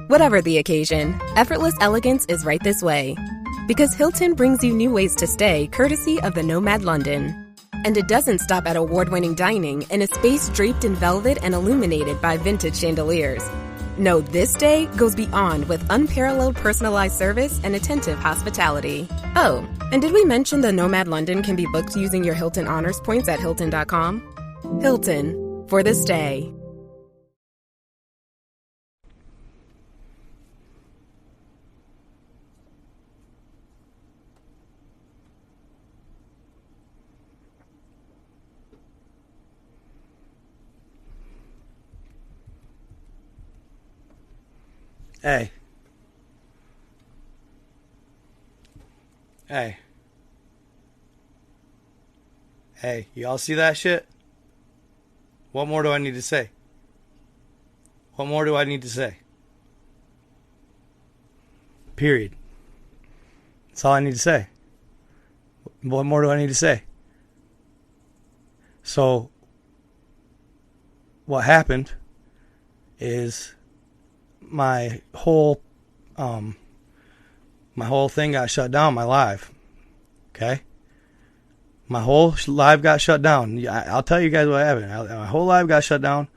Whatever the occasion, effortless elegance is right this way. Because Hilton brings you new ways to stay courtesy of the Nomad London. And it doesn't stop at award-winning dining in a space draped in velvet and illuminated by vintage chandeliers. No, this day goes beyond with unparalleled personalized service and attentive hospitality. Oh, and did we mention the Nomad London can be booked using your Hilton Honors points at Hilton.com? Hilton, for the stay. Hey. Hey. Hey, y'all see that shit? What more do I need to say? What more do I need to say? Period. That's all I need to say. What more do I need to say? So, what happened is my whole thing got shut down, my live. Okay? My whole live got shut down. I'll tell you guys what happened. My whole live got shut down.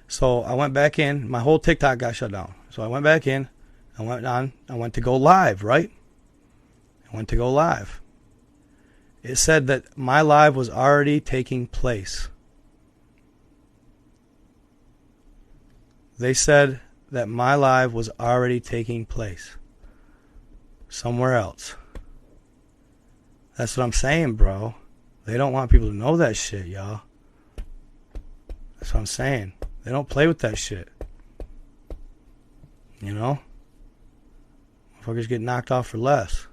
So I went back in. My whole TikTok got shut down. So I went back in. I went to go live, right? I went to go live. It said that my live was already taking place. They said that my live was already taking place somewhere else. That's what I'm saying, bro. They don't want people to know that shit, y'all. That's what I'm saying. They don't play with that shit. You know? Motherfuckers get knocked off for less.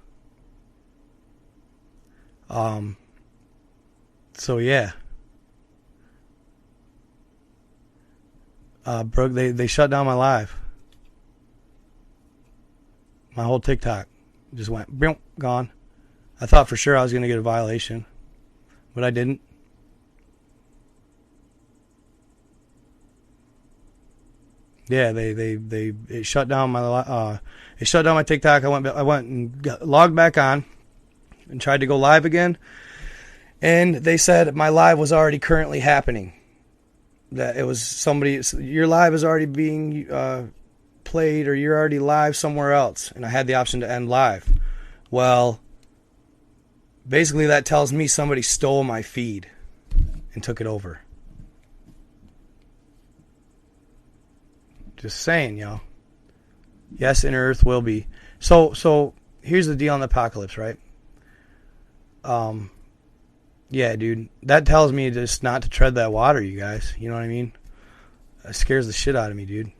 So yeah. Brooke, they shut down my live. My whole TikTok just went gone. I thought for sure I was going to get a violation, but I didn't. Yeah, it shut down my TikTok. I went and logged back on and tried to go live again, and they said my live was already currently happening. That it was your live is already being played, or you're already live somewhere else, and I had the option to end live. Well, basically that tells me somebody stole my feed and took it over. Just saying, yo. Yes, Inner Earth will be. So here's the deal on the apocalypse, right? Yeah, dude. That tells me just not to tread that water, you guys. You know what I mean? It scares the shit out of me, dude.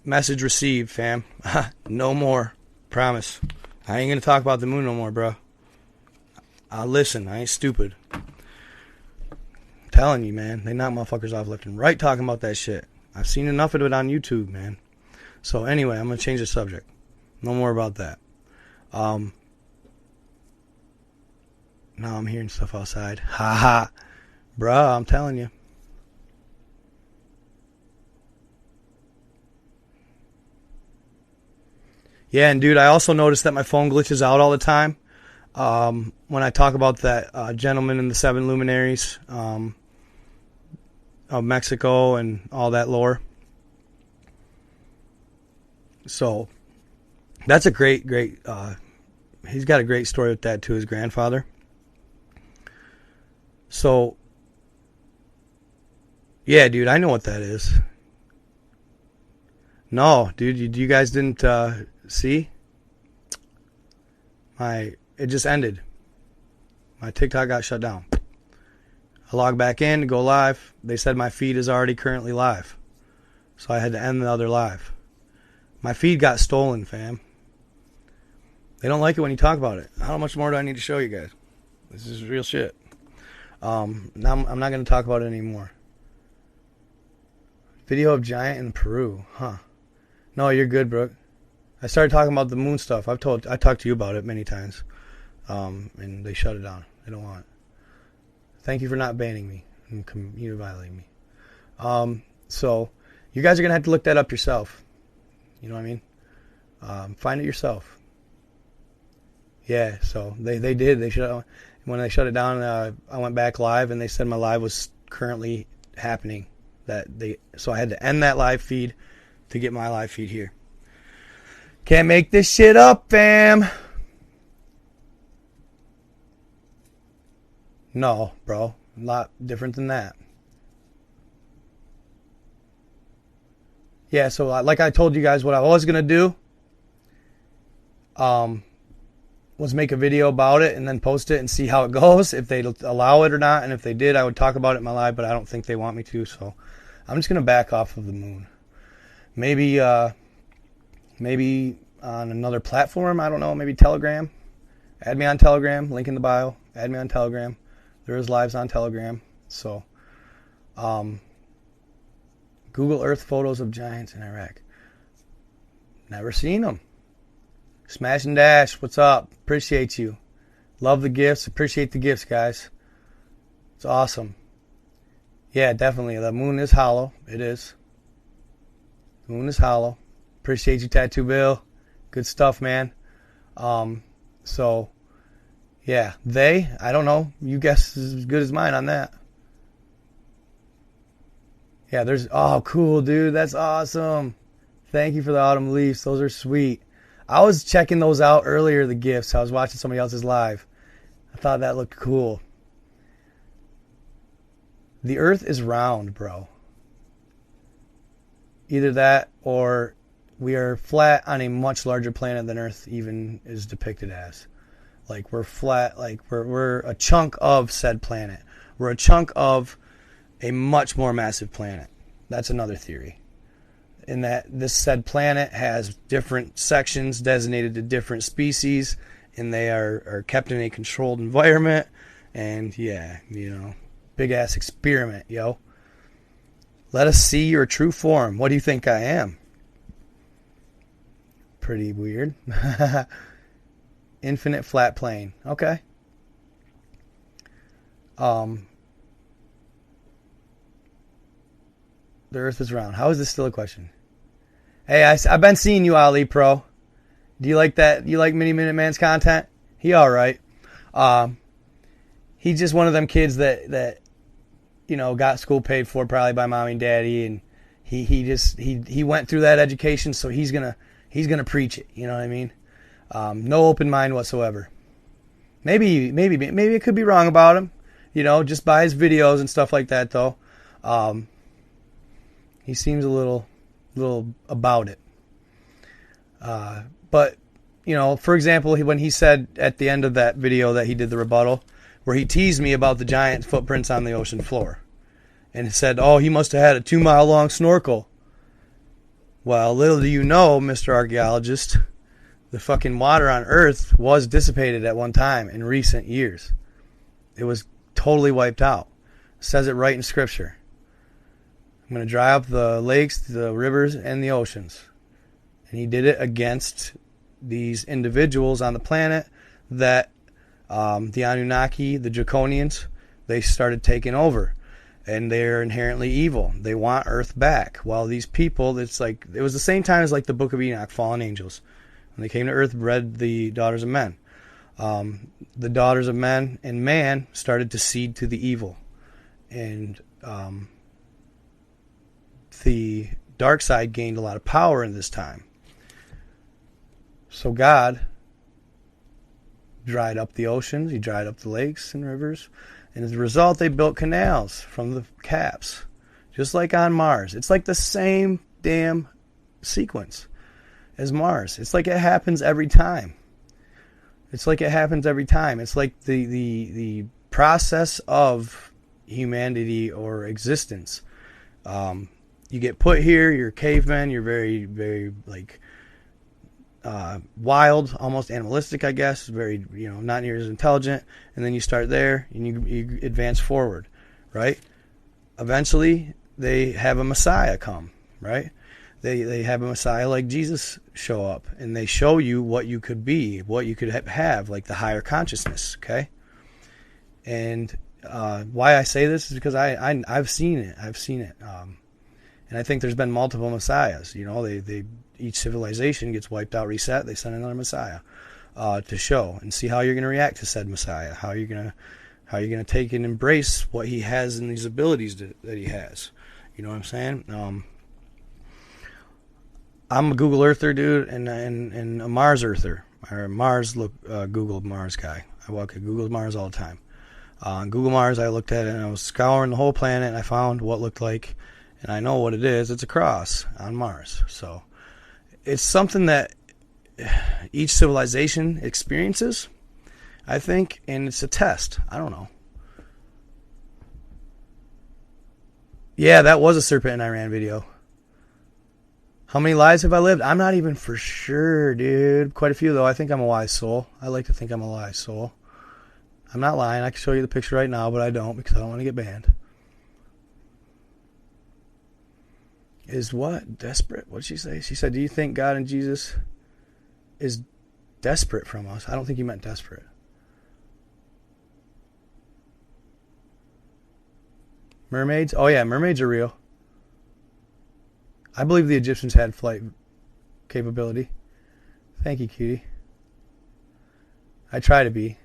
Message received, fam. No more. Promise. I ain't gonna talk about the moon no more, bro. I'll listen. I ain't stupid. Telling you, man, they knock motherfuckers off left and right talking about that shit. I've seen enough of it on YouTube, man. So anyway, I'm gonna change the subject. No more about that. Now I'm hearing stuff outside. Ha ha. Bruh, I'm telling you. Yeah, and dude, I also noticed that my phone glitches out all the time. When I talk about that gentleman in the 7 Luminaries of Mexico and all that lore. So that's a great he's got a great story with that too, his grandfather. So yeah, dude, I know what that is. No, dude, you guys didn't see? It just ended. My TikTok got shut down. I logged back in to go live. They said my feed is already currently live. So I had to end the other live. My feed got stolen, fam. They don't like it when you talk about it. How much more do I need to show you guys? This is real shit. Now I'm not going to talk about it anymore. Video of giant in Peru. Huh. No, you're good, Brooke. I started talking about the moon stuff. I talked to you about it many times. And they shut it down. They don't want it. Thank you for not banning me and violating me. So you guys are gonna have to look that up yourself. You know what I mean? Find it yourself. Yeah. So they did. When they shut it down. I went back live, and they said my live was currently happening. So I had to end that live feed to get my live feed here. Can't make this shit up, fam. No, bro. A lot different than that. Yeah, so like I told you guys, what I was going to do was make a video about it and then post it and see how it goes, if they'd allow it or not. And if they did, I would talk about it in my live, but I don't think they want me to, so I'm just going to back off of the moon. Maybe on another platform, I don't know, maybe Telegram. Add me on Telegram, link in the bio. Add me on Telegram. There is lives on Telegram. So, Google Earth photos of giants in Iraq. Never seen them. Smash and Dash, what's up? Appreciate you. Love the gifts. Appreciate the gifts, guys. It's awesome. Yeah, definitely. The moon is hollow. It is. The moon is hollow. Appreciate you, Tattoo Bill. Good stuff, man. So, yeah, I don't know. You guess is as good as mine on that. Yeah, oh, cool, dude. That's awesome. Thank you for the autumn leaves. Those are sweet. I was checking those out earlier, the gifts. I was watching somebody else's live. I thought that looked cool. The Earth is round, bro. Either that or we are flat on a much larger planet than Earth even is depicted as. Like, we're flat, like we're a chunk of said planet. We're a chunk of a much more massive planet. That's another theory. In that this said planet has different sections designated to different species, and they are kept in a controlled environment. And yeah, big ass experiment, yo. Let us see your true form. What do you think I am? Pretty weird. Infinite flat plane. Okay. The Earth is round. How is this still a question? Hey, I've been seeing you, Ali Pro. Do you like that? You like Mini Minute Man's content? He all right. He's just one of them kids that got school paid for probably by mommy and daddy, and he went through that education, so he's gonna preach it. You know what I mean? No open mind whatsoever. Maybe it could be wrong about him. Just by his videos and stuff like that, though. He seems a little about it. But, for example, when he said at the end of that video that he did the rebuttal, where he teased me about the giant footprints on the ocean floor, and said, oh, he must have had a 2-mile-long snorkel. Well, little do you know, Mr. Archaeologist, the fucking water on Earth was dissipated at one time in recent years. It was totally wiped out. It says it right in Scripture. I'm going to dry up the lakes, the rivers, and the oceans. And he did it against these individuals on the planet that the Anunnaki, the Draconians, they started taking over. And they're inherently evil. They want Earth back. While these people, it was the same time as like the Book of Enoch, fallen angels. When they came to Earth, bred the daughters of men. The daughters of men and man started to cede to the evil. And the dark side gained a lot of power in this time. So God dried up the oceans, he dried up the lakes and rivers, and as a result they built canals from the caps, just like on Mars. It's like the same damn sequence as Mars. It's like it happens every time. It's like the process of humanity or existence. You get put here, you're cavemen, you're very, very wild, almost animalistic, I guess, very, not near as intelligent, and then you start there and you advance forward, right? Eventually they have a Messiah come, right? They have a Messiah like Jesus show up, and they show you what you could be, what you could have, like the higher consciousness, okay? And why I say this is because I've seen it. And I think there's been multiple messiahs. You know, each civilization gets wiped out, reset. They send another messiah to show and see how you're going to react to said messiah. How you're going to take and embrace what he has and these abilities that he has. You know what I'm saying? I'm a Google Earther, dude, and a Mars Earther. Or Google Mars guy. I walk at Google Mars all the time. On Google Mars, I looked at it and I was scouring the whole planet and I found what looked like, and I know what it is. It's a cross on Mars. So it's something that each civilization experiences, I think, and it's a test. I don't know. Yeah, that was a Serpent in Iran video. How many lives have I lived? I'm not even for sure, dude. Quite a few, though. I think I'm a wise soul. I like to think I'm a wise soul. I'm not lying. I can show you the picture right now, but I don't because I don't want to get banned. Is what? Desperate? What did she say? She said, do you think God and Jesus is desperate from us? I don't think you meant desperate. Mermaids? Oh, yeah, mermaids are real. I believe the Egyptians had flight capability. Thank you, cutie. I try to be.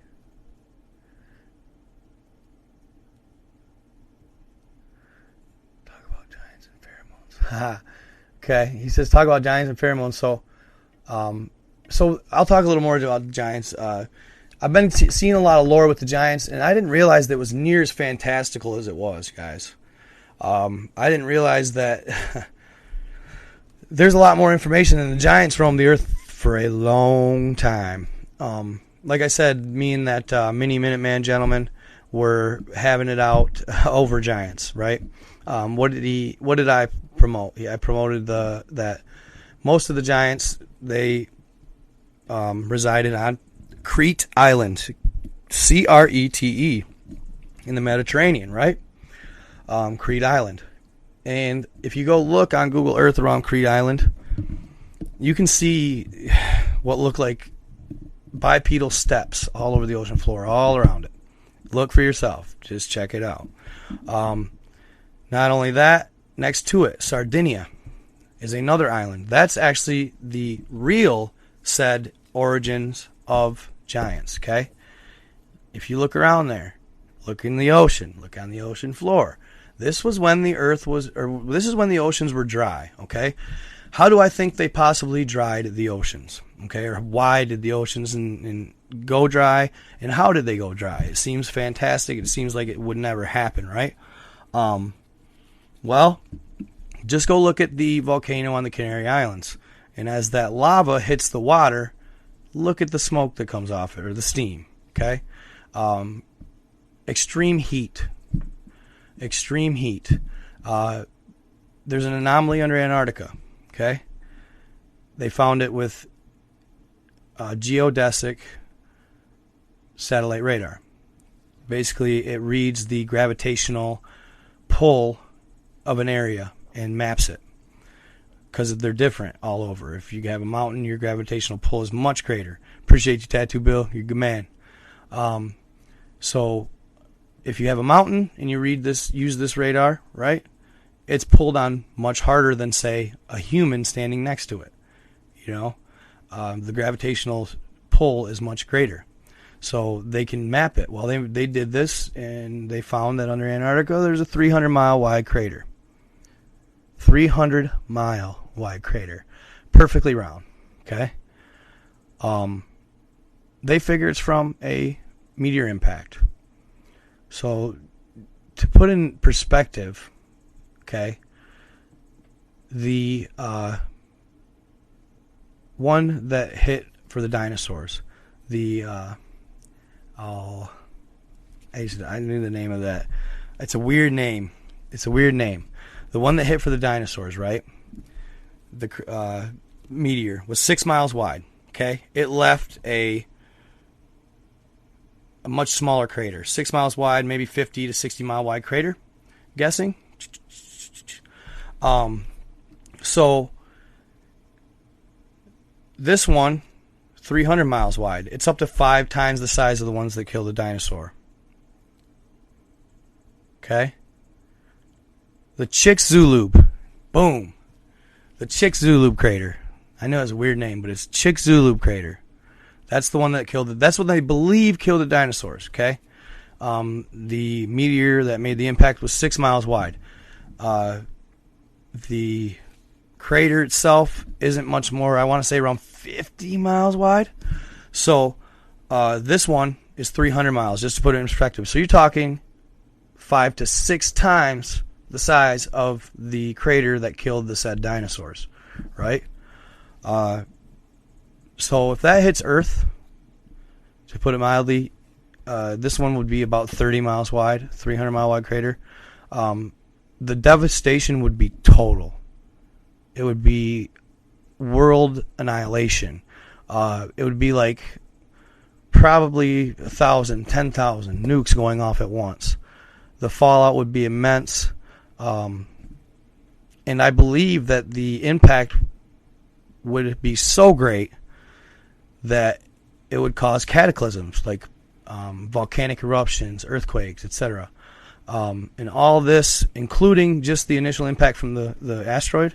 Talk about giants and pheromones. Okay, he says talk about giants and pheromones. So I'll talk a little more about the giants. I've been seeing a lot of lore with the giants, and I didn't realize that it was near as fantastical as it was, guys. I didn't realize that there's a lot more information, and the giants roamed the earth for a long time. Like I said, me and that mini Minuteman gentleman were having it out over giants, right? What did I promote? I promoted that most of the giants, they resided on Crete Island, Crete, in the Mediterranean, right? Crete Island. And if you go look on Google Earth around Crete Island, you can see what look like bipedal steps all over the ocean floor, all around it. Look for yourself. Just check it out. Not only that, next to it, Sardinia is another island. That's actually the real said origins of giants, okay? If you look around there, look in the ocean, look on the ocean floor. This was when the earth was, or this is when the oceans were dry, okay? How do I think they possibly dried the oceans, okay? Or why did the oceans and go dry, and how did they go dry? It seems fantastic. It seems like it would never happen, right? Well, just go look at the volcano on the Canary Islands. And as that lava hits the water, look at the smoke that comes off it, or the steam, okay? Extreme heat. Extreme heat. There's an anomaly under Antarctica, okay? They found it with geodesic satellite radar. Basically, it reads the gravitational pull of an area and maps it, because they're different all over. If you have a mountain, your gravitational pull is much greater. Appreciate you, Tattoo Bill. You're a good man. So if you have a mountain and you use this radar, right, it's pulled on much harder than, say, a human standing next to it. You know, the gravitational pull is much greater. So they can map it. Well, they did this, and they found that under Antarctica there's a 300-mile wide crater. 300-mile wide crater. Perfectly round. Okay? They figure it's from a meteor impact. So, to put in perspective, okay, the one that hit for the dinosaurs, I knew the name of that. It's a weird name. The one that hit for the dinosaurs, right? The meteor was 6 miles wide. Okay, it left a much smaller crater, 6 miles wide, maybe 50 to 60 mile wide crater. Guessing. So this one, 300 miles wide. It's up to 5 times the size of the ones that killed the dinosaur. Okay? The Chicxulub. Boom. The Chicxulub crater. I know it's a weird name, but it's Chicxulub crater. That's the one that killed it. That's what they believe killed the dinosaurs, okay? The meteor that made the impact was 6 miles wide. The crater itself isn't much more, I want to say around 50 miles wide. So this one is 300 miles, just to put it in perspective. So you're talking 5 to 6 times the size of the crater that killed the said dinosaurs, right? So if that hits Earth, to put it mildly, this one would be about 30 miles wide, 300 mile wide crater. The devastation would be total. It would be world annihilation. It would be like probably 1,000, 10,000 nukes going off at once. The fallout would be immense. And I believe that the impact would be so great that it would cause cataclysms like volcanic eruptions, earthquakes, etc. And all this, including just the initial impact from the asteroid,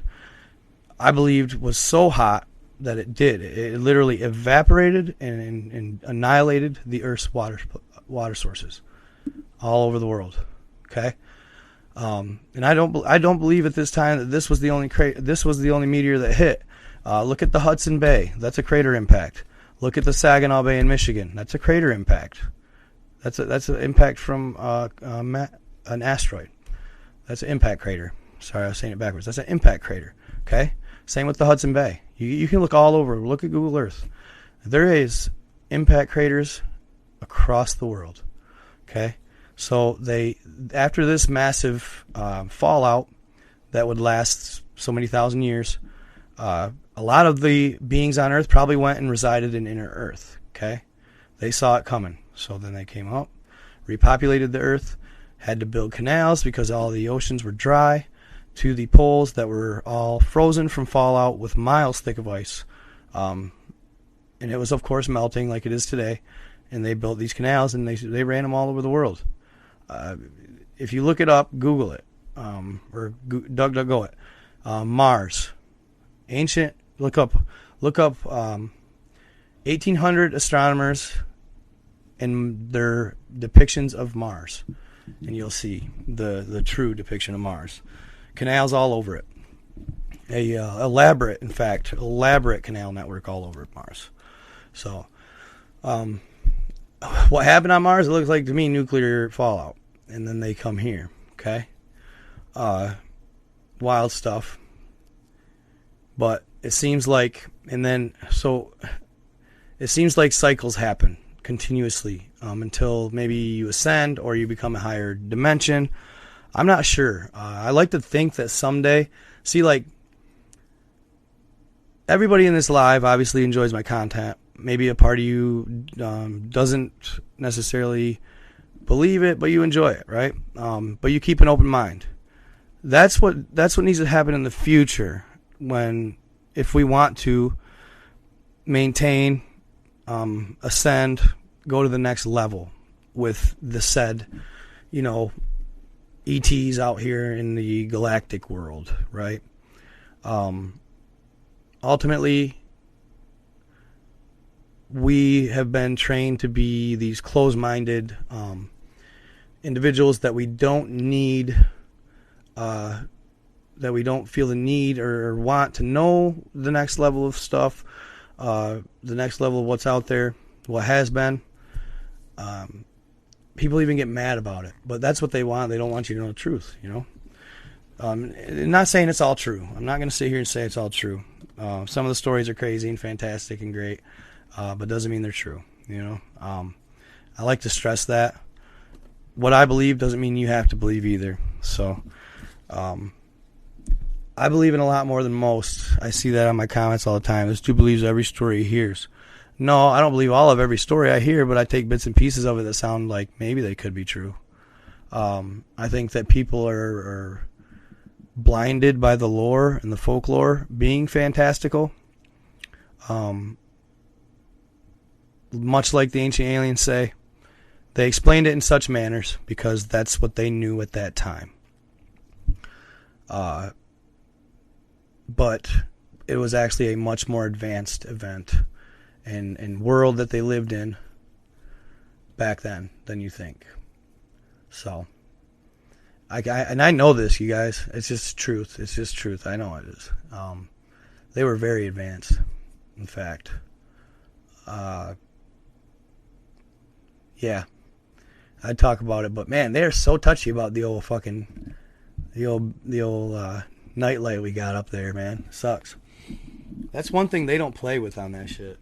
I believed was so hot that it did. It literally evaporated and annihilated the Earth's water sources all over the world. Okay, and I don't believe at this time that this was the only meteor that hit. Look at the Hudson Bay. That's a crater impact. Look at the Saginaw Bay in Michigan. That's a crater impact. That's an impact from an asteroid. That's an impact crater. Sorry, I was saying it backwards. That's an impact crater. Okay? Same with the Hudson Bay. You can look all over. Look at Google Earth. There is impact craters across the world. Okay? So after this massive fallout that would last so many thousand years, a lot of the beings on Earth probably went and resided in inner Earth. Okay? They saw it coming. So then they came up, repopulated the Earth, had to build canals because all the oceans were dry, to the poles that were all frozen from fallout with miles thick of ice. And it was, of course, melting like it is today. And they built these canals, and they ran them all over the world. If you look it up, Google it, or DuckDuckGo it. Mars. Ancient, look up 1800 astronomers and their depictions of Mars. And you'll see the true depiction of Mars. Canals all over it. Elaborate canal network all over Mars. So, what happened on Mars? It looks like to me nuclear fallout, and then they come here. Okay, wild stuff. But it seems like, it seems like cycles happen continuously until maybe you ascend or you become a higher dimension. I'm not sure. I like to think that someday, like, everybody in this live obviously enjoys my content. Maybe a part of you doesn't necessarily believe it, but you enjoy it, right? But you keep an open mind. That's what needs to happen in the future, if we want to maintain, ascend, go to the next level with the said, ETs out here in the galactic world, right? Ultimately, we have been trained to be these closed-minded individuals that we don't need, that we don't feel the need or want to know the next level of stuff, the next level of what's out there, what has been. People even get mad about it, but that's what they want. They don't want you to know the truth, not saying it's all true. I'm not going to sit here and say it's all true. Some of the stories are crazy and fantastic and great, but doesn't mean they're true, I like to stress that. What I believe doesn't mean you have to believe either. So, I believe in a lot more than most. I see that on my comments all the time. This dude believes every story he hears. No, I don't believe all of every story I hear, but I take bits and pieces of it that sound like maybe they could be true. I think that people are blinded by the lore and the folklore being fantastical. Much like the ancient aliens say, They explained it in such manners because that's what they knew at that time. But it was actually a much more advanced event and world that they lived in back then than you think. So, I know this, you guys. It's just truth. It's just truth. I know it is. They were very advanced, in fact. Yeah, I'd talk about it, but man, they're so touchy about the old nightlight we got up there, man. Sucks. That's one thing they don't play with on that shit.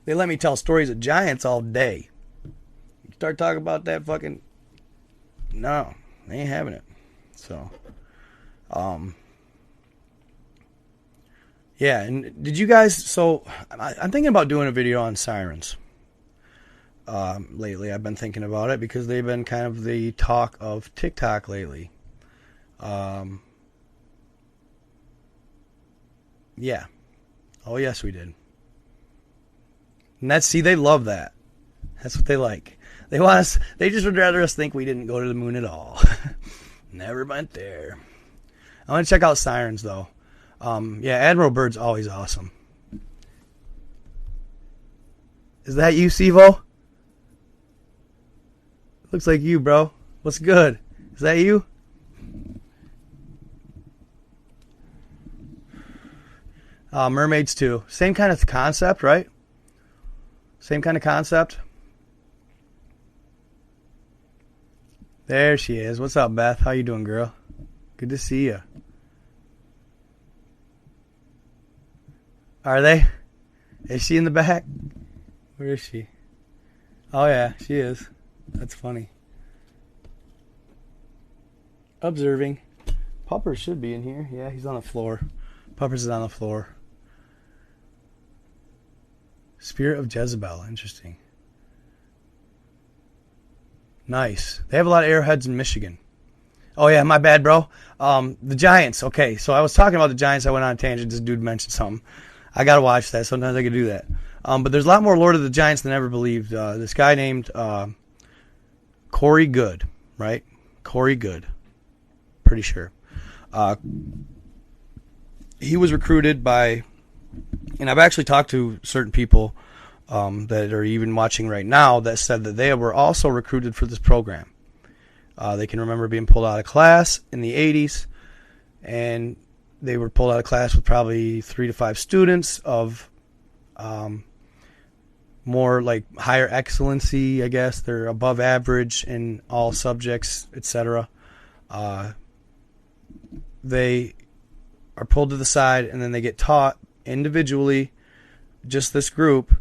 They let me tell stories of giants all day. You start talking about that fucking... No, they ain't having it. So, yeah, and did you guys... So, I'm thinking about doing a video on sirens. Lately, I've been thinking about it because they've been kind of the talk of TikTok lately. Yeah. Oh, yes, we did. And they love that. That's what they like. They want us, they just would rather us think we didn't go to the moon at all. Never went there. I want to check out sirens, though. Yeah, Admiral Byrd's always awesome. Is that you, Sivo? Looks like you, bro. What's good? Is that you? Mermaids, too. Same kind of concept, right? Same kind of concept. There she is. What's up, Beth? How you doing, girl? Good to see you. Are they? Is she in the back? Where is she? Oh, yeah, she is. That's funny. Observing. Puppers should be in here. Yeah, he's on the floor. Puppers is on the floor. Spirit of Jezebel. Interesting. Nice. They have a lot of airheads in Michigan. Oh, yeah, my bad, bro. The Giants. Okay, so I was talking about the Giants. I went on a tangent. This dude mentioned something. I got to watch that. Sometimes I can do that. But there's a lot more Lord of the Giants than I ever believed. This guy named Corey Good, right? Corey Good. Pretty sure. He was recruited by... And I've actually talked to certain people that are even watching right now that said that they were also recruited for this program. They can remember being pulled out of class in the 80s, and they were pulled out of class with probably 3 to 5 students of more like higher excellency, I guess. They're above average in all subjects, etc. They are pulled to the side, and then they get taught individually, just this group,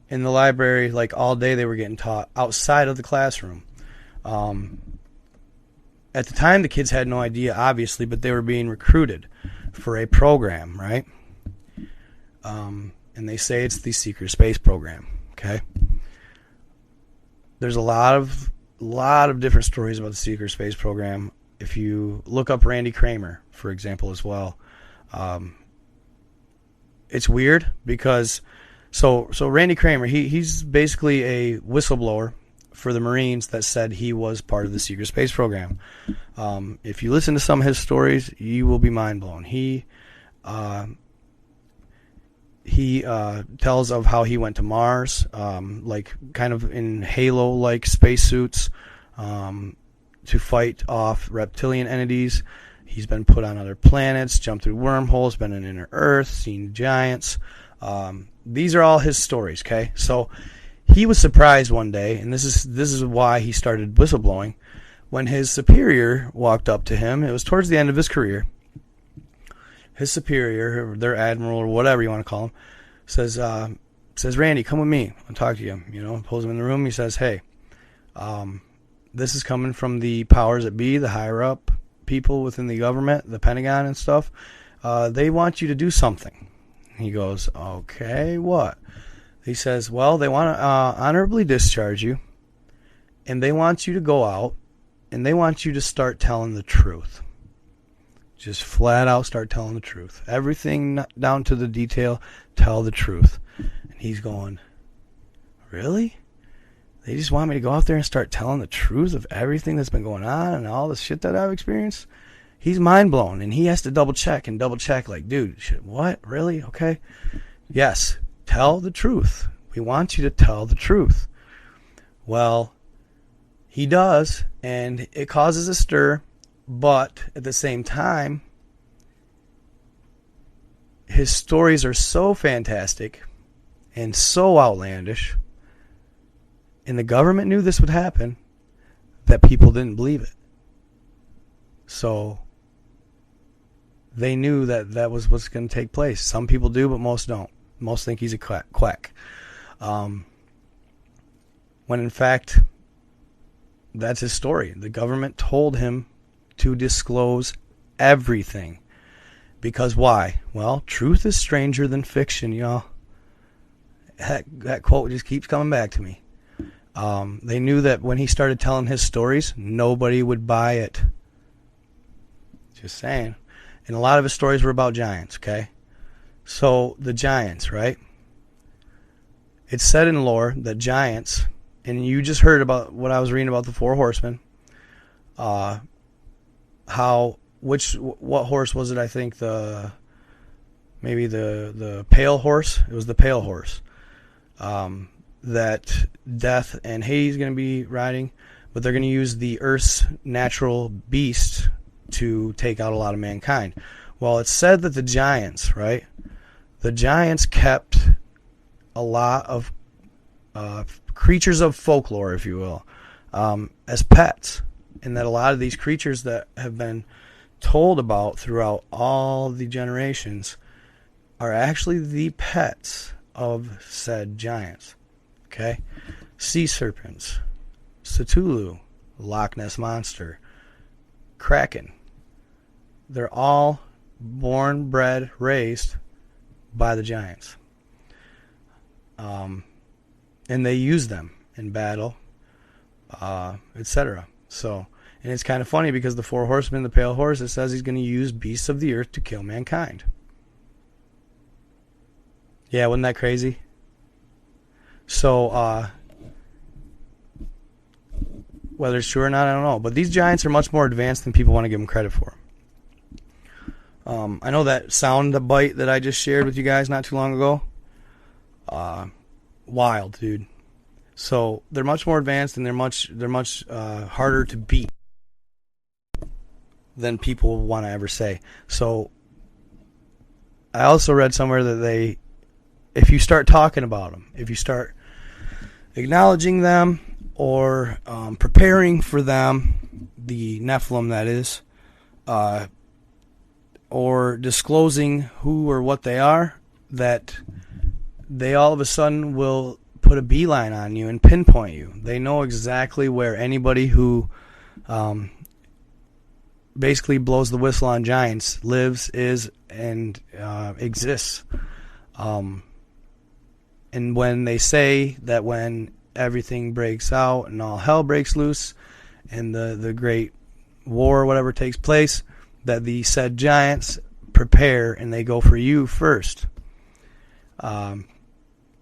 in the library. Like all day they were getting taught outside of the classroom. At the time, the kids had no idea, obviously, but they were being recruited for a program, right? And they say it's the Secret Space Program, okay? There's a lot of different stories about the Secret Space Program. If you look up Randy Kramer, for example, as well, it's weird because so Randy Kramer, he's basically a whistleblower for the Marines that said he was part of the Secret Space Program. If you listen to some of his stories, you will be mind blown. He tells of how he went to Mars, like kind of in Halo-like spacesuits, to fight off reptilian entities. He's been put on other planets, jumped through wormholes, been in inner Earth, seen giants. These are all his stories, okay? So he was surprised one day, and this is why he started whistleblowing, when his superior walked up to him. It was towards the end of his career. His superior, their admiral or whatever you want to call him, says, Randy, come with me. I'll talk to you. You know, pulls him in the room. He says, hey, this is coming from the powers that be, the higher up people within the government, the Pentagon and stuff. They want you to do something. He goes, okay, what? He says, well, they want to honorably discharge you, and they want you to go out, and they want you to start telling the truth. Just flat out start telling the truth. Everything down to the detail, tell the truth. And he's going, really? They just want me to go out there and start telling the truth of everything that's been going on and all the shit that I've experienced? He's mind blown, and he has to double check, like, dude, shit, what? Really? Okay. Yes, tell the truth. We want you to tell the truth. Well, he does, and it causes a stir, but at the same time, his stories are so fantastic and so outlandish, and the government knew this would happen, that people didn't believe it. So they knew that that was what's going to take place. Some people do, but most don't. Most think he's a quack. When in fact, that's his story. The government told him to disclose everything. Because why? Well, truth is stranger than fiction, y'all. That quote just keeps coming back to me. They knew that when he started telling his stories, nobody would buy it. Just saying. And a lot of his stories were about giants, okay? So, the giants, right? It's said in lore that giants, and you just heard about what I was reading about the four horsemen, what horse was it? I think the pale horse. It was the pale horse. That Death and Hades going to be riding, but they're going to use the Earth's natural beast to take out a lot of mankind. Well, it's said that the giants, right? The giants kept a lot of creatures of folklore, if you will, as pets, and that a lot of these creatures that have been told about throughout all the generations are actually the pets of said giants. Okay? Sea serpents, Cthulhu, Loch Ness Monster, Kraken. They're all born, bred, raised by the giants. And they use them in battle, etc. So, and it's kind of funny because the four horsemen, the pale horse, it says he's going to use beasts of the earth to kill mankind. Yeah, wasn't that crazy? So, whether it's true or not, I don't know. But these giants are much more advanced than people want to give them credit for. I know that sound bite that I just shared with you guys not too long ago. Wild, dude. So they're much more advanced, and they're much harder to beat than people want to ever say. So I also read somewhere that if you start talking about them, if you start acknowledging them or preparing for them, the Nephilim that is, or disclosing who or what they are, that they all of a sudden will put a beeline on you and pinpoint you. They know exactly where anybody who basically blows the whistle on giants lives, is, and exists. And when they say that when everything breaks out and all hell breaks loose and the great war or whatever takes place, that the said giants prepare and they go for you first.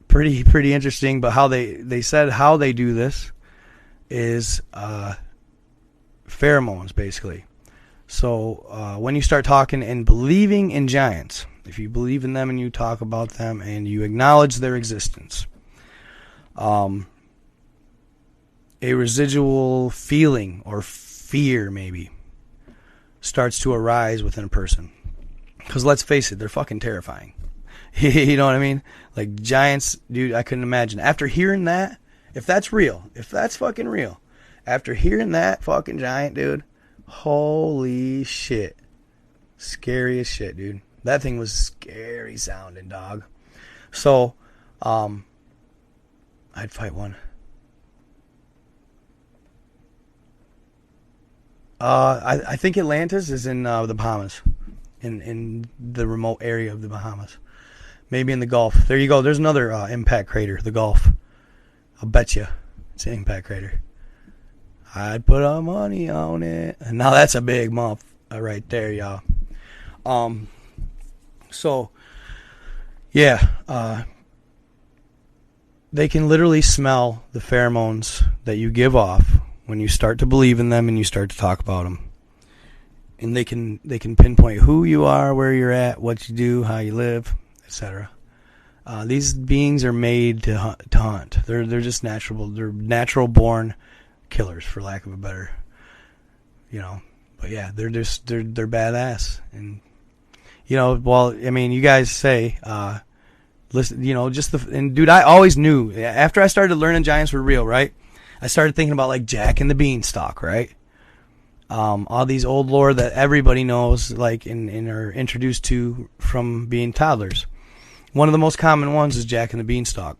Pretty interesting, but how they said how they do this is pheromones, basically. So when you start talking and believing in giants, if you believe in them and you talk about them and you acknowledge their existence, a residual feeling or fear maybe starts to arise within a person. Because let's face it, they're fucking terrifying. You know what I mean? Like giants, dude, I couldn't imagine. After hearing that, if that's real, if that's fucking real, after hearing that fucking giant, dude, holy shit. Scary as shit, dude. That thing was scary sounding, dog. So, I'd fight one. I think Atlantis is in the Bahamas. In the remote area of the Bahamas. Maybe in the Gulf. There you go. There's another impact crater, the Gulf. I'll bet you it's an impact crater. I'd put money on it. And now that's a big month right there, y'all. So, yeah. they can literally smell the pheromones that you give off when you start to believe in them and you start to talk about them. And they can pinpoint who you are, where you're at, what you do, how you live, etc. These beings are made to hunt. They're just natural. They're natural born killers, for lack of a better, But yeah, they're badass. And well, I mean, you guys say, listen, and dude, I always knew after I started learning giants were real, right? I started thinking about like Jack and the Beanstalk, right? All these old lore that everybody knows, like, and are introduced to from being toddlers. One of the most common ones is Jack and the Beanstalk.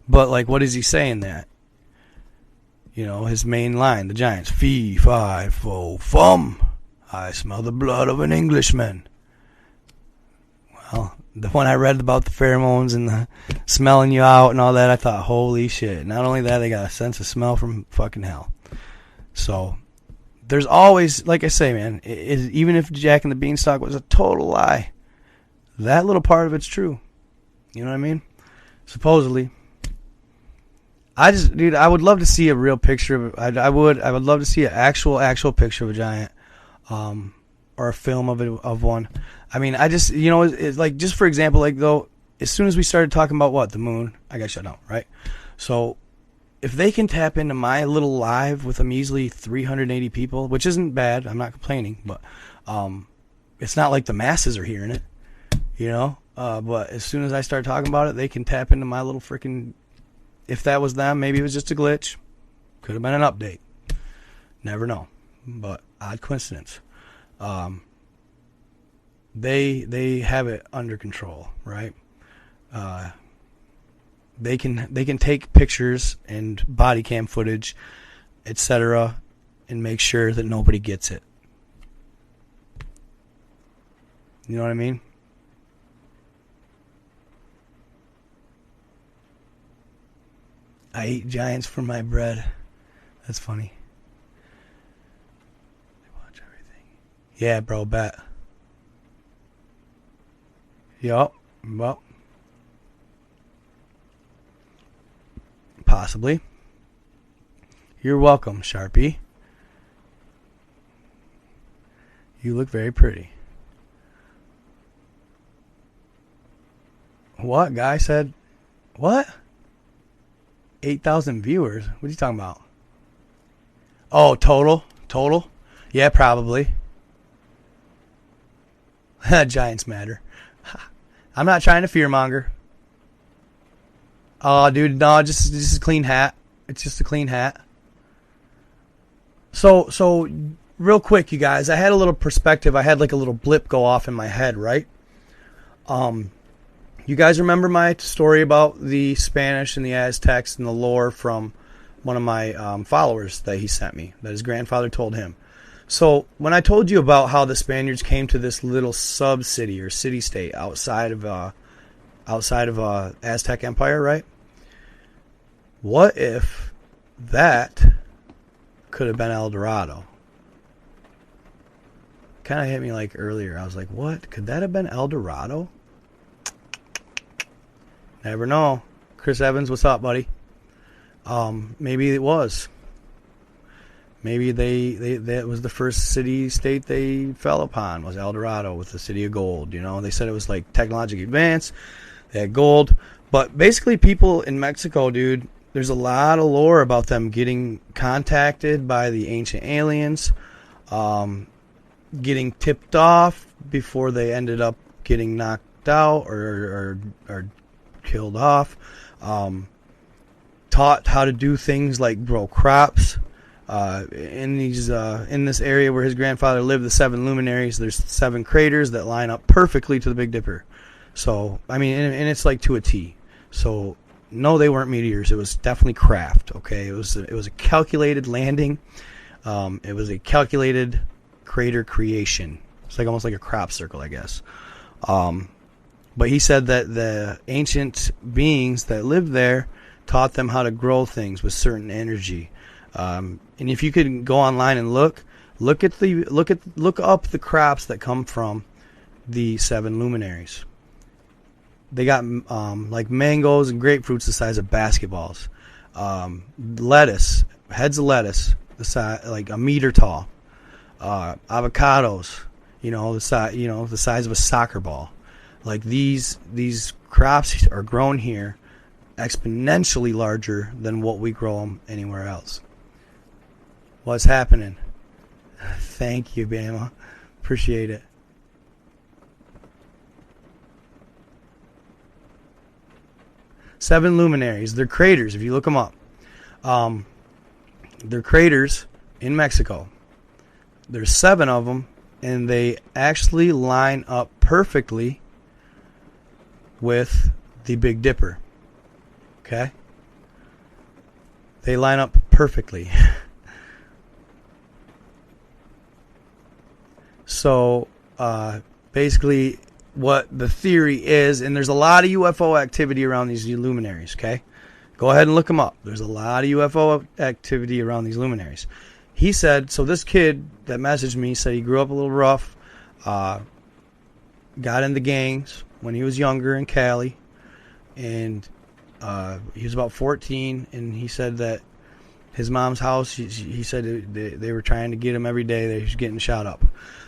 But, like, what is he saying that? His main line, the Giants, fee, fi, fo, fum. I smell the blood of an Englishman. Well, the one I read about the pheromones and the smelling you out and all that, I thought, holy shit. Not only that, they got a sense of smell from fucking hell. So, there's always, like I say, man, even if Jack and the Beanstalk was a total lie, that little part of it's true. You know what I mean? Supposedly. Dude, I would love to see a real picture of I would love to see an actual picture of a giant, or a film of one. I mean, it's like, just for example, like, though, as soon as we started talking about the moon, I got shut down, right? So, if they can tap into my little live with a measly 380 people, which isn't bad, I'm not complaining, but it's not like the masses are hearing it. But as soon as I start talking about it, they can tap into my little freaking, if that was them, maybe it was just a glitch. Could have been an update. Never know. But odd coincidence. They have it under control, right? They can take pictures and body cam footage, etc., and make sure that nobody gets it. You know what I mean? I eat giants for my bread. That's funny. They watch everything. Yeah, bro, bet. Yup. Well, possibly. You're welcome, Sharpie. You look very pretty. What? Guy said, what? 8,000 viewers? What are you talking about? Oh, total? Yeah, probably. Giants matter. I'm not trying to fearmonger. Oh, dude, no, just a clean hat. It's just a clean hat. So real quick, you guys, I had a little perspective. I had like a little blip go off in my head, right? You guys remember my story about the Spanish and the Aztecs and the lore from one of my followers that he sent me, that his grandfather told him. So when I told you about how the Spaniards came to this little sub-city or city-state outside of Aztec Empire, right? What if that could have been El Dorado? Kind of hit me like earlier. I was like, what? Could that have been El Dorado? Never know. Chris Evans, what's up, buddy? Maybe it was. Maybe that was the first city-state they fell upon, was El Dorado with the city of gold. They said it was like technologically advanced. They had gold. But basically people in Mexico, dude, there's a lot of lore about them getting contacted by the ancient aliens, getting tipped off before they ended up getting knocked out or killed off, taught how to do things like grow crops. In this area where his grandfather lived, the 7 Luminaries, there's 7 craters that line up perfectly to the Big Dipper. So, I mean, and it's like to a T. So, no, they weren't meteors. It was definitely craft. Okay, it was a calculated landing. It was a calculated crater creation. It's like almost like a crop circle, I guess. But he said that the ancient beings that lived there taught them how to grow things with certain energy. And if you could go online and look up the crops that come from the 7 Luminaries. they got like mangoes and grapefruits the size of basketballs. Lettuce, heads of lettuce, the size like a meter tall. Avocados, the size of a soccer ball. Like these crops are grown here exponentially larger than what we grow them anywhere else. What's happening? Thank you, Bama. Appreciate it. Seven luminaries. They're craters if you look them up. They're craters in Mexico. There's 7 of them, and they actually line up perfectly with the Big Dipper. Okay? They line up perfectly. So, basically, what the theory is, and there's a lot of UFO activity around these luminaries, okay? Go ahead and look them up. There's a lot of UFO activity around these luminaries. He said, so this kid that messaged me said he grew up a little rough, got into gangs when he was younger in Cali, and he was about 14, and he said that his mom's house, he said they were trying to get him every day. They was getting shot up.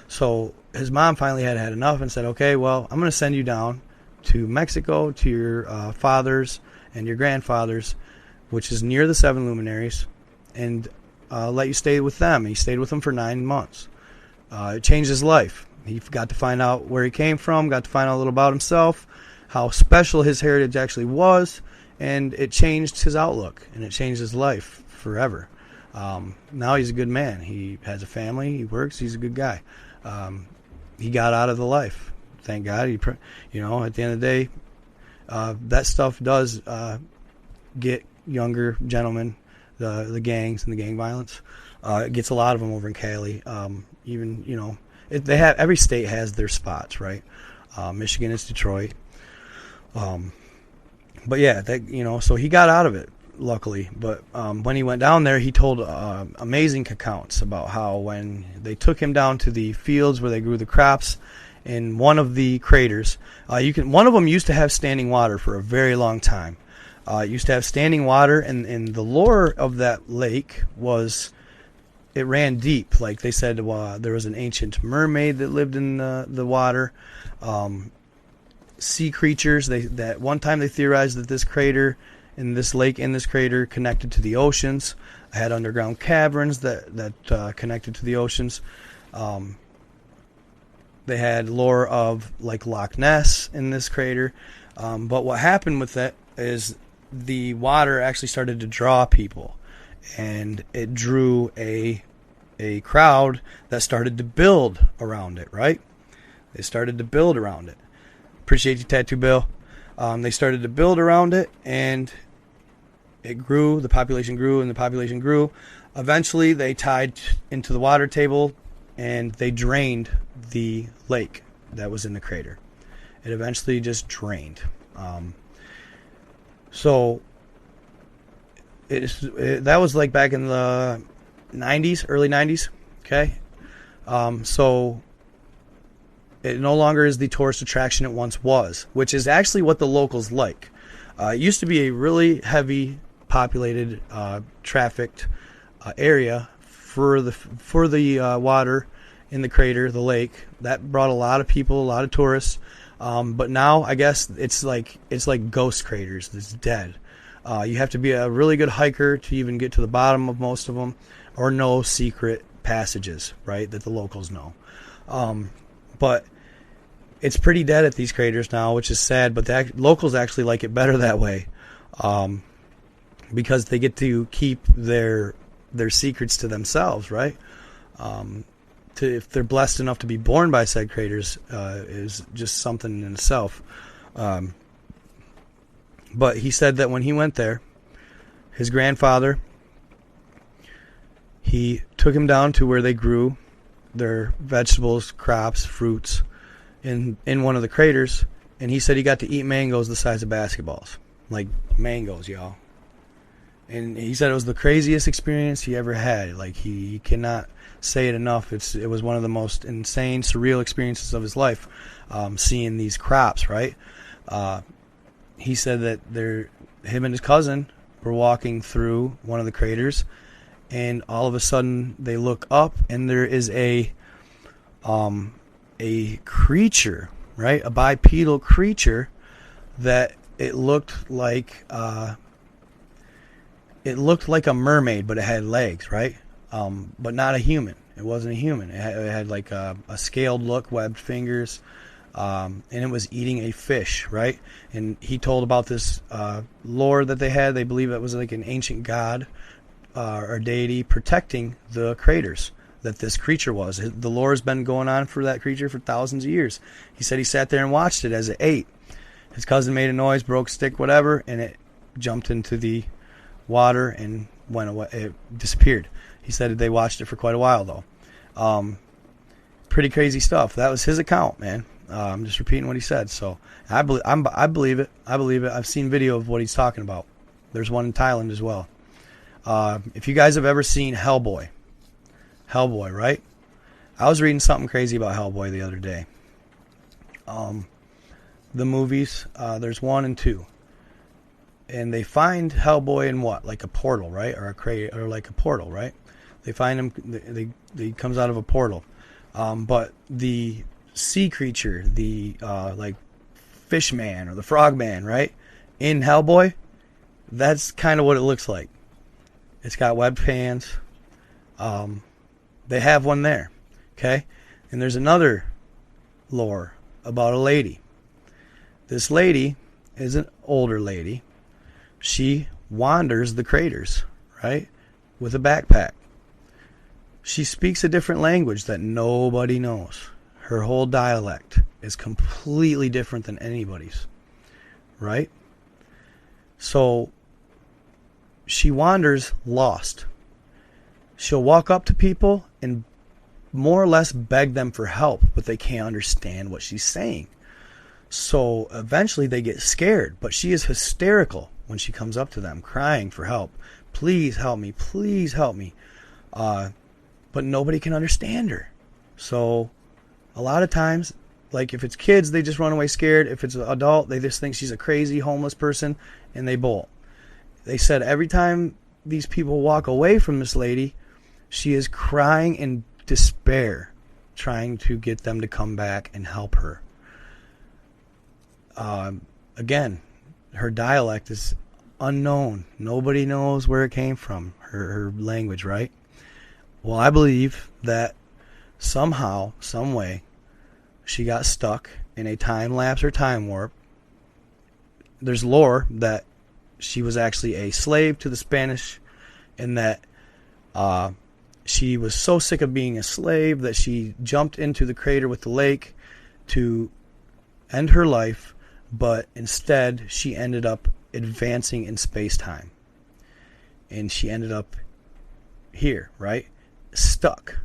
So his mom finally had enough and said, okay, well, I'm going to send you down to Mexico to your father's and your grandfather's, which is near the 7 luminaries, and let you stay with them. He stayed with them for 9 months. It changed his life. He got to find out where he came from, got to find out a little about himself, how special his heritage actually was, and it changed his outlook, and it changed his life forever. Now he's a good man. He has a family. He works. He's a good guy. He got out of the life. Thank God. At the end of the day, that stuff does get younger gentlemen, the gangs and the gang violence. It gets a lot of them over in Cali. They have, every state has their spots, right? Michigan is Detroit. But yeah, so he got out of it, luckily. But when he went down there, he told amazing accounts about how when they took him down to the fields where they grew the crops in one of the craters, one of them used to have standing water for a very long time. It used to have standing water, and the lore of that lake was it ran deep. Like they said, there was an ancient mermaid that lived in the water. Sea creatures. That one time they theorized that this crater in this lake in this crater connected to the oceans. I had underground caverns that connected to the oceans. They had lore of like Loch Ness in this crater. But what happened with that is the water actually started to draw people, and it drew a crowd that started to build around it, right? They started to build around it. Appreciate you, Tattoo Bill. They started to build around it, and it grew. The population grew, and the population grew. Eventually, they tied into the water table, and they drained the lake that was in the crater. It eventually just drained. So that was like back in the 90s, early 90s. Okay, so it no longer is the tourist attraction it once was, which is actually what the locals like. It used to be a really heavy populated, trafficked area for the water in the crater, the lake. That brought a lot of people, a lot of tourists. But now I guess it's like ghost craters. It's dead. You have to be a really good hiker to even get to the bottom of most of them, or know secret passages, right, that the locals know. But it's pretty dead at these craters now, which is sad. But the locals actually like it better that way, because they get to keep their secrets to themselves, right? If they're blessed enough to be born by said craters, is just something in itself. But he said that when he went there, his grandfather, he took him down to where they grew their vegetables, crops, fruits in one of the craters, and he said he got to eat mangoes the size of basketballs. Like mangoes, y'all. And he said it was the craziest experience he ever had. Like he cannot say it enough. It was one of the most insane, surreal experiences of his life, seeing these crops, right? he said that him and his cousin were walking through one of the craters, and all of a sudden they look up, and there is a creature, right? A bipedal creature that it looked like a mermaid, but it had legs, right? But not a human. It wasn't a human. It had like a scaled look, webbed fingers, and it was eating a fish, right? And he told about this lore that they had. They believe it was like an ancient god or deity protecting the craters that this creature was. The lore has been going on for that creature for thousands of years. He said he sat there and watched it as it ate. His cousin made a noise, broke a stick, whatever, and it jumped into the water and went away. It disappeared. He said they watched it for quite a while, though. Pretty crazy stuff. That was his account, man. I'm just repeating what he said. So I believe it. I believe it. I've seen video of what he's talking about. There's one in Thailand as well. If you guys have ever seen Hellboy, right? I was reading something crazy about Hellboy the other day. The movies, there's 1 and 2. And they find Hellboy in what? Like a portal, right? Or like a portal, right? They find him, he comes out of a portal. But the sea creature, the like fish man or the frog man, right? In Hellboy, that's kind of what it looks like. It's got webbed hands. They have one there, okay? And there's another lore about a lady. This lady is an older lady. She wanders the craters, right, with a backpack. She speaks a different language that nobody knows. Her whole dialect is completely different than anybody's, right? So she wanders lost. She'll walk up to people and more or less beg them for help, but they can't understand what she's saying. So eventually they get scared, but she is hysterical when she comes up to them, crying for help. Please help me. Please help me. But nobody can understand her. So a lot of times, like if it's kids, they just run away scared. If it's an adult, they just think she's a crazy homeless person and they bolt. They said every time these people walk away from this lady, she is crying in despair, trying to get them to come back and help her. Again, her dialect is unknown. Nobody knows where it came from, her language, right? Well, I believe that somehow, some way, she got stuck in a time lapse or time warp. There's lore that she was actually a slave to the Spanish, and that she was so sick of being a slave that she jumped into the crater with the lake to end her life, but instead she ended up advancing in space-time. And she ended up here, right? Stuck.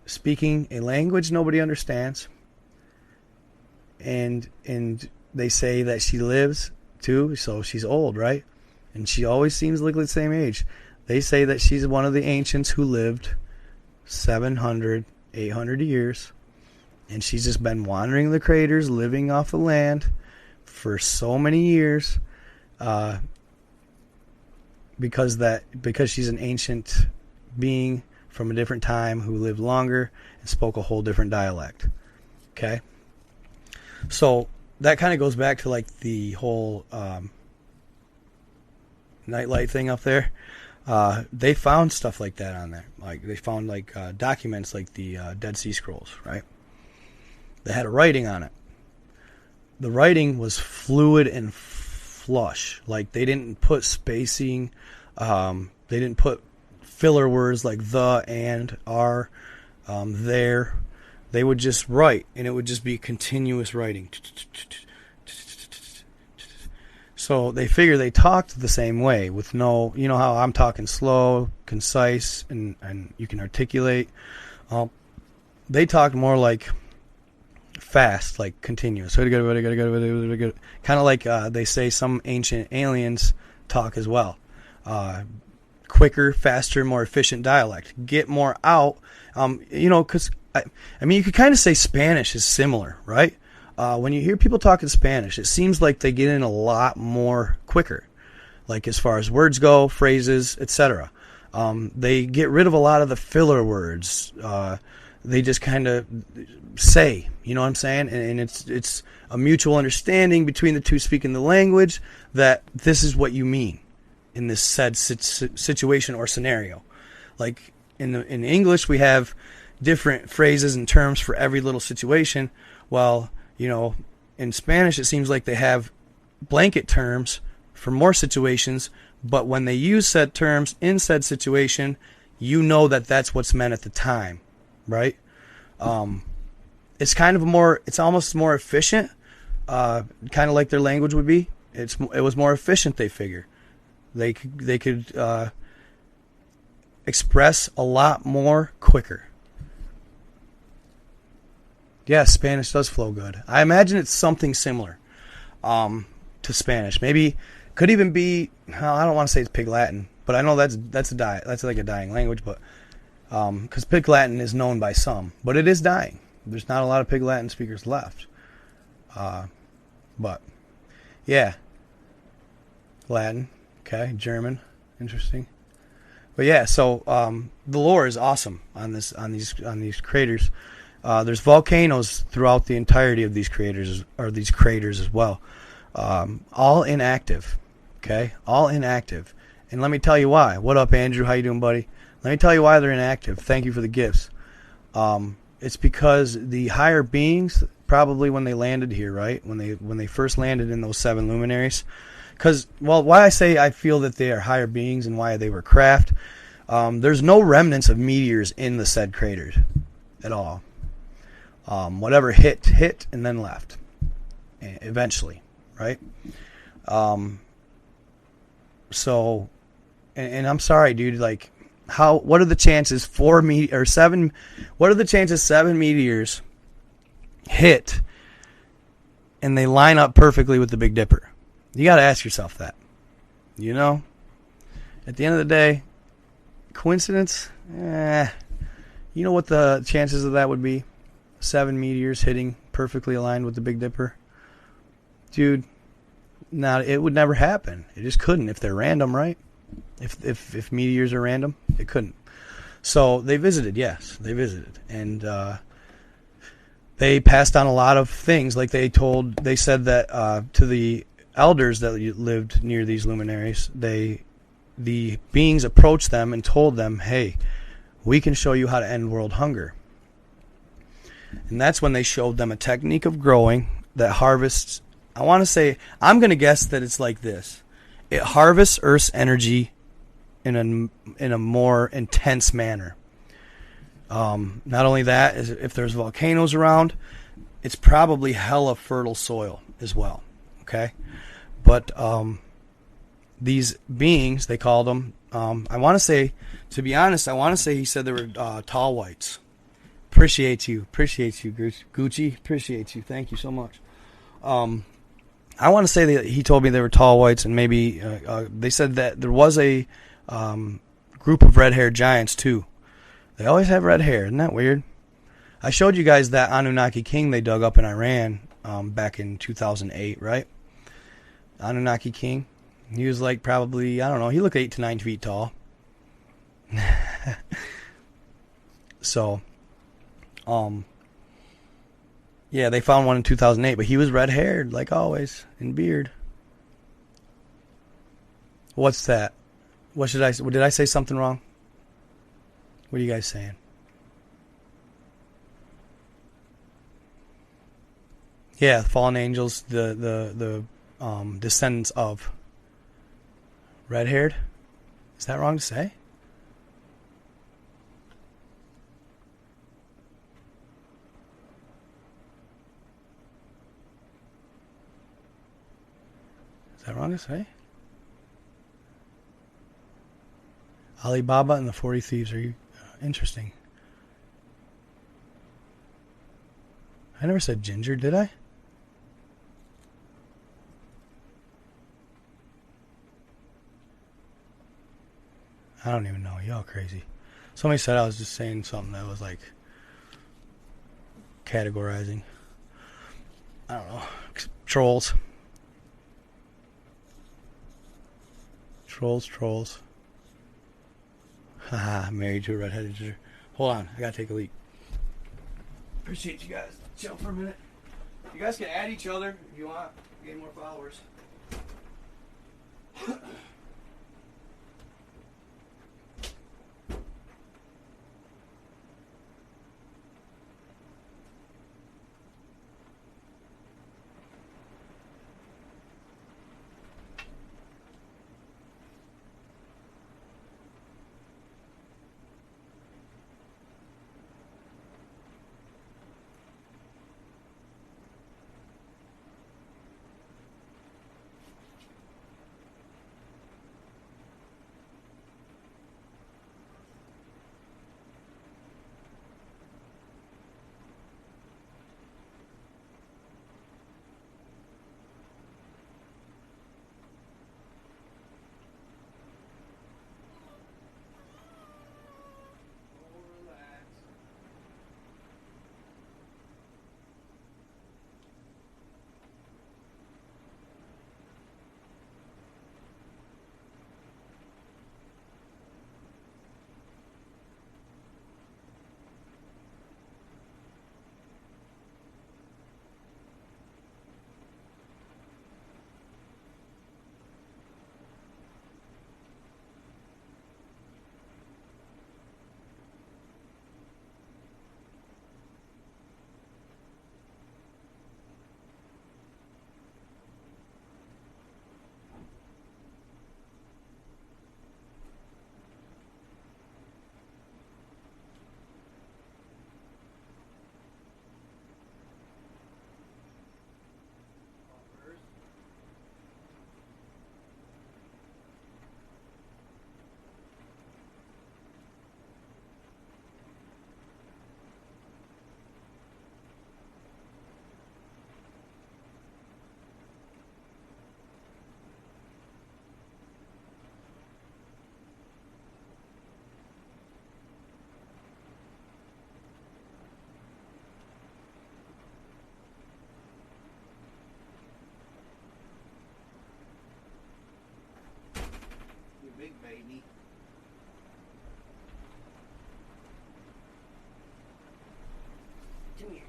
Speaking a language nobody understands. And they say that she lives too, so she's old, right? And she always seems like the same age. They say that she's one of the ancients who lived 700, 800 years. And she's just been wandering the craters, living off the land for so many years, because she's an ancient being from a different time who lived longer and spoke a whole different dialect. Okay? So that kind of goes back to like the whole nightlight thing up there. They found stuff like that on there. Like they found like documents like the Dead Sea Scrolls, right? They had a writing on it. The writing was fluid and flush. Like they didn't put spacing. They didn't put filler words like the, and, are, there. They would just write, and it would just be continuous writing. So they figure they talked the same way with no, you know how I'm talking slow, concise, and you can articulate. They talked more like fast, like continuous. Kind of like they say some ancient aliens talk as well. Quicker, faster, more efficient dialect. Get more out. Because I mean, you could kind of say Spanish is similar, right? when you hear people talking Spanish, it seems like they get in a lot more quicker, like as far as words go, phrases, etc. They get rid of a lot of the filler words. They just kind of say, you know what I'm saying? And it's a mutual understanding between the two speaking the language that this is what you mean in this said situation or scenario. Like in English, we have different phrases and terms for every little situation. While, you know, in Spanish, it seems like they have blanket terms for more situations, but when they use said terms in said situation, you know that that's what's meant at the time, right? It's kind of it's almost more efficient, kind of like their language would be. It was more efficient, they figure. They could express a lot more quicker. Yeah, Spanish does flow good. I imagine it's something similar to Spanish. Maybe could even be. I don't want to say it's Pig Latin, but I know that's like a dying language. But because Pig Latin is known by some, but it is dying. There's not a lot of Pig Latin speakers left. But yeah, Latin, okay, German, interesting. But yeah, so the lore is awesome on these craters. There's volcanoes throughout the entirety of these craters as well, all inactive. Okay, all inactive. And let me tell you why. What up, Andrew? How you doing, buddy? Let me tell you why they're inactive. Thank you for the gifts. It's because the higher beings, probably when they landed here, right? When they first landed in those 7 luminaries. Because, well, why I say I feel that they are higher beings and why they were craft, there's no remnants of meteors in the said craters at all. Whatever hit and then left eventually, right? So, and I'm sorry, dude, like, what are the chances 7 what are the chances 7 meteors hit and they line up perfectly with the Big Dipper? You got to ask yourself that. You know, at the end of the day, coincidence? You know what the chances of that would be? 7 meteors hitting perfectly aligned with the Big Dipper? Dude, it would never happen. It just couldn't if they're random, right? If meteors are random, it couldn't. So they visited, yes, they visited. And they passed on a lot of things. Like they said that to the elders that lived near these luminaries, the beings approached them and told them, hey, we can show you how to end world hunger. And that's when they showed them a technique of growing that harvests, I'm going to guess that it's like this. It harvests Earth's energy in a more intense manner. Not only that, if there's volcanoes around, it's probably hella fertile soil as well. Okay? But these beings, they called them, I want to say, to be honest, he said they were tall whites. Appreciate you, Gucci. Appreciate you. Thank you so much. I want to say that he told me they were tall whites, and maybe they said that there was a group of red-haired giants too. They always have red hair. Isn't that weird? I showed you guys that Anunnaki king they dug up in Iran back in 2008, right? Anunnaki king. He was like probably, I don't know, he looked 8 to 9 feet tall. So, yeah, they found one in 2008, but he was red-haired, like always, and beard. What's that? Did I say something wrong? What are you guys saying? Yeah, fallen angels, the descendants of. Red-haired? Is that wrong to say? Is that wrong to say? Alibaba and the 40 Thieves are interesting. I never said ginger, did I? I don't even know. Y'all crazy. Somebody said I was just saying something that was like categorizing. I don't know, trolls. Trolls. Haha, married to a redheaded ginger. Hold on, I gotta take a leak. Appreciate you guys. Chill for a minute. You guys can add each other if you want. Gain more followers. Big baby. Come here.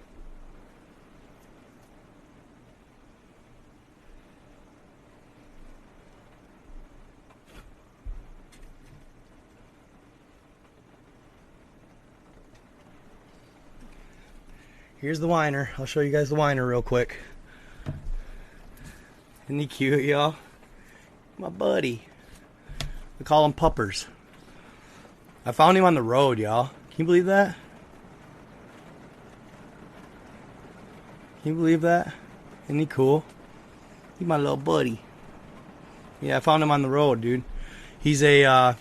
Here's the whiner. I'll show you guys the whiner real quick. Isn't he cute, y'all? My buddy. We call them puppers. I found him on the road, y'all. Can you believe that? Can you believe that? Isn't he cool? He's my little buddy. Yeah, I found him on the road, dude. He's a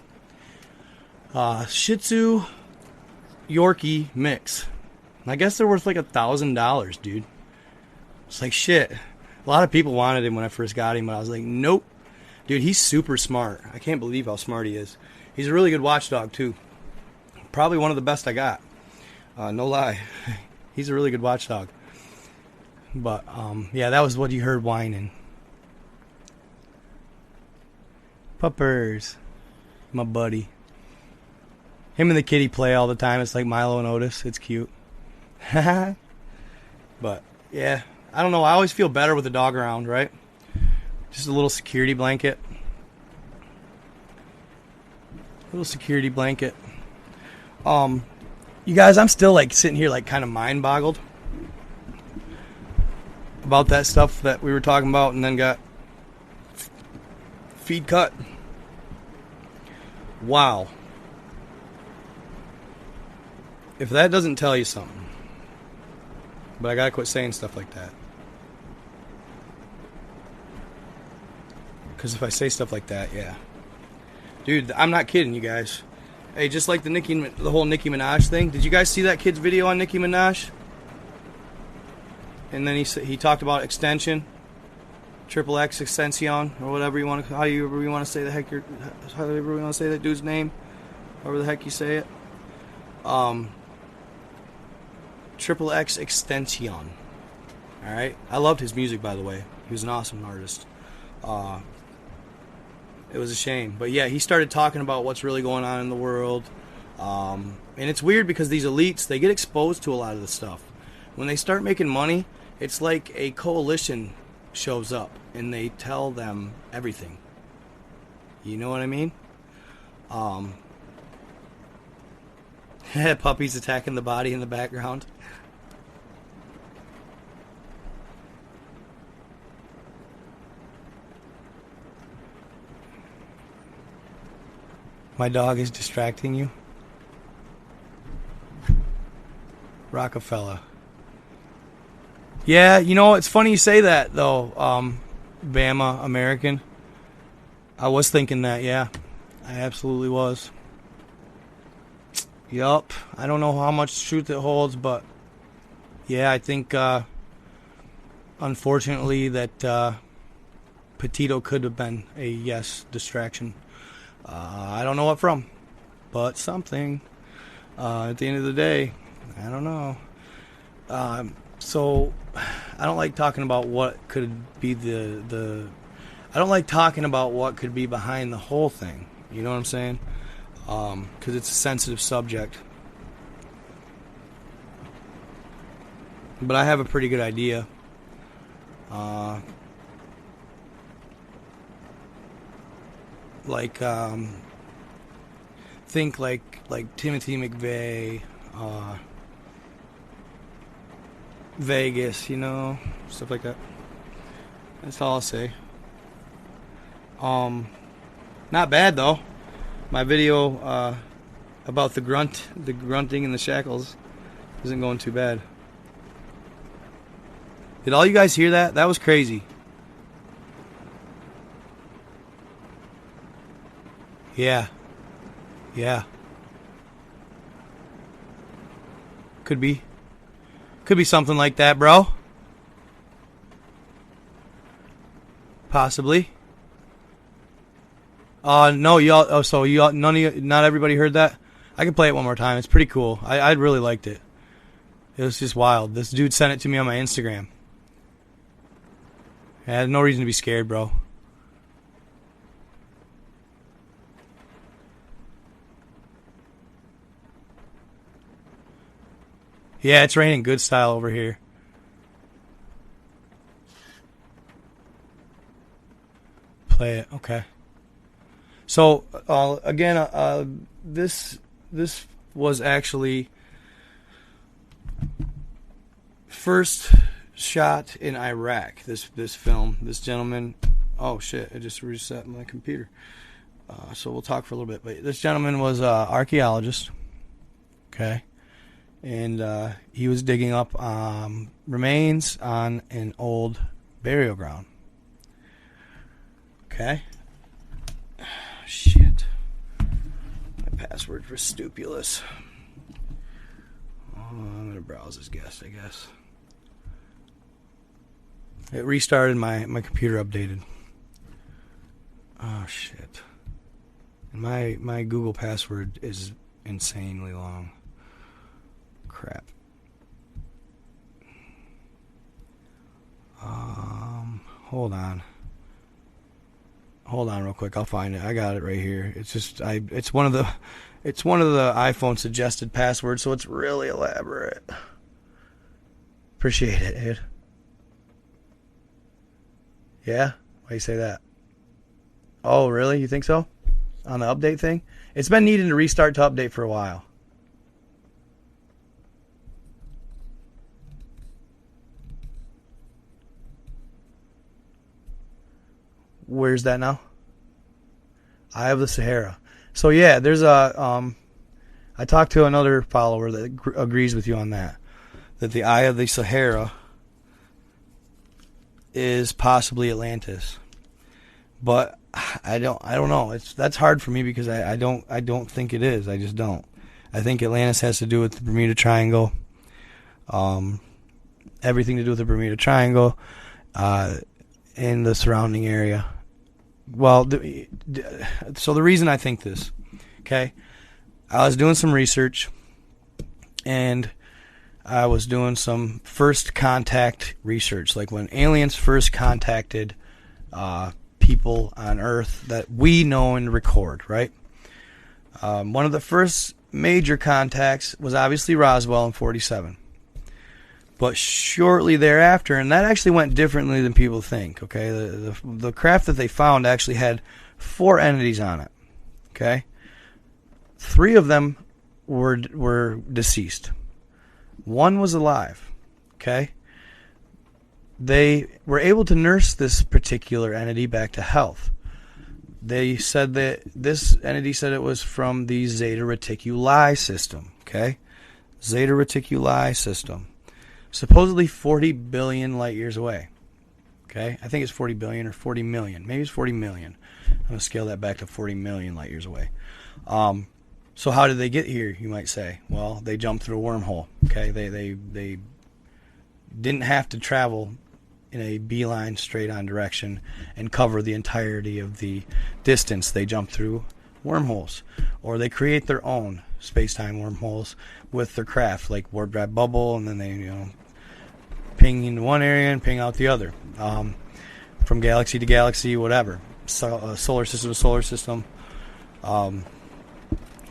Shih Tzu Yorkie mix. And I guess they're worth like $1,000, dude. It's like shit. A lot of people wanted him when I first got him, but I was like, nope. Dude, he's super smart. I can't believe how smart he is. He's a really good watchdog, too. Probably one of the best I got. No lie. He's a really good watchdog. But, yeah, that was what you heard whining. Puppers. My buddy. Him and the kitty play all the time. It's like Milo and Otis. It's cute. But, yeah. I don't know. I always feel better with the dog around, right? Just a little security blanket. Little security blanket. You guys, I'm still like sitting here like kind of mind boggled about that stuff that we were talking about and then got feed cut. Wow. If that doesn't tell you something. But I gotta quit saying stuff like that. Because if I say stuff like that, yeah. Dude, I'm not kidding you guys. Hey, just like the whole Nicki Minaj thing. Did you guys see that kid's video on Nicki Minaj? And then he talked about extension. Triple X Extension, or whatever you want to, however you want to say however you want to say that dude's name. However the heck you say it. Triple X Extension. All right, I loved his music, by the way. He was an awesome artist. It was a shame, but yeah, he started talking about what's really going on in the world. And it's weird because these elites, they get exposed to a lot of this stuff. When they start making money, it's like a coalition shows up and they tell them everything. You know what I mean? Puppies attacking the body in the background. My dog is distracting you. Rockefeller. Yeah, you know, it's funny you say that, though, Bama American. I was thinking that, yeah. I absolutely was. Yup. I don't know how much truth it holds, but yeah, I think, unfortunately, that Petito could have been a yes distraction. I don't know what from, but something. At the end of the day, I don't know. So I don't like talking about what could be I don't like talking about what could be behind the whole thing. You know what I'm saying? Because it's a sensitive subject. But I have a pretty good idea. Think like Timothy McVeigh, Vegas, you know, stuff like that. That's all I'll say. Not bad though. My video about the grunting and the shackles isn't going too bad. Did all you guys hear that? That was crazy. Yeah. Yeah. Could be something like that, bro. Possibly. No, y'all. Oh, so y'all. Not everybody heard that. I can play it one more time. It's pretty cool. I really liked it. It was just wild. This dude sent it to me on my Instagram. I had no reason to be scared, bro. Yeah, it's raining good style over here. Play it, okay. So again, this was actually first shot in Iraq. This film, this gentleman. Oh shit! I just reset my computer. So we'll talk for a little bit. But this gentleman was an archaeologist. Okay. And he was digging up remains on an old burial ground. Okay. Shit. My password for Stupulous. Oh, I'm going to browse as guest, I guess. It restarted, my computer updated. Oh, shit. And my Google password is insanely long. Crap. Hold on real quick. I'll find it. I got it right here. It's just it's one of the iPhone suggested passwords, so it's really elaborate. Appreciate it, dude. Yeah? Why do you say that? Oh, really? You think so? On the update thing? It's been needing to restart to update for a while. Where's that now? Eye of the Sahara. So yeah, there's I talked to another follower that agrees with you on that. That the Eye of the Sahara is possibly Atlantis. But I don't know. That's hard for me because I don't think it is. I just don't. I think Atlantis has to do with the Bermuda Triangle. Everything to do with the Bermuda Triangle, and the surrounding area. Well, so the reason I think this, okay, I was doing some research, and I was doing some first contact research, like when aliens first contacted people on Earth that we know and record, right? One of the first major contacts was obviously Roswell in 47. But shortly thereafter, and that actually went differently than people think, okay? The craft that they found actually had 4 entities on it, okay? 3 of them were deceased. 1 was alive, okay? They were able to nurse this particular entity back to health. They said that this entity said it was from the Zeta Reticuli system, okay? Zeta Reticuli system. Supposedly 40 billion light years away, okay? I think it's 40 billion or 40 million. Maybe it's 40 million. I'm going to scale that back to 40 million light years away. So how did they get here, you might say? Well, they jumped through a wormhole, okay? They didn't have to travel in a beeline straight-on direction and cover the entirety of the distance. They jump through wormholes, or they create their own space-time wormholes with their craft, like warp drive bubble, and then they ping into one area and ping out the other, from galaxy to galaxy, whatever, solar system to solar system.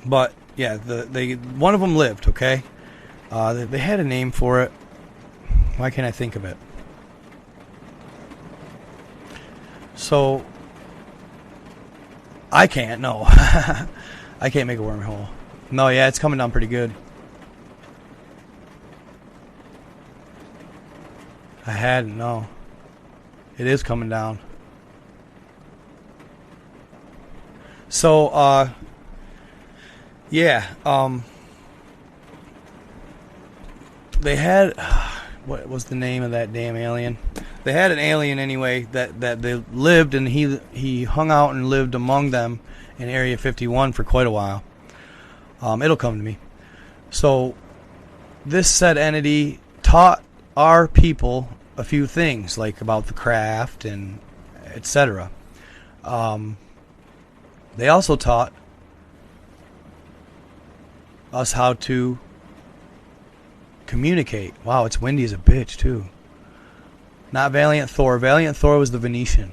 But yeah, one of them lived, okay? They had a name for it. Why can't I think of it? So I can't. No, I can't make a wormhole. No, yeah, it's coming down pretty good. I hadn't. No, it is coming down. So, yeah, they had, what was the name of that damn alien? They had an alien anyway that they lived, and he hung out and lived among them in Area 51 for quite a while. It'll come to me. So this said entity taught our people a few things, like about the craft and etc. They also taught us how to communicate. Wow, it's windy as a bitch too. Not Valiant Thor. Valiant Thor was the Venetian.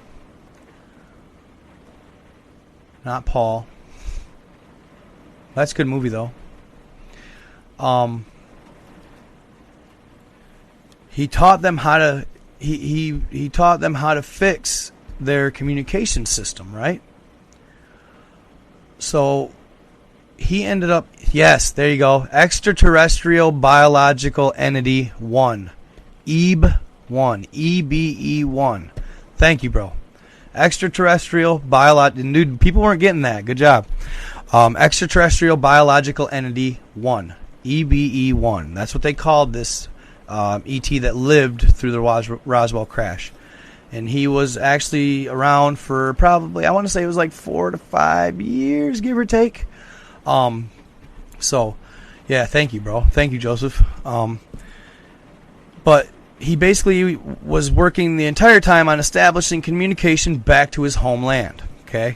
Not Paul. That's a good movie though. He taught them how to he taught them how to fix their communication system, right? So he ended up, yes, there you go. Extraterrestrial Biological Entity 1. EBE1. EBE1. Thank you, bro. Extraterrestrial Biological... Dude, people weren't getting that. Good job. Extraterrestrial Biological Entity 1. EBE1. That's what they called this ET that lived through the Roswell crash. And he was actually around for probably, I want to say it was like 4 to 5 years, give or take. So, yeah, thank you, bro. Thank you, Joseph. But he basically was working the entire time on establishing communication back to his homeland, okay?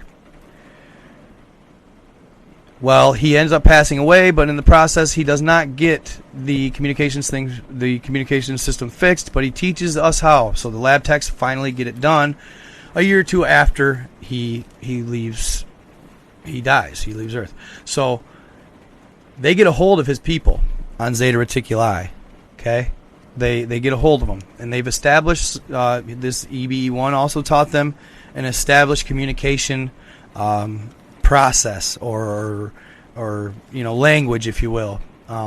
Well, he ends up passing away, but in the process, he does not get the communication system fixed, but he teaches us how. So the lab techs finally get it done a year or two after he leaves. He dies. He leaves Earth. So they get a hold of his people on Zeta Reticuli. Okay, they get a hold of them, and they've established this EBE1 also taught them an established communication process or language, if you will,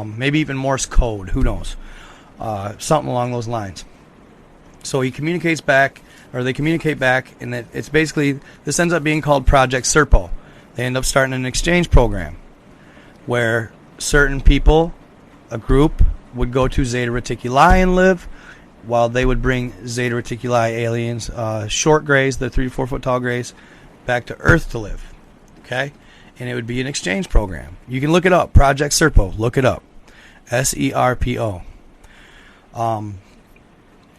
maybe even Morse code, who knows, something along those lines. So he communicates back, or they communicate back, and it's basically, this ends up being called Project Serpo. They end up starting an exchange program where certain people, a group, would go to Zeta Reticuli and live, while they would bring Zeta Reticuli aliens, short grays, the 3 to 4 foot tall grays, back to Earth to live. Okay? And it would be an exchange program. You can look it up. Project Serpo. Look it up. SERPO.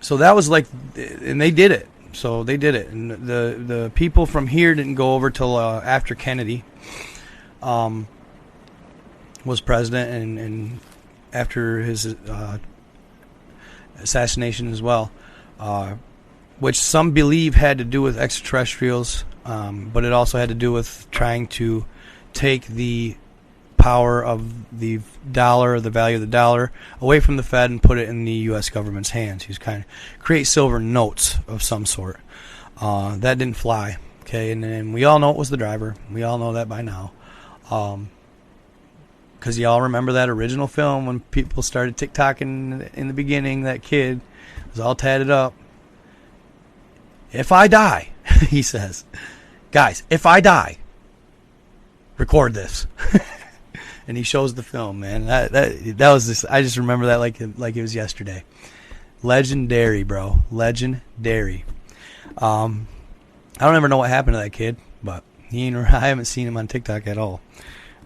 So that was like, and they did it. So they did it. And the people from here didn't go over till after Kennedy was president, and after his assassination as well, which some believe had to do with extraterrestrials, but it also had to do with trying to take the power of the dollar, the value of the dollar, away from the Fed and put it in the U.S. government's hands. He was kind of create silver notes of some sort. That didn't fly. Okay, and we all know it was the driver. We all know that by now. Because y'all remember that original film when people started TikToking in the beginning, that kid was all tatted up. If I die, he says, guys, if I die, record this. And he shows the film, man. That was this. I just remember that like it was yesterday. Legendary, bro. Legendary. I don't ever know what happened to that kid, but I haven't seen him on TikTok at all.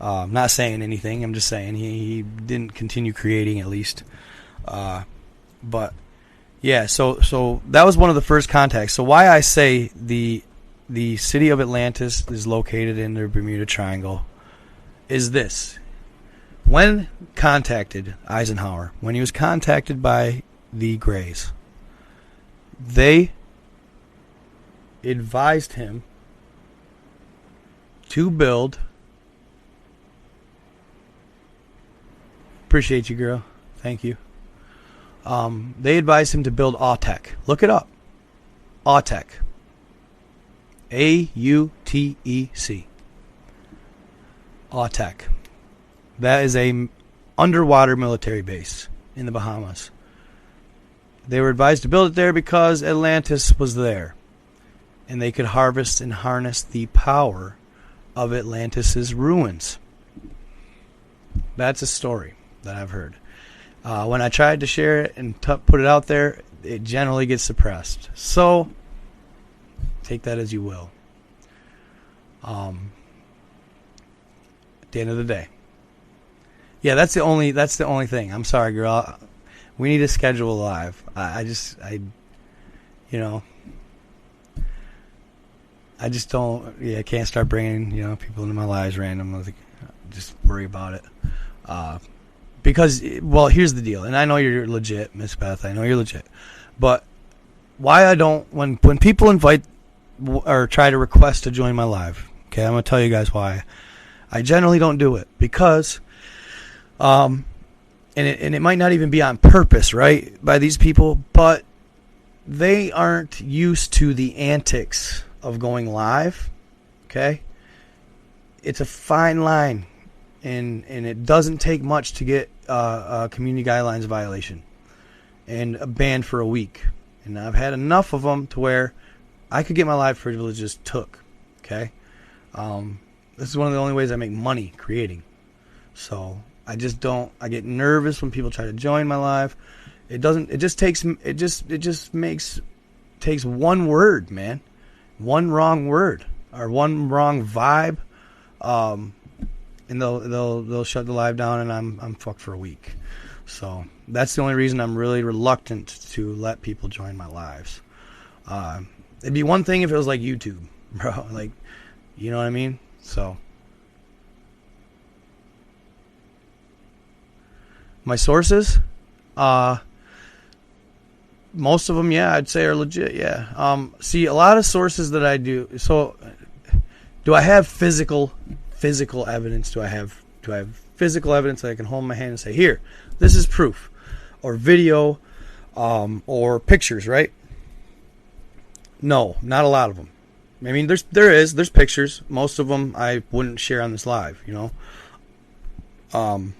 I'm not saying anything. I'm just saying he didn't continue creating, at least. But yeah, so that was one of the first contacts. So why I say the city of Atlantis is located in the Bermuda Triangle is this. When contacted Eisenhower, when he was contacted by the Greys, they advised him to build. Appreciate you, girl. Thank you. They advised him to build Autech. Look it up. Autech. A-U-T-E-C. Autech. That is a underwater military base in the Bahamas. They were advised to build it there because Atlantis was there. And they could harvest and harness the power of Atlantis' ruins. That's a story that I've heard. When I tried to share it and put it out there, it generally gets suppressed. So, take that as you will. At the end of the day. Yeah, that's the only thing. I'm sorry, girl. We need to schedule a live. I just don't. Yeah, I can't start bringing people into my lives randomly. Just worry about it. Because, well, here's the deal, and I know you're legit, Miss Beth. I know you're legit, but why I don't when people invite or try to request to join my live. Okay, I'm gonna tell you guys why. I generally don't do it because, and it might not even be on purpose, right, by these people, but they aren't used to the antics of going live. Okay, it's a fine line. And it doesn't take much to get a community guidelines violation and a ban for a week. And I've had enough of them to where I could get my live privileges took. Okay, this is one of the only ways I make money creating. So I just don't. I get nervous when people try to join my live. It doesn't. It just takes. It just takes one word, man. One wrong word or one wrong vibe. And they'll shut the live down, and I'm fucked for a week. So that's the only reason I'm really reluctant to let people join my lives. It'd be one thing if it was like YouTube, bro. Like, you know what I mean? So my sources, most of them, yeah, I'd say are legit. Yeah. See, a lot of sources that I do. So, do I have physical evidence? Do I have physical evidence that I can hold in my hand and say, here, this is proof, or video, or pictures, right? No, not a lot of them. I mean, there's pictures. Most of them I wouldn't share on this live, for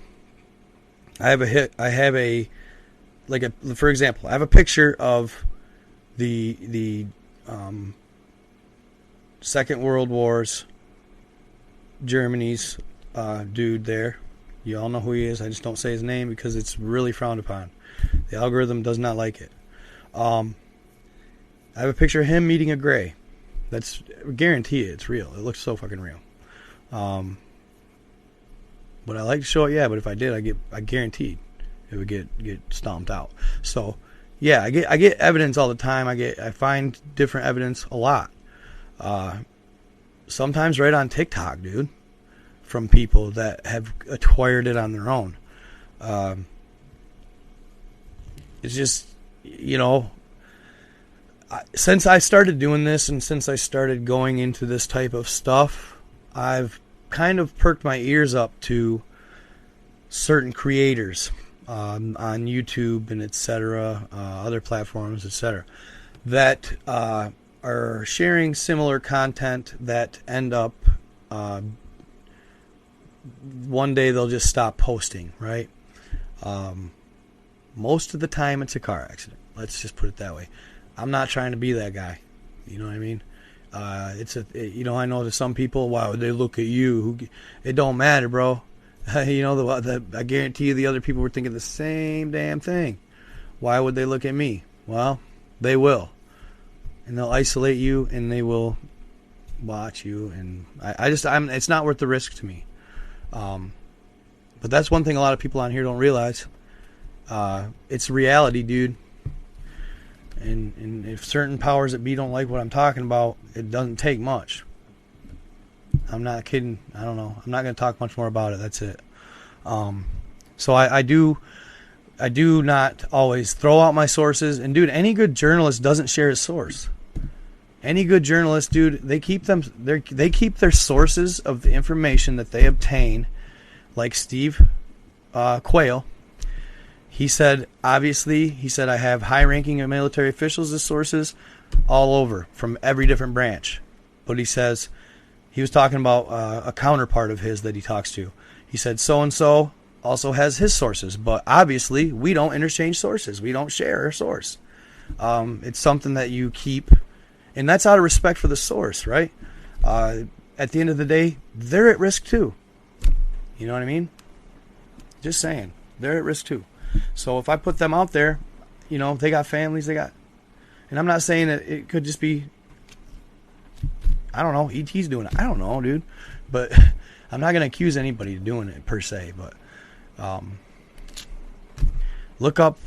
example, I have a picture of the Second World War's Germany's dude there. You all know who he is. I just don't say his name because it's really frowned upon. The algorithm does not like it. I have a picture of him meeting a Grey. That's, I guarantee it's real. It looks so fucking real. Would I like to show it? Yeah, but if I did, I guaranteed it would get stomped out. So yeah, I get evidence all the time. I find different evidence a lot. Sometimes right on TikTok, dude, from people that have acquired it on their own. It's just, you know, since I started doing this and since I started going into this type of stuff, I've kind of perked my ears up to certain creators on YouTube and etc., other platforms, etc., that are sharing similar content that end up one day they'll just stop posting, right? Most of the time it's a car accident. Let's just put it that way. I'm not trying to be that guy. You know what I mean? You know, I know to some people, why would they look at you? It don't matter, bro. You know, I guarantee you the other people were thinking the same damn thing. Why would they look at me? Well, they will. And they'll isolate you and they will watch you. And it's not worth the risk to me. But that's one thing a lot of people on here don't realize. It's reality, dude. And if certain powers that be don't like what I'm talking about, it doesn't take much. I'm not kidding. I don't know. I'm not going to talk much more about it. That's it. So I do not always throw out my sources. And dude, any good journalist doesn't share his source. Any good journalist, dude, they keep their sources of the information that they obtain, like Steve Quayle. He said, obviously, I have high-ranking military officials as sources all over from every different branch. But he says, he was talking about a counterpart of his that he talks to. He said, so-and-so also has his sources. But obviously, we don't interchange sources. We don't share our source. It's something that you keep, and that's out of respect for the source, right? At the end of the day, they're at risk too. You know what I mean? Just saying. They're at risk too. So if I put them out there, you know, they got families, and I'm not saying that it could just be, I don't know, ET's doing it. I don't know, dude. But I'm not going to accuse anybody of doing it per se, but look up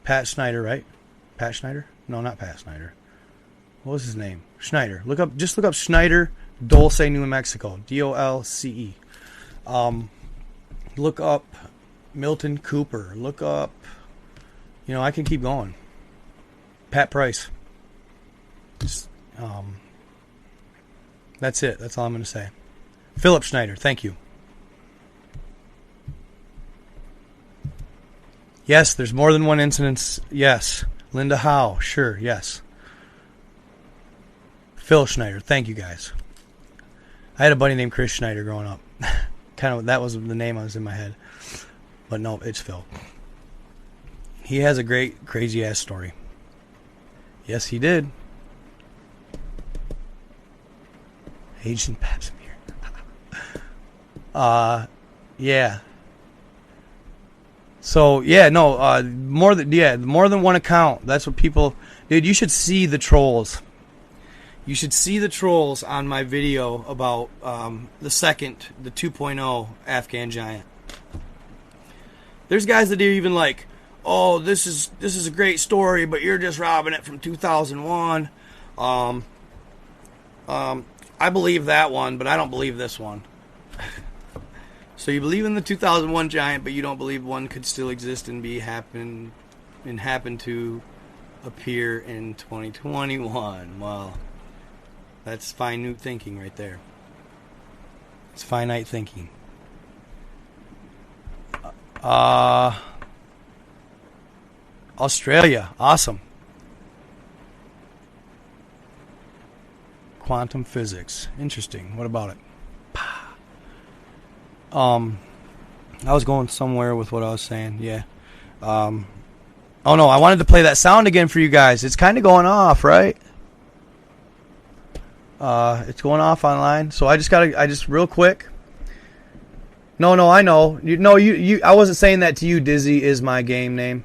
Pat Snyder, right? Pat Schneider? No, not Pat Snyder. What was his name? Schneider. Look up Schneider, Dulce, New Mexico. DOLCE. Look up Milton Cooper. Look up, you know, I can keep going. Pat Price. That's it. That's all I'm going to say. Philip Schneider. Thank you. Yes, there's more than one incident. Yes. Linda Howe. Sure. Yes. Phil Schneider. Thank you, guys. I had a buddy named Chris Schneider growing up. Kind of, that was the name I was in my head. But no, it's Phil. He has a great, crazy-ass story. Yes, he did. Agent Passenger. Yeah. So, yeah, no, more than one account. That's what people... Dude, you should see the trolls. You should see the trolls on my video about the 2.0 Afghan giant. There's guys that are even like, oh, this is a great story, but you're just robbing it from 2001. I believe that one, but I don't believe this one. So you believe in the 2001 giant, but you don't believe one could still exist and happen to appear in 2021. Well, that's finite thinking right there. It's finite thinking. Australia, awesome. Quantum physics, interesting. What about it? I was going somewhere with what I was saying. Yeah. Oh no, I wanted to play that sound again for you guys. It's kind of going off, right? It's going off online. So I just real quick. No, I know. You. I wasn't saying that to you. Dizzy is my game name.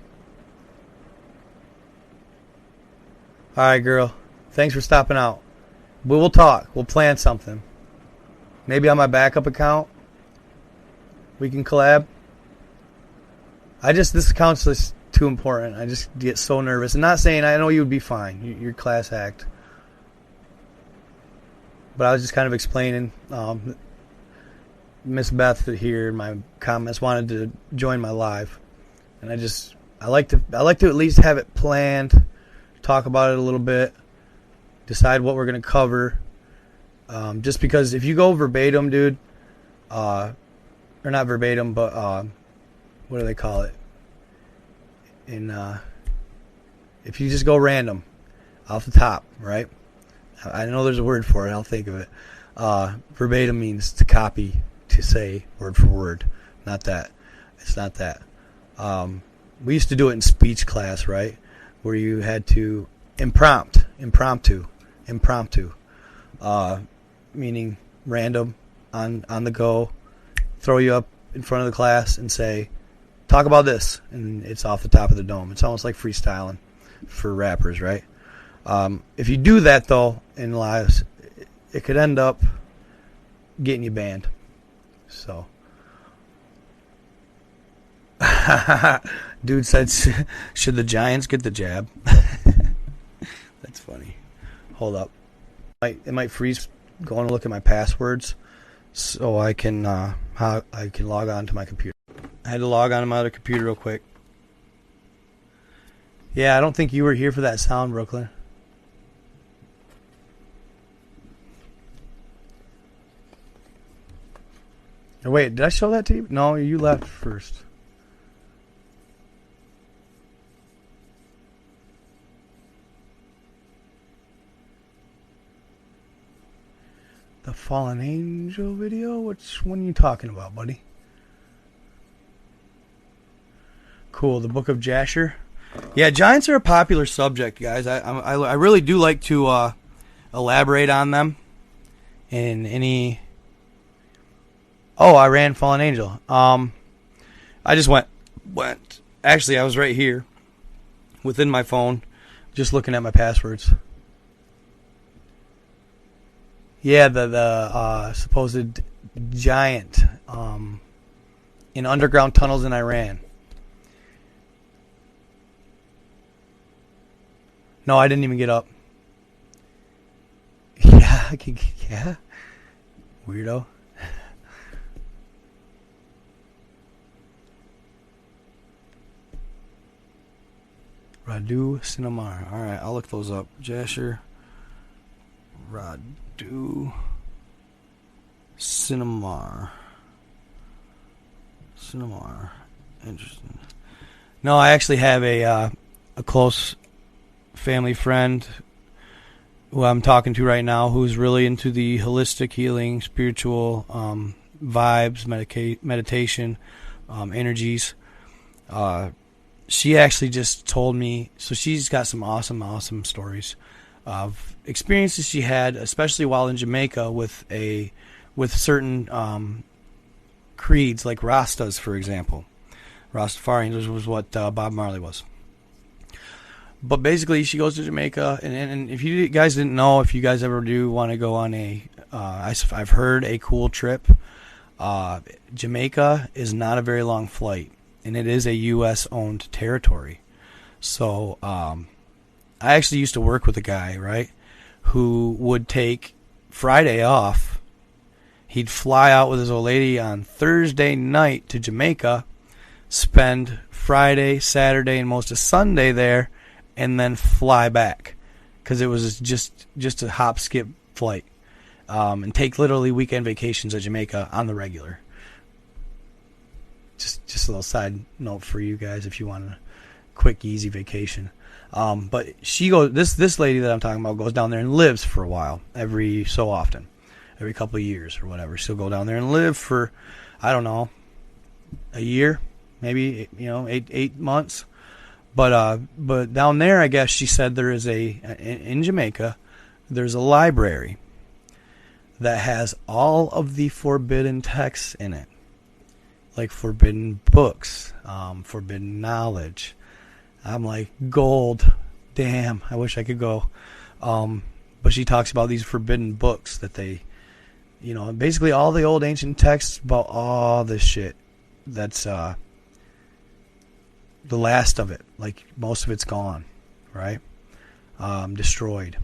All right, girl. Thanks for stopping out. We'll talk. We'll plan something. Maybe on my backup account. We can collab. This account's just too important. I just get so nervous. I'm not saying I know you would be fine. You're class act. But I was just kind of explaining, Miss Beth here in my comments wanted to join my live, and I like to at least have it planned, talk about it a little bit, decide what we're gonna cover. Just because if you go verbatim, dude, or not verbatim, but what do they call it? If you just go random, off the top, right? I know there's a word for it. I'll think of it. Verbatim means to copy, to say word for word. Not that. It's not that. We used to do it in speech class, right? Where you had to impromptu, meaning random, on the go, throw you up in front of the class and say, talk about this, and it's off the top of the dome. It's almost like freestyling for rappers, right? If you do that, though, in lives, it could end up getting you banned. So, dude said, should the Giants get the jab? That's funny. Hold up. It might freeze going to look at my passwords so I can log on to my computer. I had to log on to my other computer real quick. Yeah, I don't think you were here for that sound, Brooklyn. Or wait, did I show that to you? No, you left first. The Fallen Angel video? Which one are you talking about, buddy? Cool, the Book of Jasher. Yeah, giants are a popular subject, guys. I really do like to elaborate on them in any... Oh, I ran Fallen Angel. I just went. Actually, I was right here within my phone just looking at my passwords. Yeah, the supposed giant in underground tunnels in Iran. No, I didn't even get up. Yeah. Weirdo. Radu Sinamar. Alright, I'll look those up. Jasher. Radu Sinamar. Interesting. No, I actually have a close family friend who I'm talking to right now who's really into the holistic healing, spiritual vibes, meditation, energies. She actually just told me, so she's got some awesome stories of experiences she had, especially while in Jamaica with certain creeds like Rastas, for example. Rastafarians was what Bob Marley was. But basically, she goes to Jamaica, and if you guys didn't know, if you guys ever do want to go on I've heard a cool trip. Jamaica is not a very long flight, and it is a U.S.-owned territory. So, I actually used to work with a guy, right, who would take Friday off. He'd fly out with his old lady on Thursday night to Jamaica, spend Friday, Saturday, and most of Sunday there, and then fly back, because it was just a hop skip flight, and take literally weekend vacations at Jamaica on the regular. Just a little side note for you guys if you want a quick, easy vacation. But she goes. This lady that I'm talking about goes down there and lives for a while, every so often, every couple of years or whatever. She'll go down there and live for, I don't know, a year, maybe 8 months. But down there, I guess she said there is in Jamaica, there's a library that has all of the forbidden texts in it, like forbidden books, forbidden knowledge. I'm like, gold. Damn, I wish I could go. But she talks about these forbidden books that they, basically all the old ancient texts about all this shit. That's the last of it. Like, most of it's gone, right? Destroyed.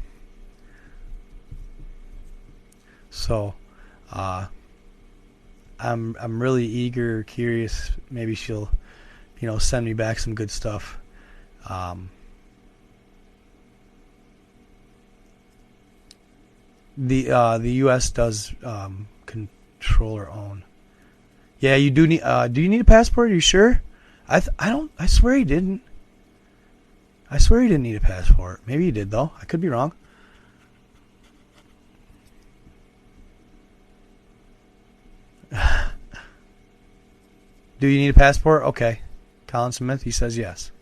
So, I'm really eager, curious. Maybe she'll, send me back some good stuff. The U.S. does control or own. Yeah, you do need. Do you need a passport? Are you sure? I don't. I swear he didn't. I swear he didn't need a passport. Maybe he did though. I could be wrong. Do you need a passport? Okay. Colin Smith, he says yes.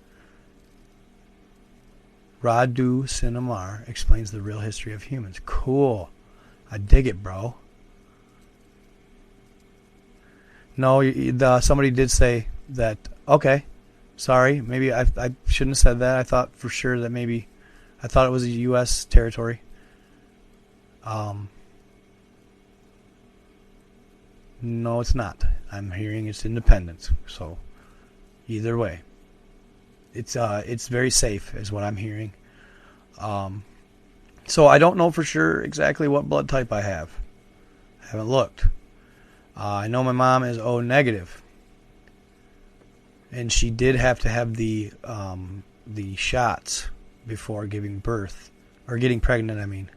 Radu Sinamar explains the real history of humans. Cool. I dig it, bro. No, somebody did say that. Okay. Sorry. Maybe I shouldn't have said that. I thought for sure that maybe. I thought it was a U.S. territory. No, it's not. I'm hearing it's independent. So, either way, it's very safe, is what I'm hearing. So I don't know for sure exactly what blood type I have. I haven't looked. I know my mom is O negative, and she did have to have the shots before giving birth or getting pregnant. I mean,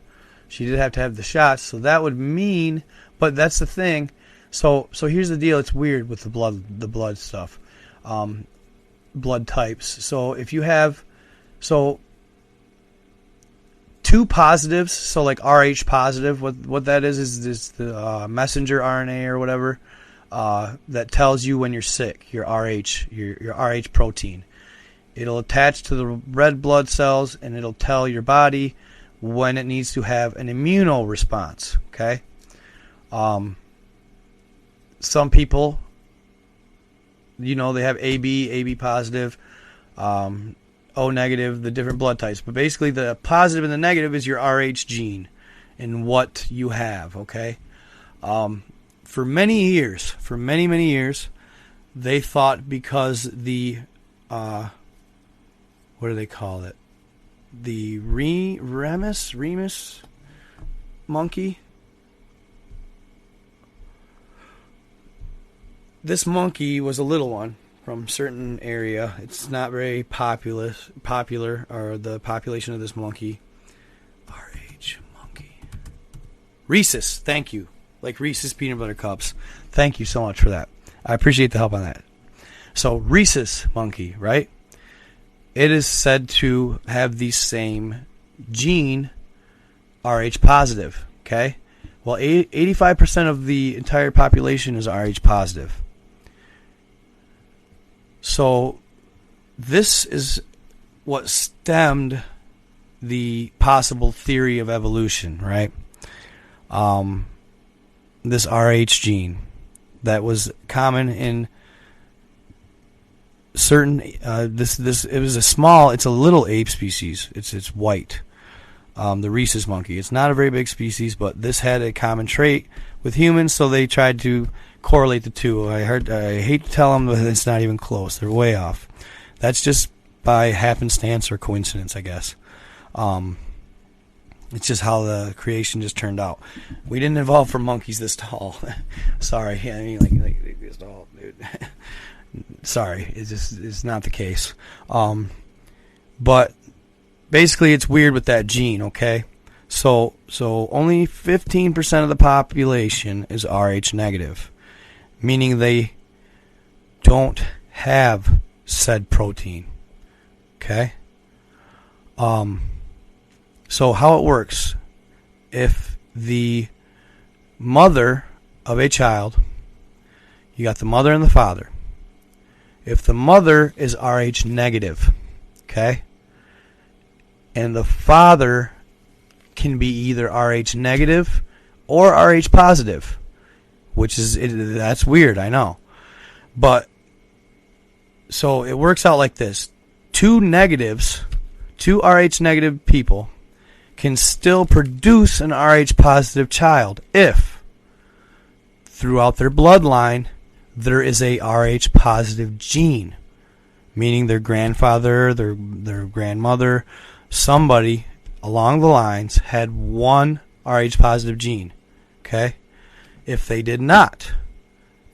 she did have to have the shots, so that would mean. But that's the thing. So here's the deal. It's weird with the blood stuff, blood types. So if you have, two positives, so like Rh positive, what that is the messenger RNA or whatever that tells you when you're sick. Your Rh, your Rh protein. It'll attach to the red blood cells and it'll tell your body when it needs to have an immuno response. Okay. Some people, they have AB positive, O negative, the different blood types. But basically the positive and the negative is your Rh gene and what you have, okay? For many years, they thought because the, what do they call it? The Remus monkey. This monkey was a little one from a certain area. It's not very popular, or the population of this monkey. RH monkey. Rhesus, thank you. Like Reese's peanut butter cups. Thank you so much for that. I appreciate the help on that. So, Rhesus monkey, right? It is said to have the same gene, Rh positive, okay? Well, 85% of the entire population is Rh positive. So this is what stemmed the possible theory of evolution, right? This Rh gene that was common in certain it's a little ape species. It's white. The rhesus monkey. It's not a very big species, but this had a common trait with humans, so they tried to correlate the two. I hate to tell them, but it's not even close. They're way off. That's just by happenstance or coincidence, I guess. It's just how the creation just turned out. We didn't evolve from monkeys this tall. Sorry, I mean like this tall, dude. Sorry, it's not the case. But basically, it's weird with that gene. Okay, so only 15% of the population is Rh negative, meaning they don't have said protein. Okay. So how it works, if the mother of a child, you got the mother and the father. If the mother is Rh negative, okay, and the father can be either Rh negative or Rh positive, that's weird, I know. But, so it works out like this. Two Rh negative people can still produce an Rh positive child if, throughout their bloodline, there is a Rh positive gene, meaning their grandfather, their grandmother, somebody along the lines had one Rh positive gene. Okay? If they did not,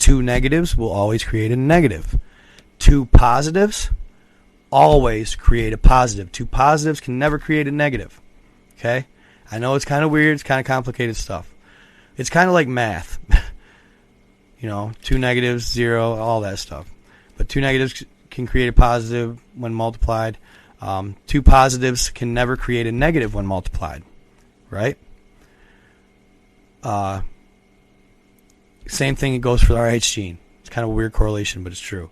2 negatives will always create a negative. 2 positives always create a positive. 2 positives can never create a negative. Okay? I know it's kind of weird. It's kind of complicated stuff. It's kind of like math. 2 negatives, 0, all that stuff. But 2 negatives can create a positive when multiplied. 2 positives can never create a negative when multiplied. Right? Same thing it goes for the RH gene. It's kind of a weird correlation, but it's true.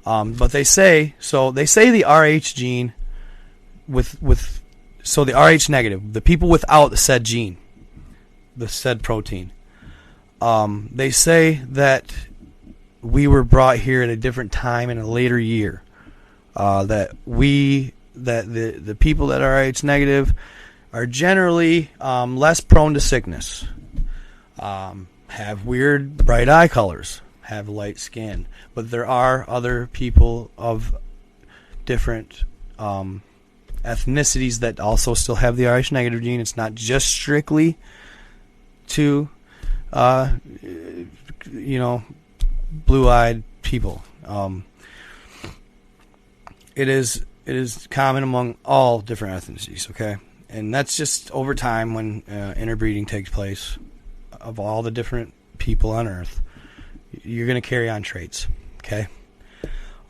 But they say the RH gene so the RH negative, the people without the said gene, the said protein, they say that we were brought here at a different time in a later year. That the people that are RH negative are generally less prone to sickness, have weird bright eye colors, have light skin. But there are other people of different ethnicities that also still have the RH negative gene. It's not just strictly to blue-eyed people. It is common among all different ethnicities, okay? And that's just over time when interbreeding takes place of all the different people on Earth. You're going to carry on traits, okay?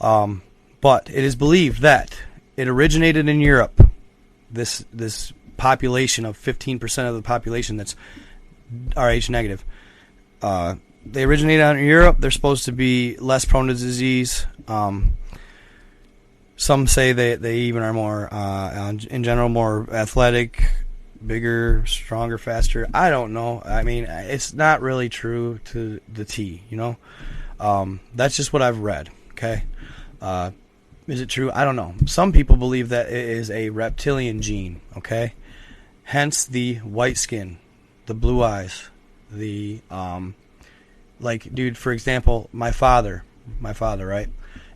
But it is believed that it originated in Europe. This population of 15% of the population that's RH negative. They originated out in Europe. They're supposed to be less prone to disease. Some say they even are more, in general, more athletic, bigger, stronger, faster. I don't know. I mean, it's not really true to the T, That's just what I've read, okay? Is it true? I don't know. Some people believe that it is a reptilian gene, okay? Hence the white skin, the blue eyes, the, dude, for example, my father, right?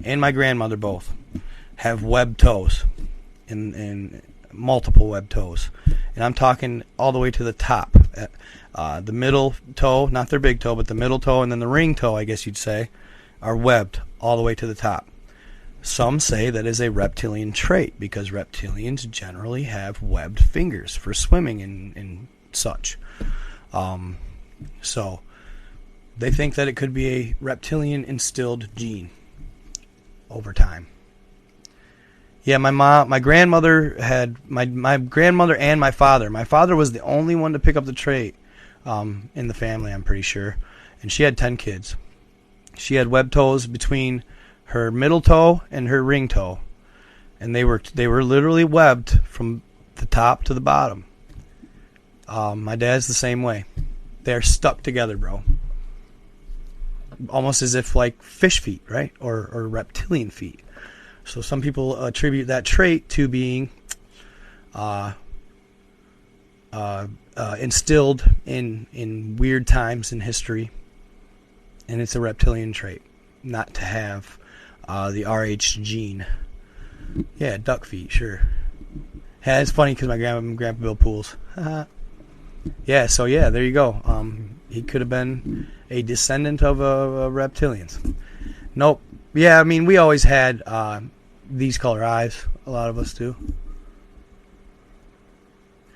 And my grandmother both have webbed toes, in multiple webbed toes. And I'm talking all the way to the top. The middle toe, not their big toe, but the middle toe and then the ring toe, I guess you'd say, are webbed all the way to the top. Some say that is a reptilian trait because reptilians generally have webbed fingers for swimming and such. So they think that it could be a reptilian instilled gene over time. Yeah, my grandmother had my grandmother and my father. My father was the only one to pick up the trait in the family, I'm pretty sure, and she had 10 kids. She had webbed toes between her middle toe and her ring toe, and they were literally webbed from the top to the bottom. My dad's the same way. They're stuck together, bro. Almost as if like fish feet, right? Or reptilian feet. So some people attribute that trait to being instilled in weird times in history, and it's a reptilian trait, not to have the RH gene. Yeah, duck feet, sure. Yeah, it's funny because my grandpa built pools. Yeah, so yeah, there you go. He could have been a descendant of reptilians. Nope. Yeah, I mean, we always had these color eyes. A lot of us do.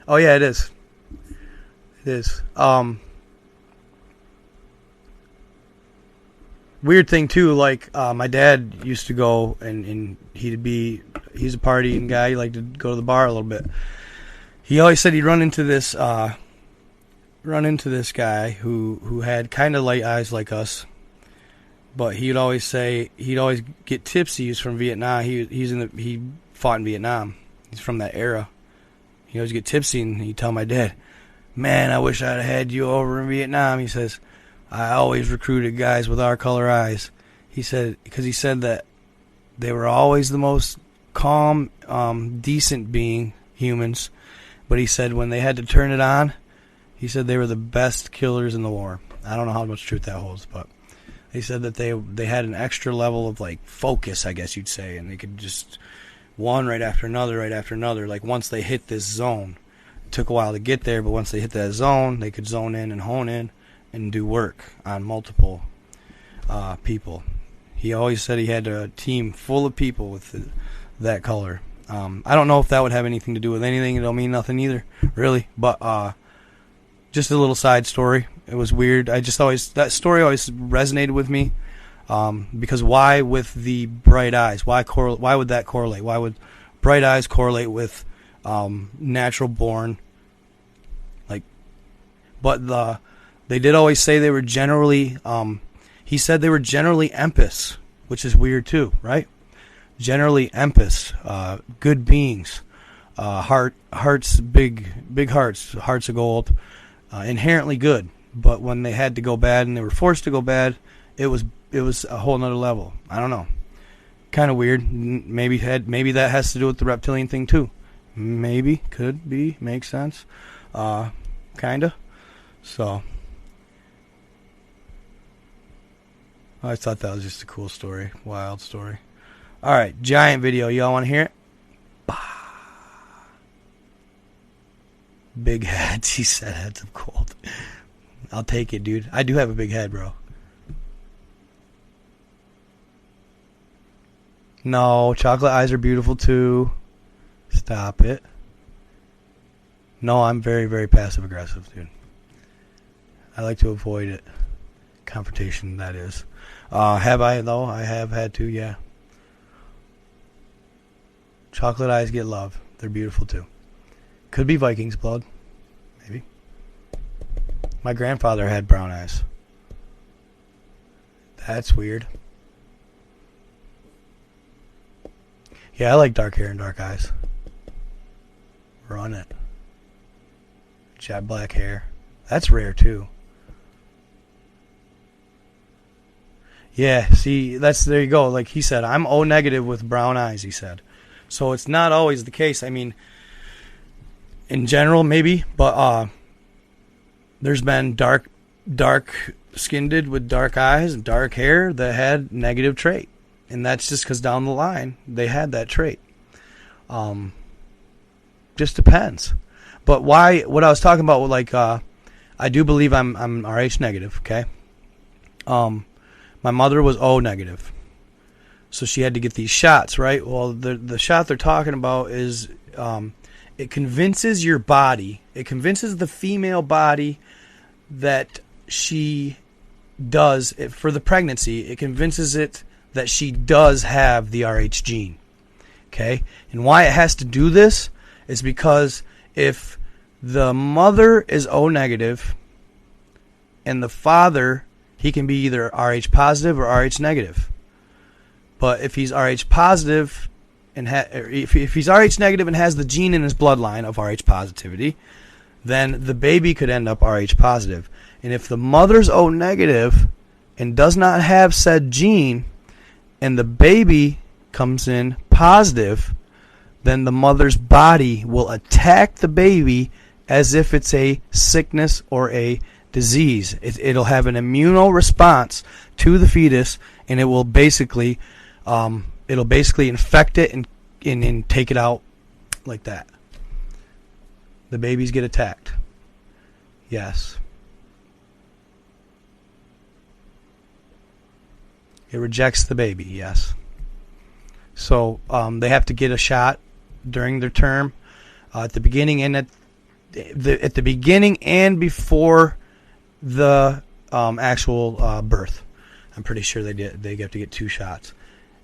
Oh, yeah, it is. It is. Weird thing, too, like, my dad used to go, and he's a partying guy. He liked to go to the bar a little bit. He always said he'd run into this guy who had kind of light eyes like us. But he'd always get tipsy. He's from Vietnam. He fought in Vietnam. He's from that era. He always get tipsy, and he'd tell my dad, "Man, I wish I'd had you over in Vietnam." He says, "I always recruited guys with our color eyes." He said because he said that they were always the most calm, decent being humans. But he said when they had to turn it on, he said they were the best killers in the war. I don't know how much truth that holds, but he said that they had an extra level of like focus, I guess you'd say, and they could just one right after another. Like once they hit this zone, it took a while to get there, but once they hit that zone, they could zone in and hone in and do work on multiple people. He always said he had a team full of people with that color. I don't know if that would have anything to do with anything. It don't mean nothing either, really. But just a little side story. It was weird. That story always resonated with me. Because why with the bright eyes? Why would that correlate? Why would bright eyes correlate with natural born? They did always say they were generally. He said they were generally empaths, which is weird too, right? Generally empaths, good beings, hearts, big hearts of gold, inherently good. But when they had to go bad and they were forced to go bad, it was a whole nother level. I don't know, kind of weird. Maybe that has to do with the reptilian thing too. Maybe, could be, makes sense, kinda. So. I thought that was just a cool story. Wild story. Alright, giant video. Y'all want to hear it? Bah. Big heads. He said heads of gold. I'll take it, dude. I do have a big head, bro. No, chocolate eyes are beautiful too. Stop it. No, I'm very, very passive aggressive, dude. I like to avoid it. Confrontation, that is. Have I, though? I have had to, yeah. Chocolate eyes get love. They're beautiful, too. Could be Vikings blood. Maybe. My grandfather had brown eyes. That's weird. Yeah, I like dark hair and dark eyes. Run it. Jet black hair. That's rare, too. Yeah, see, there you go. Like he said, I'm O negative with brown eyes, he said. So it's not always the case. I mean, in general, maybe, but there's been dark skinned with dark eyes and dark hair that had negative trait. And that's just because down the line, they had that trait. Just depends. But what I was talking about, like, I do believe I'm Rh negative, okay? My mother was O negative. So she had to get these shots, right? Well, the shot they're talking about is it convinces your body, it convinces the female body that she does, for the pregnancy, it convinces it that she does have the Rh gene. Okay? And why it has to do this is because if the mother is O negative and the father, he can be either Rh positive or Rh negative. But if he's Rh positive and if he's Rh negative and has the gene in his bloodline of Rh positivity, then the baby could end up Rh positive. And if the mother's O negative and does not have said gene, and the baby comes in positive, then the mother's body will attack the baby as if it's a sickness or a disease. It'll have an immuno response to the fetus, and it will basically infect it and take it out like that. The babies get attacked. Yes. It rejects the baby, yes. So they have to get a shot during their term, at the beginning and at the beginning and before the actual birth. I'm pretty sure they have to get 2 shots.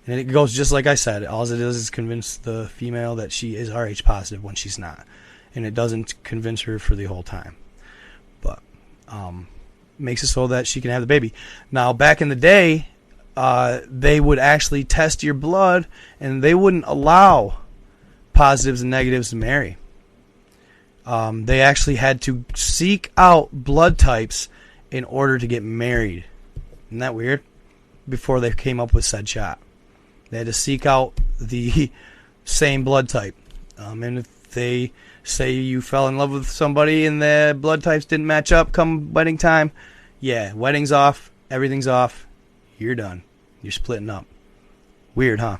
And it goes just like I said. All it does is convince the female that she is Rh positive when she's not. And it doesn't convince her for the whole time. But makes it so that she can have the baby. Now, back in the day, they would actually test your blood, and they wouldn't allow positives and negatives to marry. They actually had to seek out blood types in order to get married. Isn't that weird? Before they came up with said shot, they had to seek out the same blood type. And if they say you fell in love with somebody and the blood types didn't match up come wedding time, yeah, wedding's off, everything's off, you're done. You're splitting up. Weird, huh?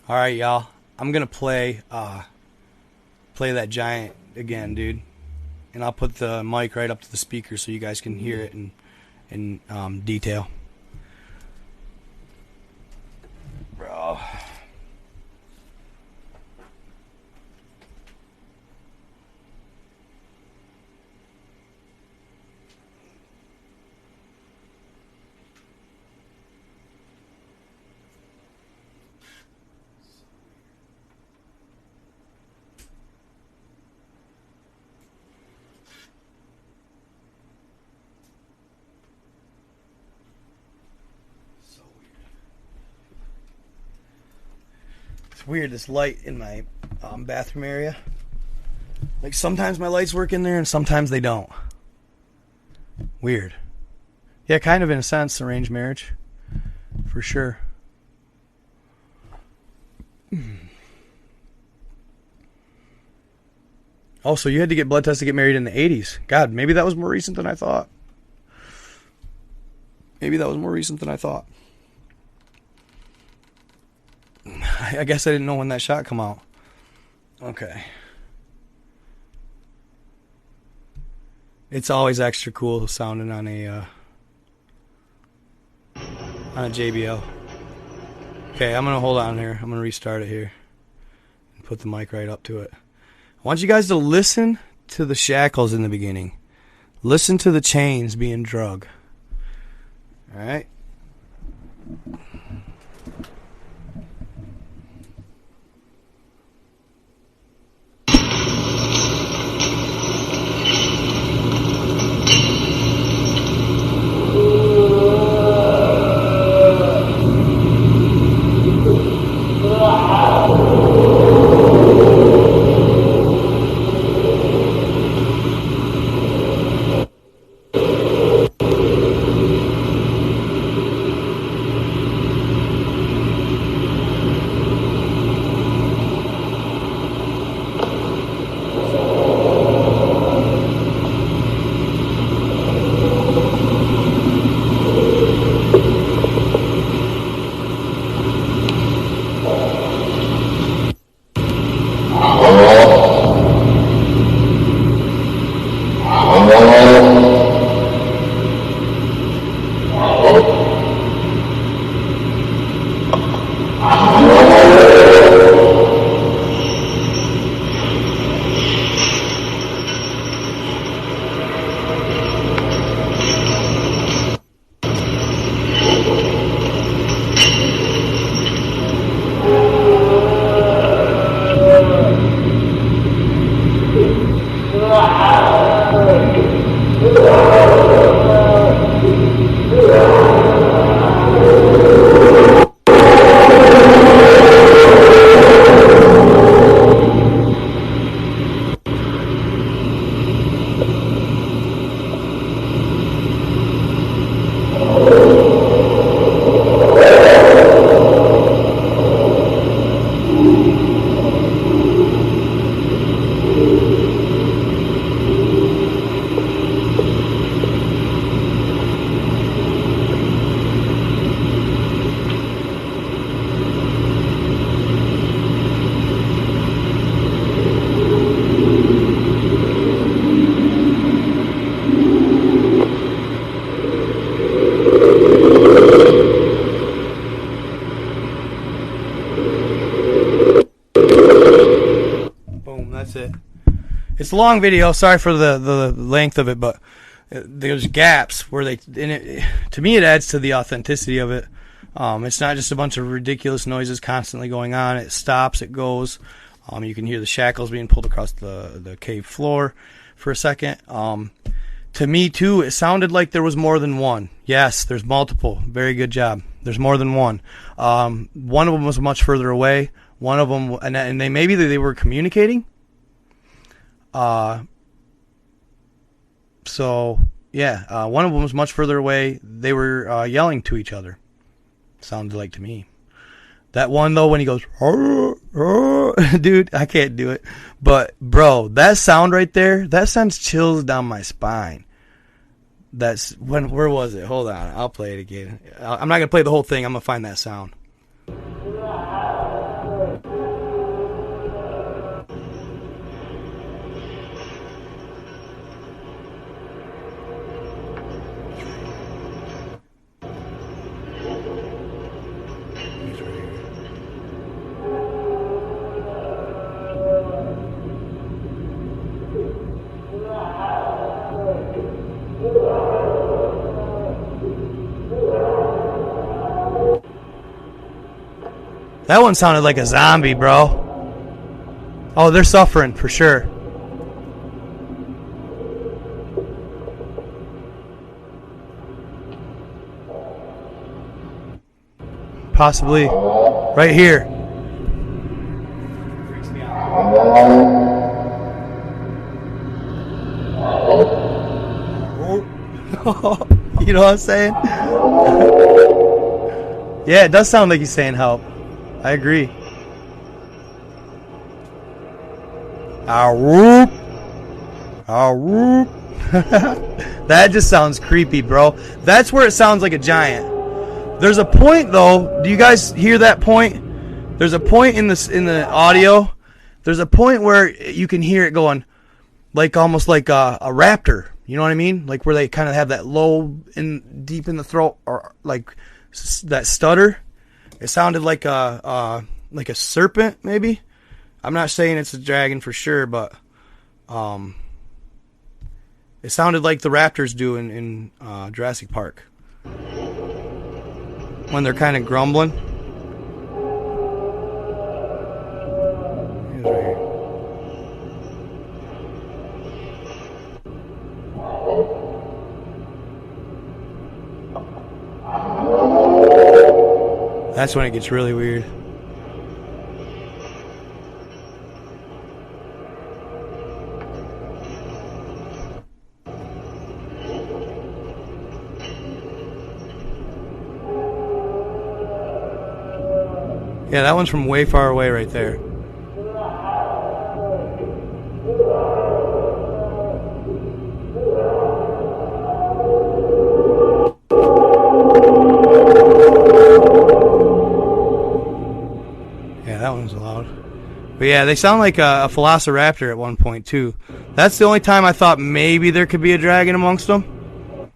All right, y'all. I'm gonna play that giant again, dude. and I'll put the mic right up to the speaker so you guys can hear it in detail. Bro. It's weird, this light in my bathroom area. Like, sometimes my lights work in there and sometimes they don't. Weird. Yeah, kind of in a sense, arranged marriage. For sure. Oh, so you had to get blood tests to get married in the 80s. God, maybe that was more recent than I thought. Maybe that was more recent than I thought. I guess I didn't know when that shot come out. Okay. It's always extra cool sounding on a JBL. Okay, I'm gonna hold on here. I'm gonna restart it here and put the mic right up to it. I want you guys to listen to the shackles in the beginning. Listen to the chains being drug. All right. It's a long video. Sorry for the length of it, but there's gaps where to me, it adds to the authenticity of it. It's not just a bunch of ridiculous noises constantly going on. It stops. It goes. You can hear the shackles being pulled across the cave floor for a second. To me, too, it sounded like there was more than one. Yes, there's multiple. Very good job. There's more than one. One of them was much further away. One of them, and they were communicating. So yeah, one of them was much further away. They were yelling to each other. Sounded like to me. That one though, when he goes, "Arr, arr," dude, I can't do it. But bro, that sound right there, that sends chills down my spine. That's where was it? Hold on, I'll play it again. I'm not gonna play the whole thing. I'm gonna find that sound. That one sounded like a zombie, bro. Oh, they're suffering for sure. Possibly right here. Freaks me out. You know what I'm saying? Yeah, it does sound like he's saying help. I agree. Whoop. Whoop. That just sounds creepy, bro. That's where it sounds like a giant. There's a point, though. Do you guys hear that point? There's a point in the audio. There's a point where you can hear it going, like almost like a raptor. You know what I mean? Like where they kind of have that low deep in the throat, or like that stutter. It sounded like a serpent, maybe. I'm not saying it's a dragon for sure, but it sounded like the raptors do in Jurassic Park when they're kind of grumbling. Here's right here. That's when it gets really weird. Yeah, that one's from way far away right there. Yeah, that one's loud. But yeah, they sound like a velociraptor at one point too. That's the only time I thought maybe there could be a dragon amongst them.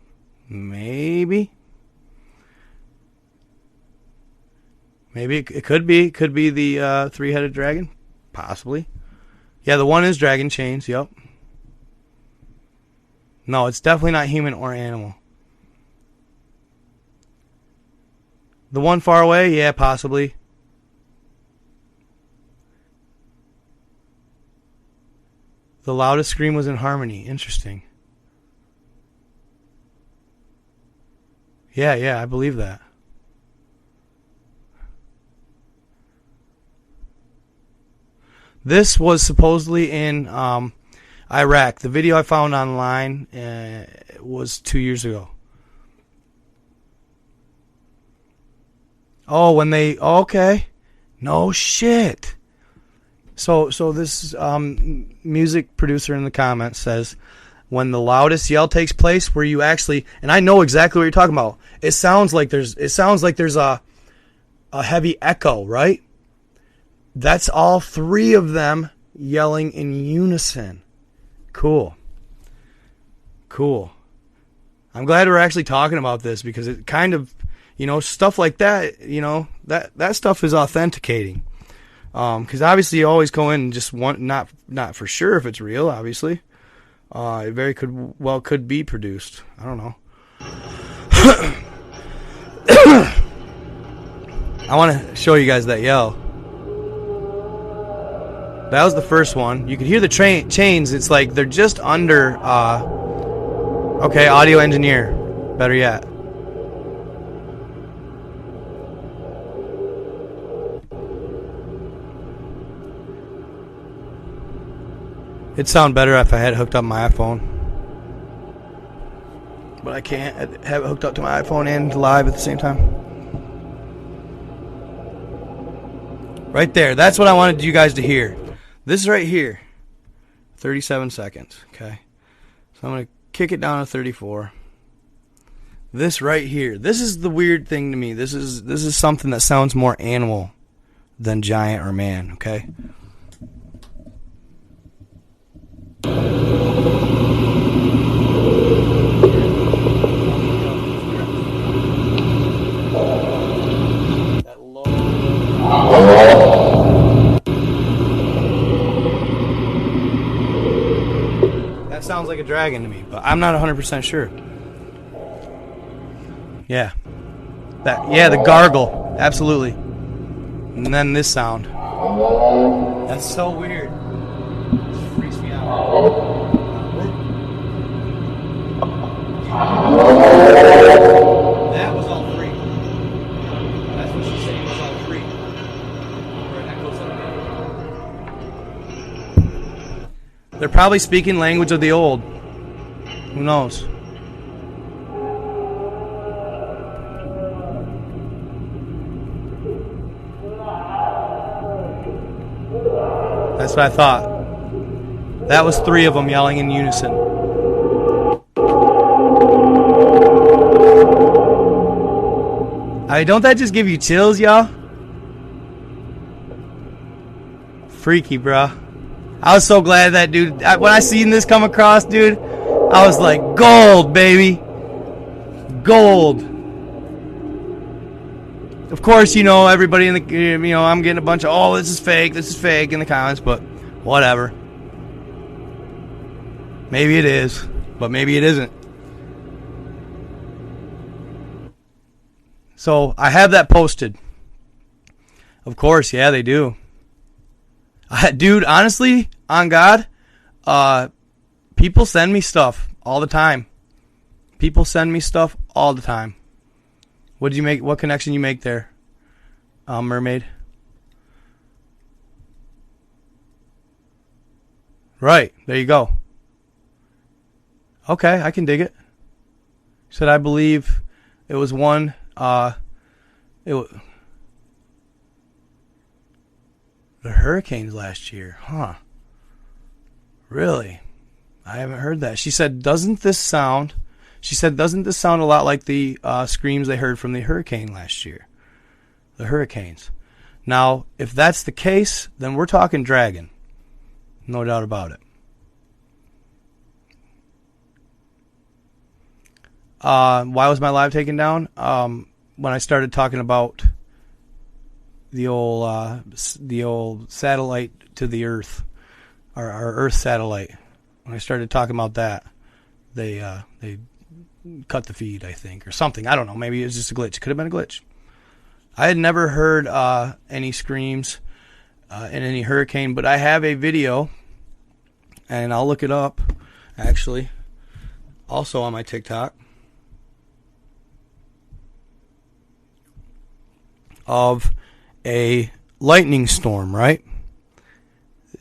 Maybe. Maybe it could be. Could be the three-headed dragon. Possibly. Yeah, the one is dragon chains. Yep. No, it's definitely not human or animal. The one far away? Yeah, possibly. The loudest scream was in harmony. Interesting. Yeah, I believe that. This was supposedly in Iraq. The video I found online was 2 years ago. Oh, when they... Okay. No shit. So this music producer in the comments says, when the loudest yell takes place, where you actually... And I know exactly what you're talking about. It sounds like there's a heavy echo, right? That's all three of them yelling in unison. Cool. I'm glad we're actually talking about this, because it kind of, stuff like that, that stuff is authenticating. Because obviously you always go in and just want, not for sure if it's real, obviously. It very could be produced. I don't know. I want to show you guys that yell. That was the first one. You could hear the chains. It's like they're just under... okay, audio engineer. Better yet. It'd sound better if I had it hooked up my iPhone. But I can't have it hooked up to my iPhone and live at the same time. Right there. That's what I wanted you guys to hear. This is right here. 37 seconds. Okay. So I'm going to kick it down to 34. This right here. This is the weird thing to me. This is something that sounds more animal than giant or man. Okay. That low. That sounds like a dragon to me, but I'm not 100% sure. Yeah. The gargle. Absolutely. And then this sound. That's so weird. It freaks me out. That was all free. That's what she's saying was all free. They're probably speaking language of the old. Who knows? That's what I thought. That was 3 of them yelling in unison. Don't that just give you chills, y'all? Freaky, bruh. I was so glad that dude, when I seen this come across, dude, I was like, gold, baby. Gold. Of course, you know, everybody in the, you know, I'm getting a bunch of, oh, this is fake in the comments, but whatever. Maybe it is, but maybe it isn't. So, I have that posted. Of course, yeah, they do. Dude, honestly, on God, people send me stuff all the time. People send me stuff all the time. What did you make? What connection you make there, mermaid? Right, there you go. Okay, I can dig it. Said I believe it was one. The hurricanes last year, huh? Really? I haven't heard that. She said, doesn't this sound a lot like the screams they heard from the hurricane last year? The hurricanes. Now, if that's the case, then we're talking dragon. No doubt about it. Why was my live taken down? When I started talking about the old satellite to the Earth, our Earth satellite. When I started talking about that, they cut the feed, I think, or something. I don't know. Maybe it was just a glitch. It could have been a glitch. I had never heard any screams in any hurricane, but I have a video, and I'll look it up, actually, also on my TikTok, of a lightning storm, right?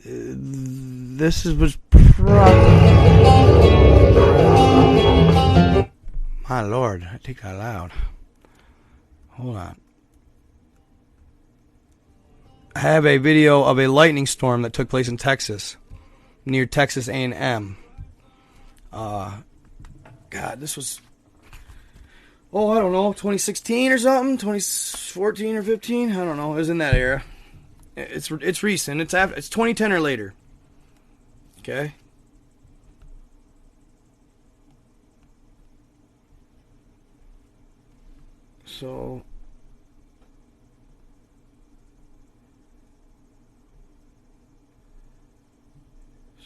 This was my Lord, I think that loud. Hold on. I have a video of a lightning storm that took place in Texas, near Texas A&M. God, this was, I don't know, 2016 or something, 2014 or 15. I don't know. It was in that era. It's recent. It's 2010 or later. Okay. So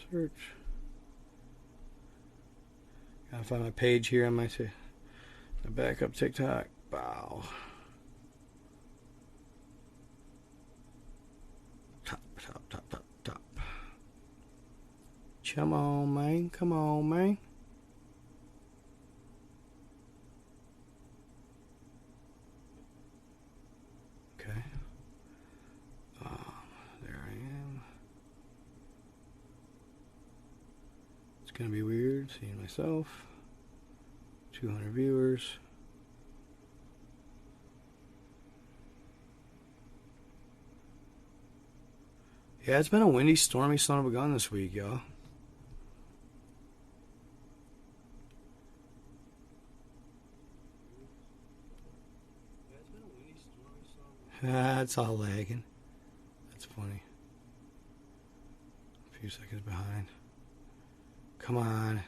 search. Gotta find my page here on my backup TikTok. Wow. Top. Come on, man. Come on, man. Okay. There I am. It's gonna be weird seeing myself. 200 viewers. Yeah, it's been a windy, stormy son of a gun this week, y'all. It's all lagging. That's funny. A few seconds behind. Come on.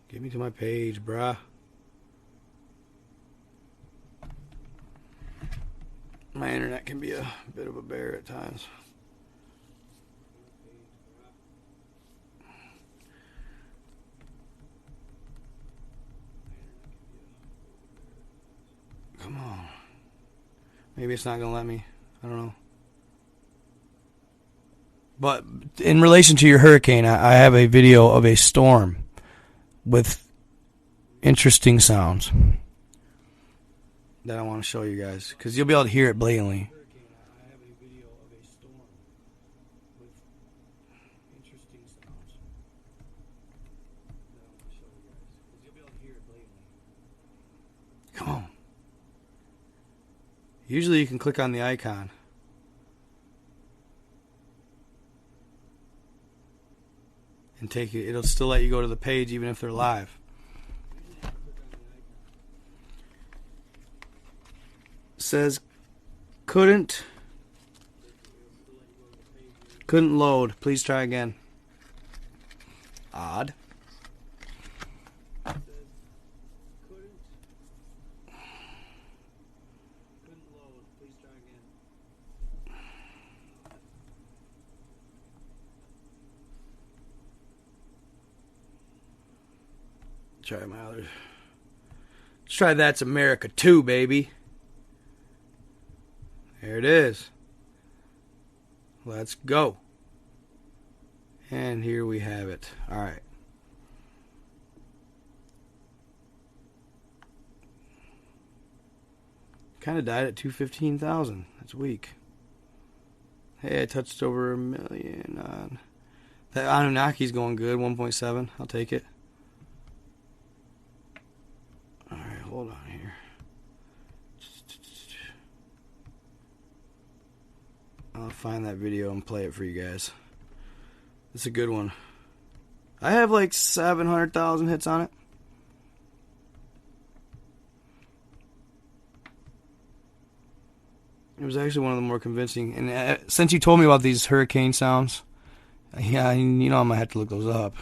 Get me to my page, bruh. My internet can be a bit of a bear at times. Come on. Maybe it's not going to let me. I don't know. But in relation to your hurricane, I have a video of a storm with interesting sounds that I want to show you guys, because you'll be able to hear it blatantly. Come on. Usually you can click on the icon. And take you, it'll still let you go to the page even if they're live. Says couldn't load. Please try again. Odd. Try my other. Let's try That's America 2, baby. There it is. Let's go. And here we have it. All right. Kind of died at 215,000. That's weak. Hey, I touched over 1 million on. That Anunnaki's going good. 1.7. I'll take it. Alright, hold on here. I'll find that video and play it for you guys. It's a good one. I have like 700,000 hits on it. It was actually one of the more convincing. And since you told me about these hurricane sounds, yeah, you know I'm going to have to look those up.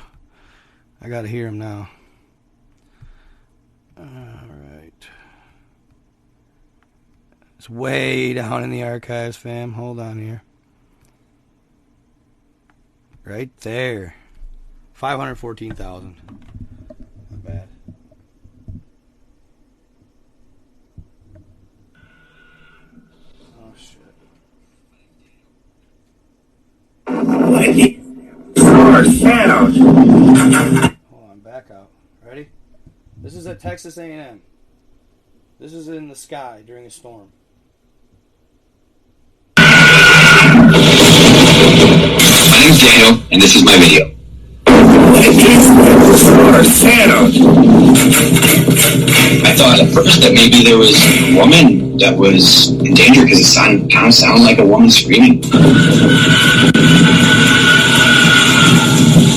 I got to hear them now. Alright. It's way down in the archives, fam. Hold on here. Right there. 514,000. Not bad. Oh, shit. Hold on, back out. Ready? This is at Texas A&M. This is in the sky during a storm. My name's Daniel, and this is my video. I thought at first that maybe there was a woman that was in danger because it kind of sounded like a woman screaming.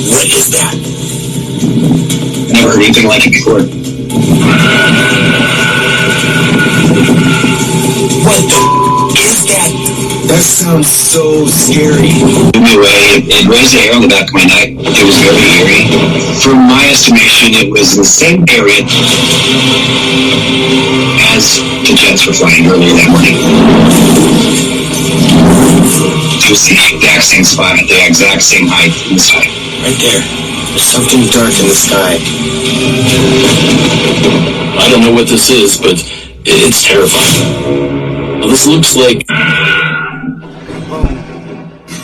What is that? I never heard anything like it before. What the is that? That sounds so scary. It blew me away. It raised the hair on the back of my neck. It was very eerie. From my estimation, it was in the same area as the jets were flying earlier that morning. It was the exact same spot at the exact same height in the sky. Right there. There's something dark in the sky. I don't know what this is, but it's terrifying. Well, this looks like...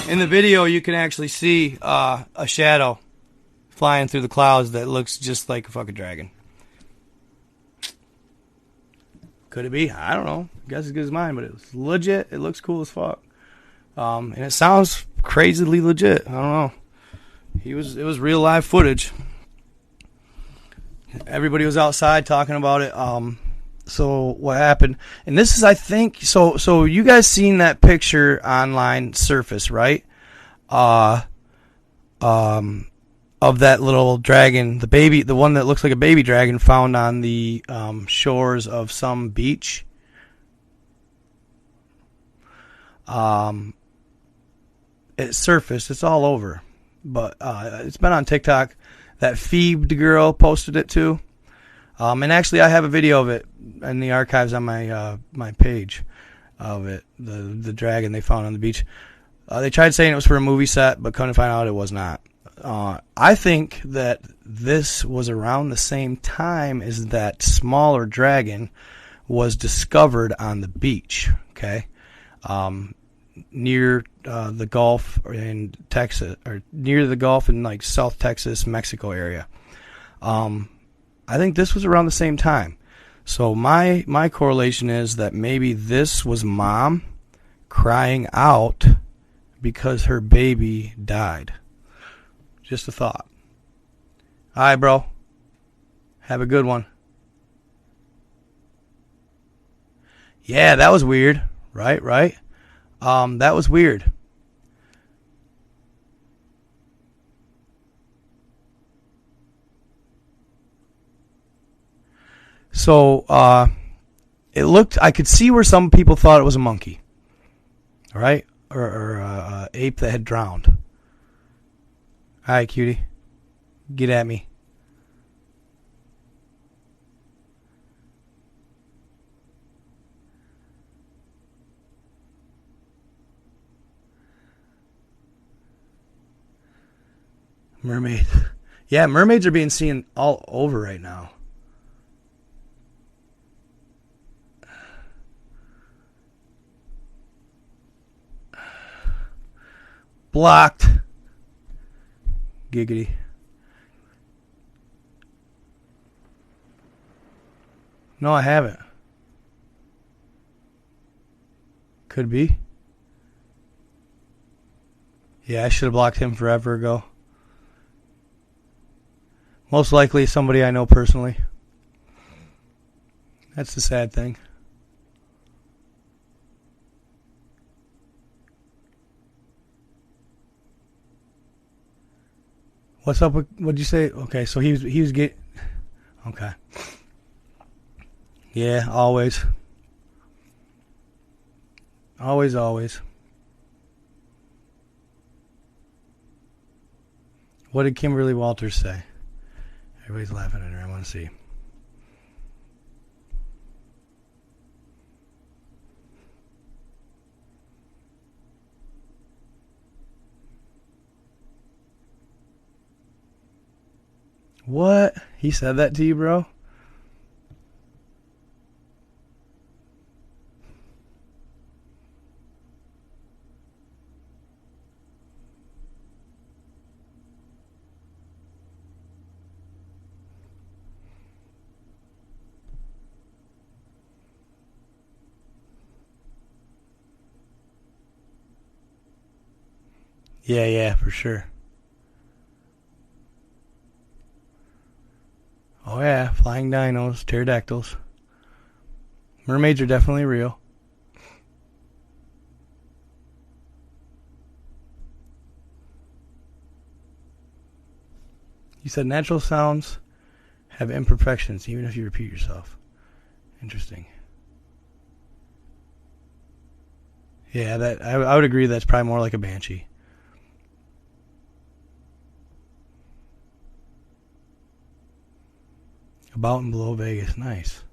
In the video, you can actually see a shadow flying through the clouds that looks just like a fucking dragon. Could it be? I don't know. I guess as good as mine, but it was legit. It looks cool as fuck. And it sounds crazily legit. I don't know. It was real live footage. Everybody was outside talking about it. So what happened? And this is, I think, so you guys seen that picture online surface, right? Of that little dragon, the one that looks like a baby dragon found on the shores of some beach. It surfaced. It's all over, but it's been on TikTok. That Phoebe girl posted it too. And actually, I have a video of it in the archives on my my page of it. The dragon they found on the beach. They tried saying it was for a movie set, but couldn't find out it was not. I think that this was around the same time as that smaller dragon was discovered on the beach. Okay, near the Gulf in Texas, or near the Gulf in like South Texas, Mexico area. I think this was around the same time. So my correlation is that maybe this was mom crying out because her baby died. Just a thought. All right, bro. Have a good one. Yeah, that was weird. Right. That was weird. So, it looked, I could see where some people thought it was a monkey. Right? Or a ape that had drowned. All right, cutie. Get at me. Mermaid. Yeah, mermaids are being seen all over right now. Blocked. Giggity. No, I haven't. Could be. Yeah, I should have blocked him forever ago. Most likely somebody I know personally. That's the sad thing. What's up with, what'd you say? Okay, so he was getting, okay. Yeah, always. Always. What did Kimberly Walters say? Everybody's laughing at her. I want to see. What? He said that to you, bro? Yeah, for sure. Oh yeah, flying dinos, pterodactyls. Mermaids are definitely real. You said natural sounds have imperfections even if you repeat yourself. Interesting. Yeah, that I would agree that's probably more like a banshee. About and below Vegas. Nice.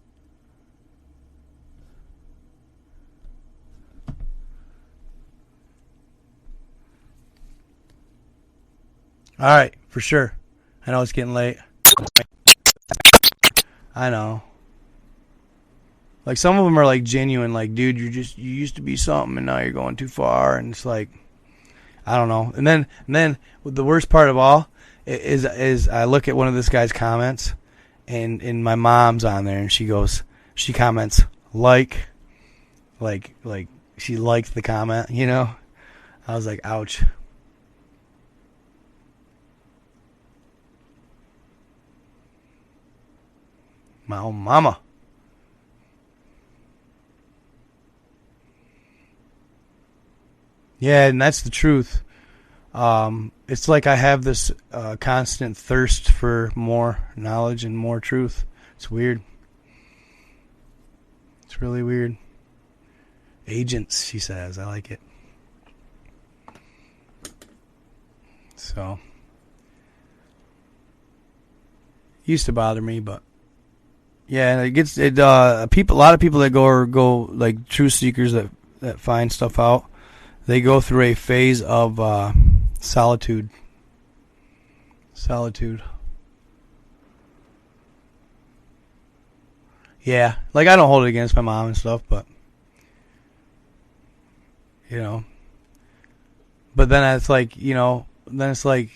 Alright, for sure. I know it's getting late. I know. Like, some of them are like genuine, like, dude, you used to be something and now you're going too far, and it's like, I don't know. And then the worst part of all is I look at one of this guy's comments, and my mom's on there, and she comments like she liked the comment, you know? I was like, ouch. My own mama. Yeah, and that's the truth. It's like I have this constant thirst for more knowledge and more truth. It's weird. It's really weird. Agents, she says. I like it. So, used to bother me, but yeah, it gets it. A lot of people that go like truth seekers that find stuff out. They go through a phase of solitude. Yeah, like I don't hold it against my mom and stuff, but you know. But then it's like, you know, then it's like,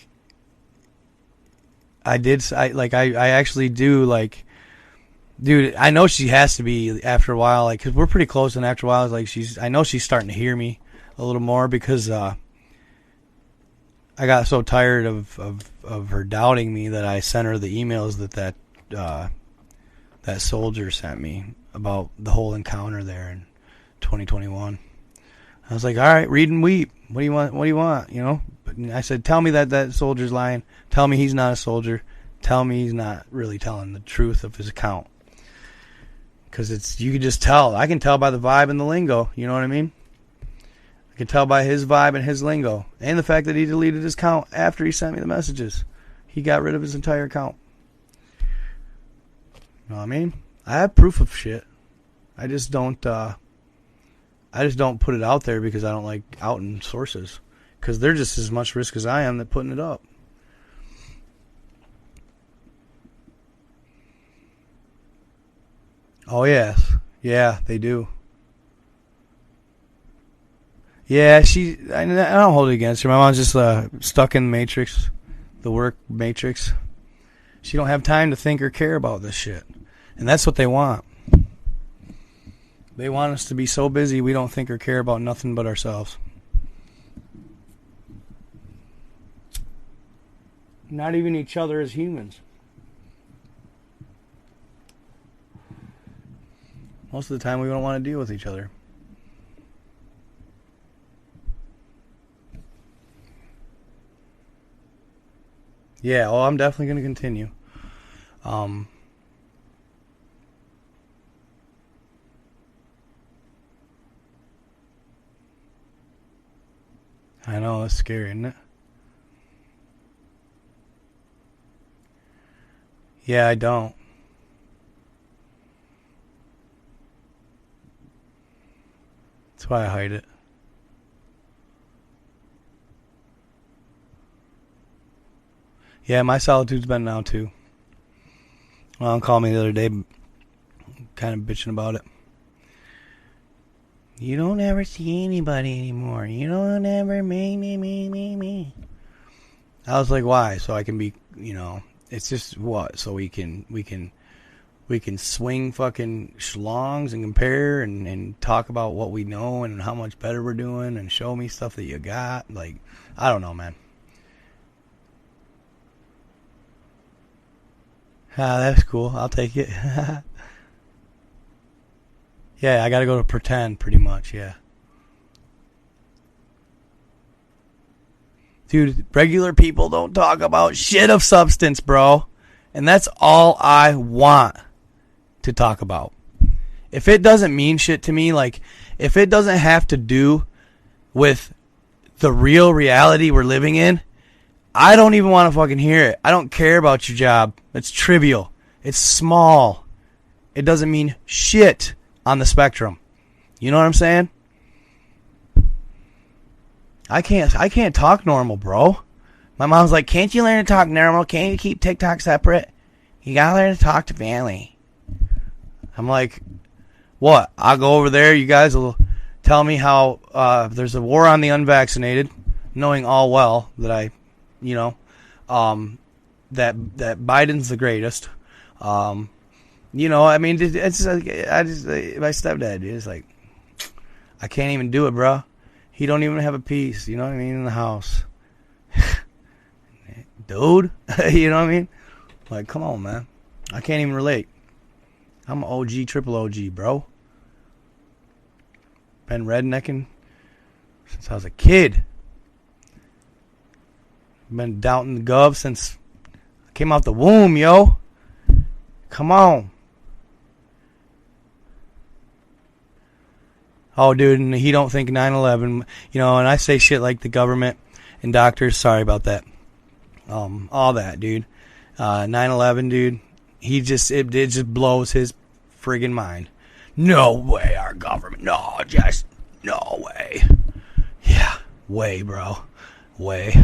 I actually do, like, dude, I know she has to be after a while, like, because we're pretty close, and after a while, it's like, I know she's starting to hear me a little more, because I got so tired of her doubting me that I sent her the emails that soldier sent me about the whole encounter there in 2021. I was like, all right, read and weep. What do you want? You know? But I said, tell me that soldier's lying. Tell me he's not a soldier. Tell me he's not really telling the truth of his account. Because you can just tell. I can tell by the vibe and the lingo. You know what I mean? I can tell by his vibe and his lingo. And the fact that he deleted his account after he sent me the messages. He got rid of his entire account. You know what I mean? I have proof of shit. I just don't put it out there because I don't like outing sources. Because they're just as much risk as I am at putting it up. Oh, yes. Yeah, they do. Yeah, I don't hold it against her. My mom's just stuck in the matrix, the work matrix. She don't have time to think or care about this shit. And that's what they want. They want us to be so busy we don't think or care about nothing but ourselves. Not even each other as humans. Most of the time we don't want to deal with each other. Yeah, well, I'm definitely going to continue. I know, it's scary, isn't it? Yeah, I don't. That's why I hide it. Yeah, my solitude's been now too. Well, called me the other day, kind of bitching about it. You don't ever see anybody anymore. You don't ever me. I was like, why? So I can be, you know, it's just what? So we can swing fucking schlongs and compare and talk about what we know and how much better we're doing and show me stuff that you got. Like, I don't know, man. Ah, that's cool. I'll take it. Yeah, I gotta go to pretend, pretty much, yeah. Dude, regular people don't talk about shit of substance, bro. And that's all I want to talk about. If it doesn't mean shit to me, like, if it doesn't have to do with the real reality we're living in, I don't even want to fucking hear it. I don't care about your job. It's trivial. It's small. It doesn't mean shit on the spectrum. You know what I'm saying? I can't talk normal, bro. My mom's like, can't you learn to talk normal? Can't you keep TikTok separate? You gotta learn to talk to family. I'm like, what? I'll go over there. You guys will tell me how there's a war on the unvaccinated, knowing all well that I, you know, that Biden's the greatest. You know, I mean, it's like, my stepdad is like, I can't even do it, bro. He don't even have a piece, you know what I mean, in the house. Dude, you know what I mean? Like, come on, man. I can't even relate. I'm OG, triple OG, bro. Been rednecking since I was a kid. Been doubting the gov since I came out the womb, yo. Come on. Oh, dude, and he don't think 9/11, you know, and I say shit like the government and doctors, sorry about that. All that, dude. 9/11, dude, it just blows his friggin' mind. No way, our government, no way. Yeah, way, bro, way.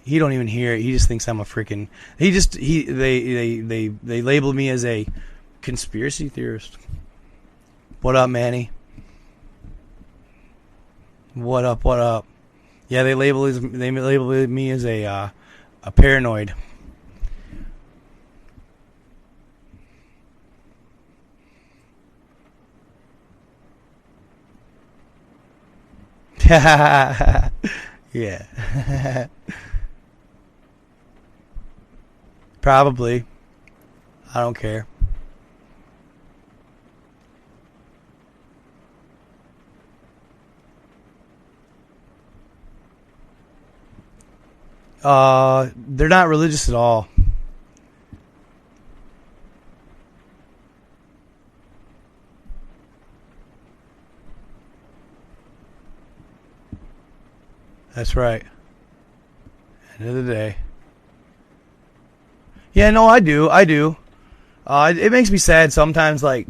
He don't even hear it. He just thinks I'm a freaking. They label me as a conspiracy theorist. What up, Manny? What up? What up? Yeah, they labeled me as a paranoid. Yeah. Probably. I don't care. They're not religious at all. That's right. End of the day. Yeah, no, I do. It makes me sad sometimes, like,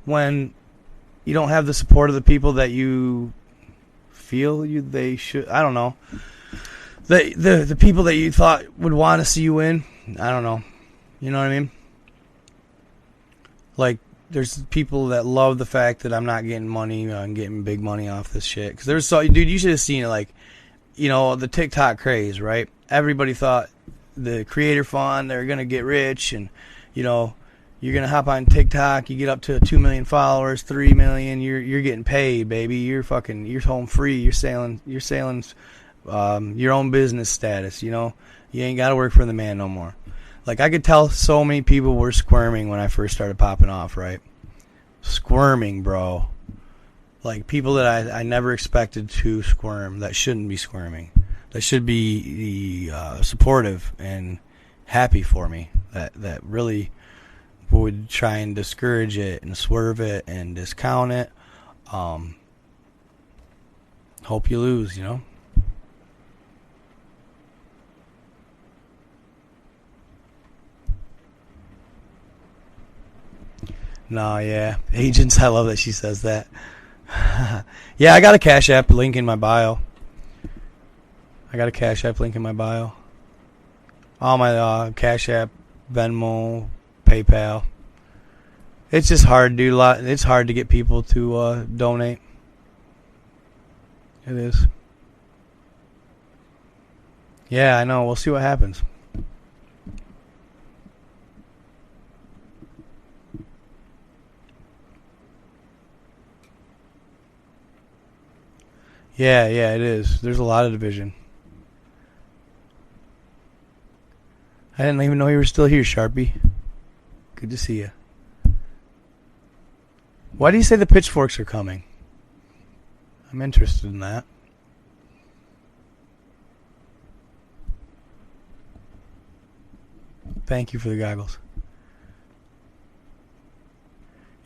when you don't have the support of the people that you feel they should. I don't know. The people that you thought would want to see you win. I don't know. You know what I mean? Like, there's people that love the fact that I'm not getting money. I'm getting big money off this shit. Because there's dude, you should have seen it. Like, you know, the TikTok craze, right? Everybody thought the creator fund, they're gonna get rich, and you know, you're gonna hop on TikTok, you get up to 2 million followers, 3 million, you're getting paid, baby. You're home free. You're sailing your own business status. You know, you ain't gotta work for the man no more. Like, I could tell so many people were squirming when I first started popping off, right? Squirming, bro. Like, people that I never expected to squirm, that shouldn't be squirming. That should be supportive and happy for me. That really would try and discourage it and swerve it and discount it. Hope you lose, you know? No, yeah. Agents, I love that she says that. Yeah, I got a Cash App link in my bio. All my Cash App, Venmo, PayPal. It's just hard, dude. It's hard to get people to donate. It is. Yeah, I know. We'll see what happens. Yeah, it is. There's a lot of division. I didn't even know you were still here, Sharpie. Good to see you. Why do you say the pitchforks are coming? I'm interested in that. Thank you for the goggles.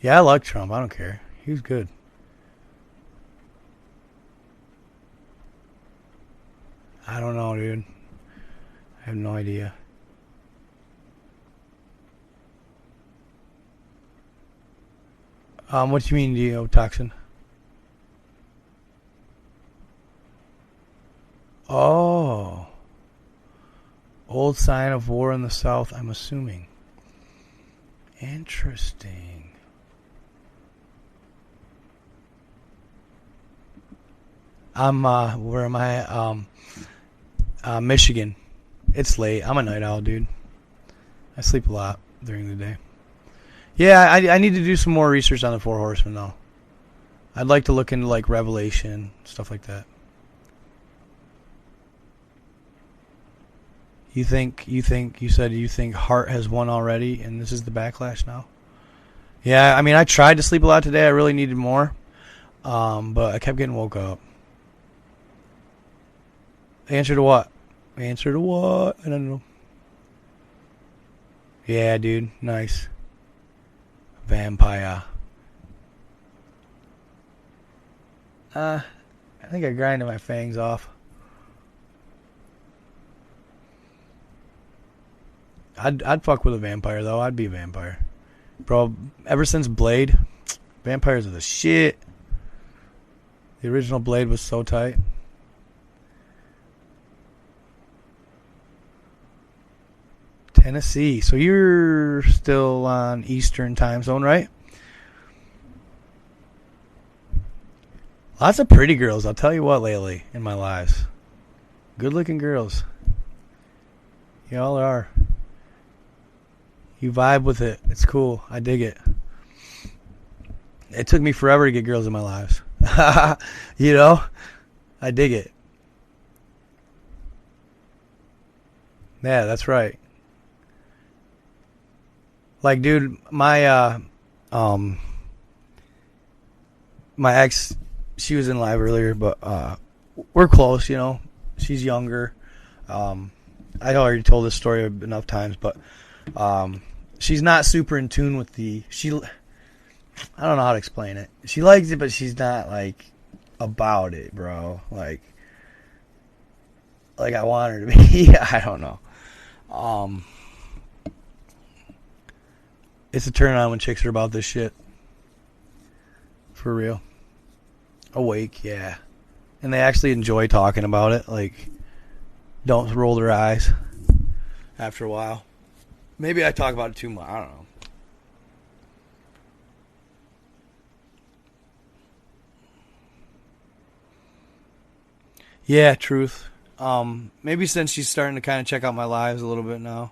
Yeah, I like Trump. I don't care. He was good. I don't know, dude. I have no idea. What do you mean, Toxin? Oh. Old sign of war in the South, I'm assuming. Interesting. Where am I? Michigan. It's late. I'm a night owl, dude. I sleep a lot during the day. Yeah, I need to do some more research on the Four Horsemen, though. I'd like to look into, like, Revelation, stuff like that. You said you think Hart has won already, and this is the backlash now? Yeah, I mean, I tried to sleep a lot today. I really needed more. But I kept getting woke up. Answer to what? I don't know. Yeah, dude. Nice. Vampire. I think I grinded my fangs off. I'd fuck with a vampire, though. I'd be a vampire. Bro, ever since Blade, vampires are the shit. The original Blade was so tight. Tennessee. So you're still on Eastern time zone, right? Lots of pretty girls, I'll tell you what, lately in my lives. Good looking girls. Y'all are. You vibe with it. It's cool. I dig it. It took me forever to get girls in my lives. You know? I dig it. Yeah, that's right. Like, dude, my ex, she was in live earlier, but we're close, you know. She's younger. I already told this story enough times, but she's not super in tune with I don't know how to explain it. She likes it, but she's not, like, about it, bro. Like I want her to be. I don't know. It's a turn on when chicks are about this shit. For real. Awake, yeah. And they actually enjoy talking about it. Like, don't roll their eyes after a while. Maybe I talk about it too much. I don't know. Yeah, truth. Maybe since she's starting to kind of check out my lives a little bit now,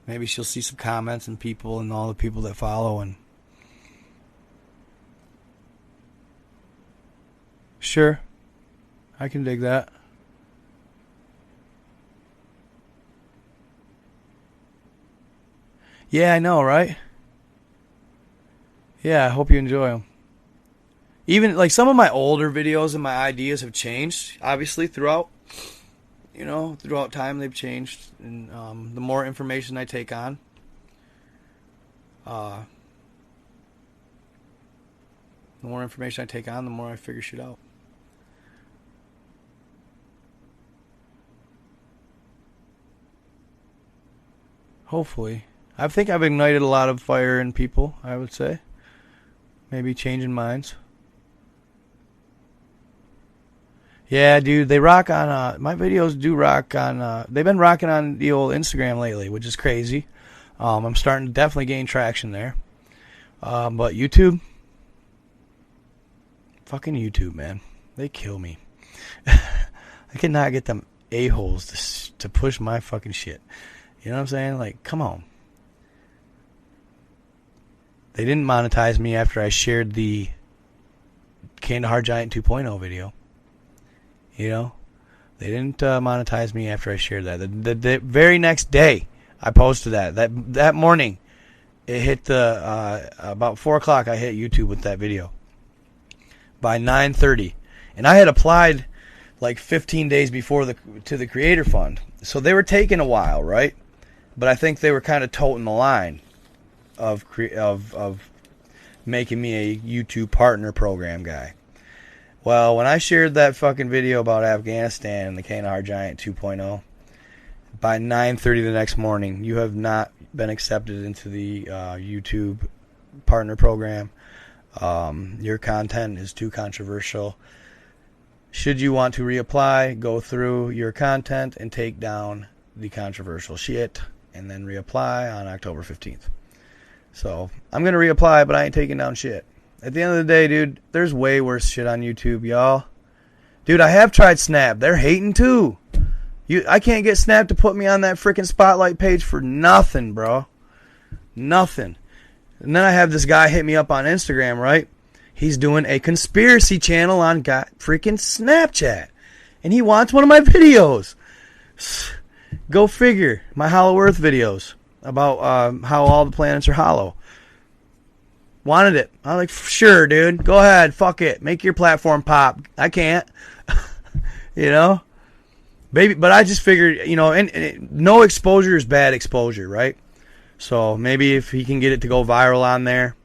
maybe she'll see some comments and people and all the people that follow, and sure, I can dig that. Yeah, I know, right? Yeah, I hope you enjoy them. Even, like, some of my older videos and my ideas have changed, obviously, throughout time they've changed. And the more information I take on, the more I figure shit out. Hopefully. I think I've ignited a lot of fire in people, I would say. Maybe changing minds. Yeah, dude, they rock on, my videos do rock on, they've been rocking on the old Instagram lately, which is crazy. I'm starting to definitely gain traction there. But YouTube, fucking YouTube, man, they kill me. I cannot get them a-holes to push my fucking shit. You know what I'm saying? Like, come on. They didn't monetize me after I shared the Kandahar Giant 2.0 video. You know, they didn't monetize me after I shared that. The very next day, I posted that morning. It hit about 4 o'clock. I hit YouTube with that video. By 9:30, and I had applied like 15 days before to the Creator Fund, so they were taking a while, right? But I think they were kind of toting the line of making me a YouTube partner program guy. Well, when I shared that fucking video about Afghanistan and the Kandahar Giant 2.0, by 9:30 the next morning, you have not been accepted into the YouTube partner program. Your content is too controversial. Should you want to reapply, go through your content and take down the controversial shit, and then reapply on October 15th. So, I'm going to reapply, but I ain't taking down shit. At the end of the day, dude, there's way worse shit on YouTube, y'all. Dude, I have tried Snap. They're hating too. I can't get Snap to put me on that freaking spotlight page for nothing, bro. Nothing. And then I have this guy hit me up on Instagram, right? He's doing a conspiracy channel on freaking Snapchat. And he wants one of my videos. Go figure. My Hollow Earth videos about how all the planets are hollow. Wanted it. I'm like, sure, dude. Go ahead. Fuck it. Make your platform pop. I can't. You know? Baby, but I just figured, you know, and no exposure is bad exposure, right? So maybe if he can get it to go viral on there,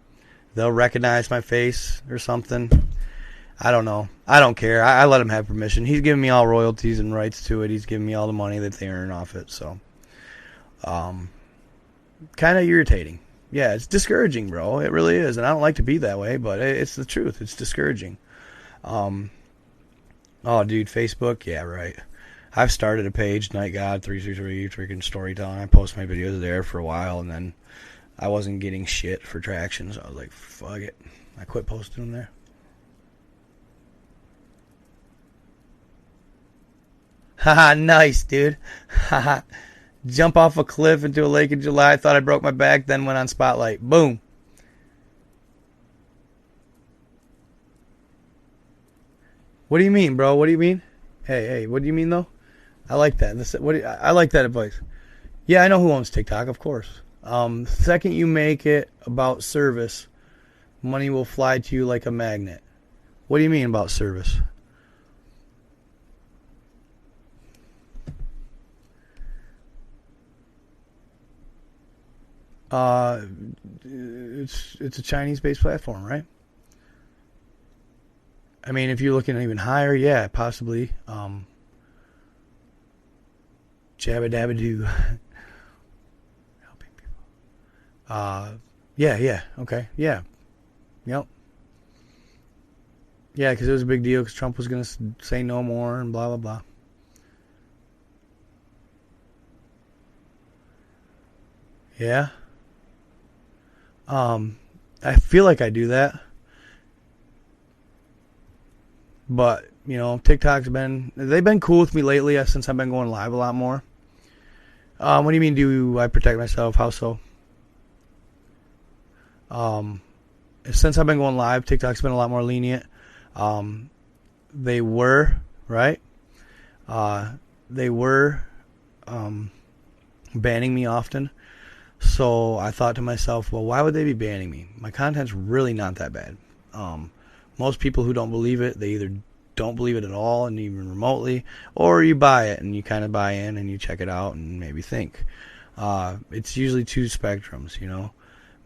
they'll recognize my face or something. I don't know. I don't care. I let him have permission. He's giving me all royalties and rights to it. He's giving me all the money that they earn off it. So, kind of irritating. Yeah, it's discouraging, bro. It really is. And I don't like to be that way, but it's the truth. It's discouraging. Oh, dude, Facebook? Yeah, right. I've started a page, Night God 333, freaking storytelling. I post my videos there for a while, and then I wasn't getting shit for traction, so I was like, fuck it. I quit posting them there. Haha, nice, dude. Haha. Jump off a cliff into a lake in July. Thought I broke my back, then went on Spotlight. Boom. What do you mean, bro? What do you mean? Hey, what do you mean, though? I like that. I like that advice. Yeah, I know who owns TikTok, of course. Second you make it about service, money will fly to you like a magnet. What do you mean about service? It's a Chinese-based platform, right? I mean, if you're looking even higher, yeah, possibly. Jabba dabba doo. Helping people. Yeah, okay, yeah, yep. Yeah, because it was a big deal because Trump was going to say no more and blah, blah, blah. Yeah. I feel like I do that. But, they've been cool with me lately since I've been going live a lot more. What do you mean, do I protect myself? How so? Since I've been going live, TikTok's been a lot more lenient. They were, right? They were banning me often. So I thought to myself, well, why would they be banning me? My content's really not that bad. Most people who don't believe it, they either don't believe it at all and even remotely, or you buy it and you kind of buy in and you check it out and maybe think. It's usually two spectrums,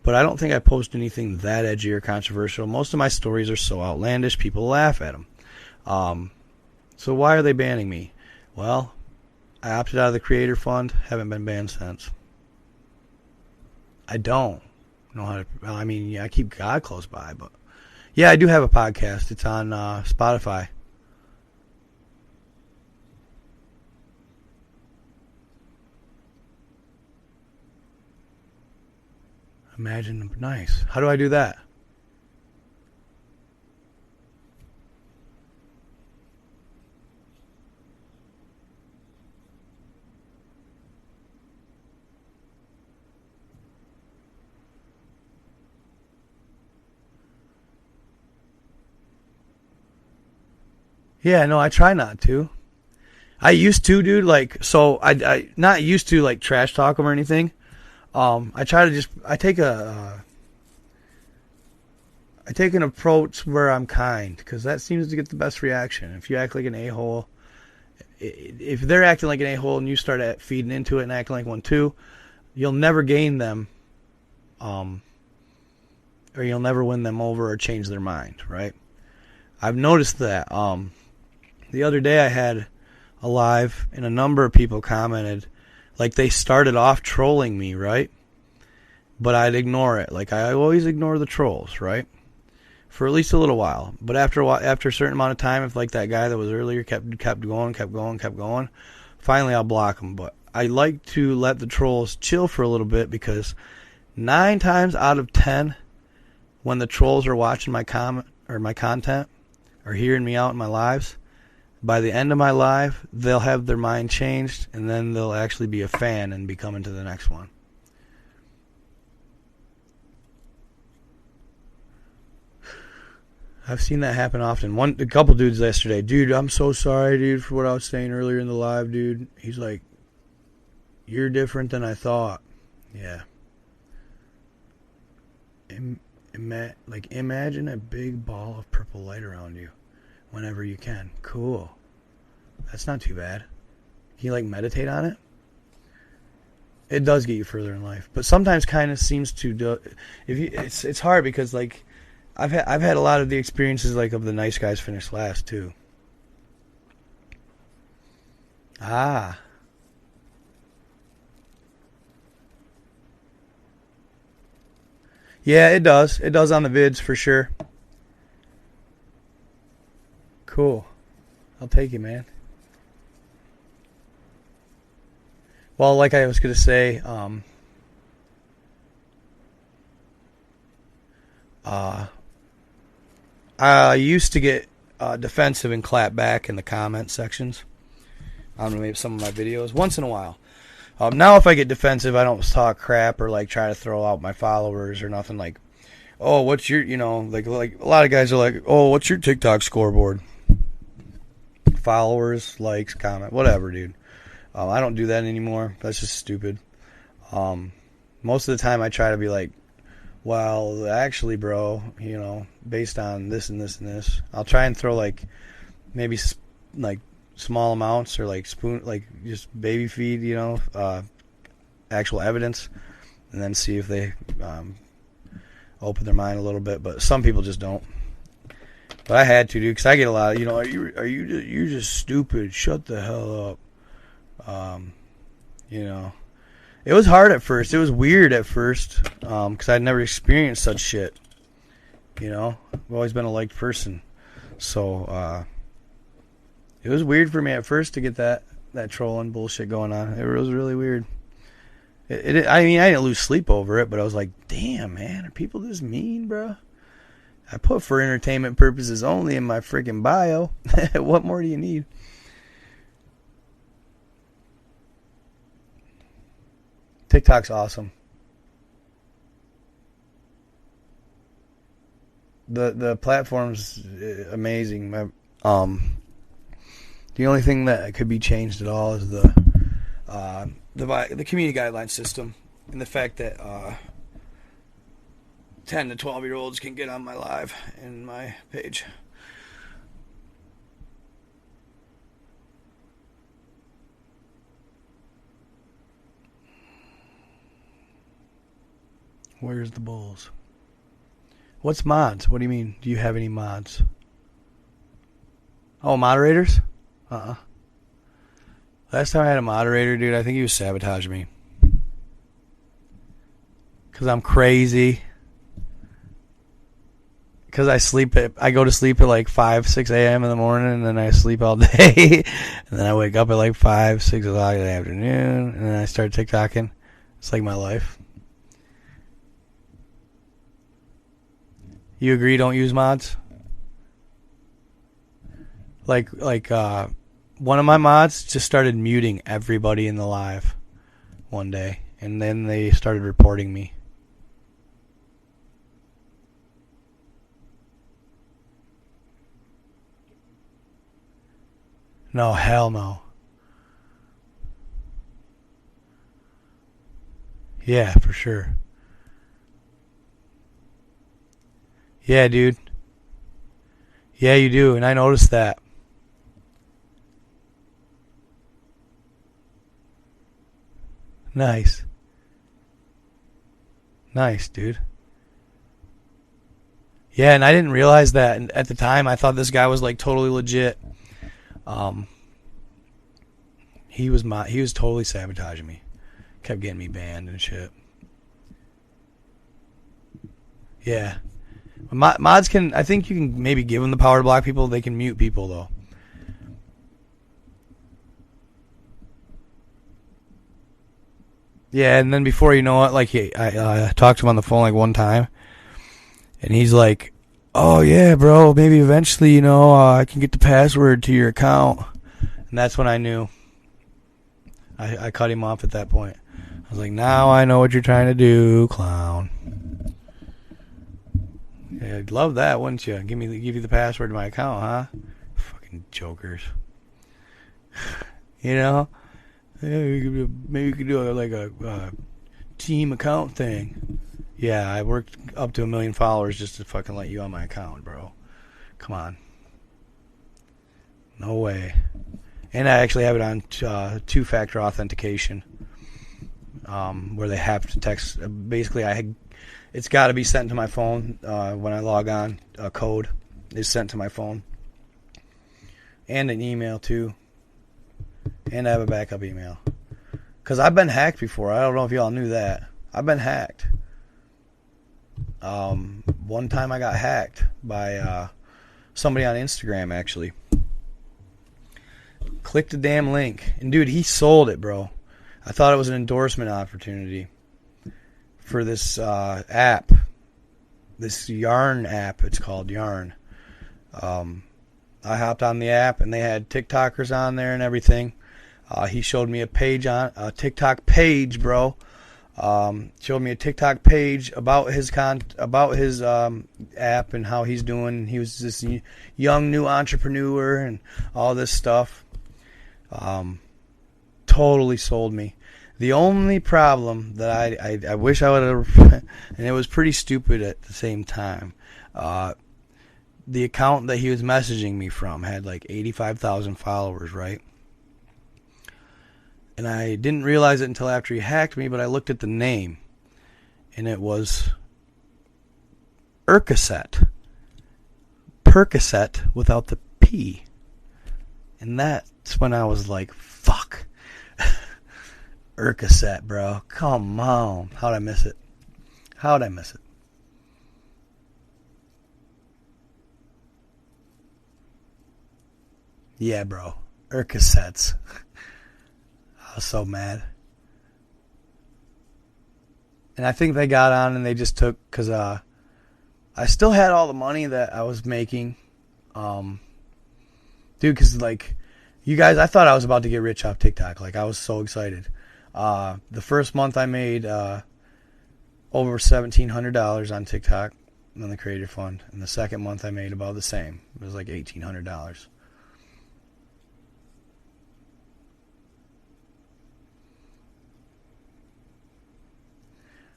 But I don't think I post anything that edgy or controversial. Most of my stories are so outlandish, people laugh at them. So why are they banning me? Well, I opted out of the Creator Fund, haven't been banned since. I don't know how to, I keep God close by, but yeah, I do have a podcast. It's on Spotify. Imagine, nice. How do I do that? Yeah, no, I try not to. I used to, dude, I not used to, trash talk them or anything. I try to I take an approach where I'm kind, because that seems to get the best reaction. If you act like an a-hole, if they're acting like an a-hole and you start feeding into it and acting like one too, you'll never gain them, or you'll never win them over or change their mind, right? I've noticed that. The other day I had a live and a number of people commented, they started off trolling me, right? But I'd ignore it. I always ignore the trolls, right? For at least a little while. But after a certain amount of time, if that guy that was earlier kept going, finally I'll block him. But I like to let the trolls chill for a little bit, because 9 times out of 10, when the trolls are watching my content or hearing me out in my lives, by the end of my live, they'll have their mind changed, and then they'll actually be a fan and be coming to the next one. I've seen that happen often. A couple dudes yesterday, dude, I'm so sorry, dude, for what I was saying earlier in the live, dude. He's like, you're different than I thought. Yeah. Imagine a big ball of purple light around you whenever you can. Cool. That's not too bad. Can you meditate on it? It does get you further in life, but sometimes kind of seems to do. It's hard because I've had a lot of the experiences of the nice guys finish last too. Ah. Yeah, it does. It does on the vids for sure. Cool. I'll take it, man. Well, like I was going to say, I used to get defensive and clap back in the comment sections on maybe some of my videos once in a while. Now if I get defensive, I don't talk crap or like try to throw out my followers or nothing like, oh, what's your, like a lot of guys are like, oh, what's your TikTok scoreboard? Followers, likes, comment, whatever, dude. I don't do that anymore. That's just stupid. Most of the time I try to be like, well, actually, bro, based on this and this and this, I'll try and throw like maybe like small amounts or like just baby feed, actual evidence, and then see if they open their mind a little bit. But some people just don't. But I had to, dude, because I get a lot of, you're just stupid. Shut the hell up. It was hard at first. It was weird at first because I'd never experienced such shit. I've always been a liked person. So it was weird for me at first to get that trolling bullshit going on. It was really weird. I didn't lose sleep over it, but I was like, damn, man, are people this mean, bro? I put for entertainment purposes only in my freaking bio. What more do you need? TikTok's awesome. The platform's amazing. The only thing that could be changed at all is the community guideline system and the fact that 10 to 12-year-olds can get on my live and my page. Where's the Bulls? What's mods? What do you mean? Do you have any mods? Oh, moderators? Last time I had a moderator, dude, I think he was sabotaging me. Because I'm crazy. Because I go to sleep at like 5, 6 a.m. in the morning, and then I sleep all day. And then I wake up at like 5, 6 o'clock in the afternoon, and then I start TikToking. It's like my life. You agree, don't use mods? Like one of my mods just started muting everybody in the live one day, and then they started reporting me. No, hell no. Yeah, for sure. Yeah, dude. Yeah, you do, and I noticed that. Nice. Nice, dude. Yeah, and I didn't realize that at the time. I thought this guy was like totally legit. He was totally sabotaging me. Kept getting me banned and shit. Yeah. Mods can, I think you can maybe give them the power to block people. They can mute people, though. Yeah, and then before you know it, like, I talked to him on the phone, like, one time. And he's like, oh, yeah, bro, maybe eventually, I can get the password to your account. And that's when I knew. I cut him off at that point. I was like, now I know what you're trying to do, clown. Yeah, I'd love that, wouldn't you? Give you the password to my account, huh? Fucking jokers. Yeah, maybe you could do a team account thing. Yeah, I worked up to 1 million followers just to fucking let you on my account, bro. Come on. No way. And I actually have it on two-factor authentication, where they have to text. Basically, it's got to be sent to my phone when I log on. A code is sent to my phone, and an email too. And I have a backup email, because I've been hacked before. I don't know if y'all knew that. I've been hacked. One time I got hacked by somebody on Instagram, actually. Clicked the damn link, and dude, he sold it, bro. I thought it was an endorsement opportunity for this app, this Yarn app. It's called Yarn. I hopped on the app, and they had TikTokers on there and everything. He showed me a page on a TikTok page, bro. Showed me a TikTok page about his app and how he's doing. He was this young new entrepreneur and all this stuff. Totally sold me. The only problem that I wish I would have, and it was pretty stupid at the same time. The account that he was messaging me from had like 85,000 followers, right? And I didn't realize it until after he hacked me, but I looked at the name, and it was Percocet. Percocet without the P. And that's when I was like, fuck. Percocet, bro. Come on. How'd I miss it? How'd I miss it? Yeah, bro. Percocets. I was so mad. And I think they got on and they just took, because I still had all the money that I was making. Dude, because like, you guys, I thought I was about to get rich off TikTok. Like, I was so excited. The first month I made over $1,700 on TikTok on the Creator Fund. And the second month I made about the same. It was like $1,800.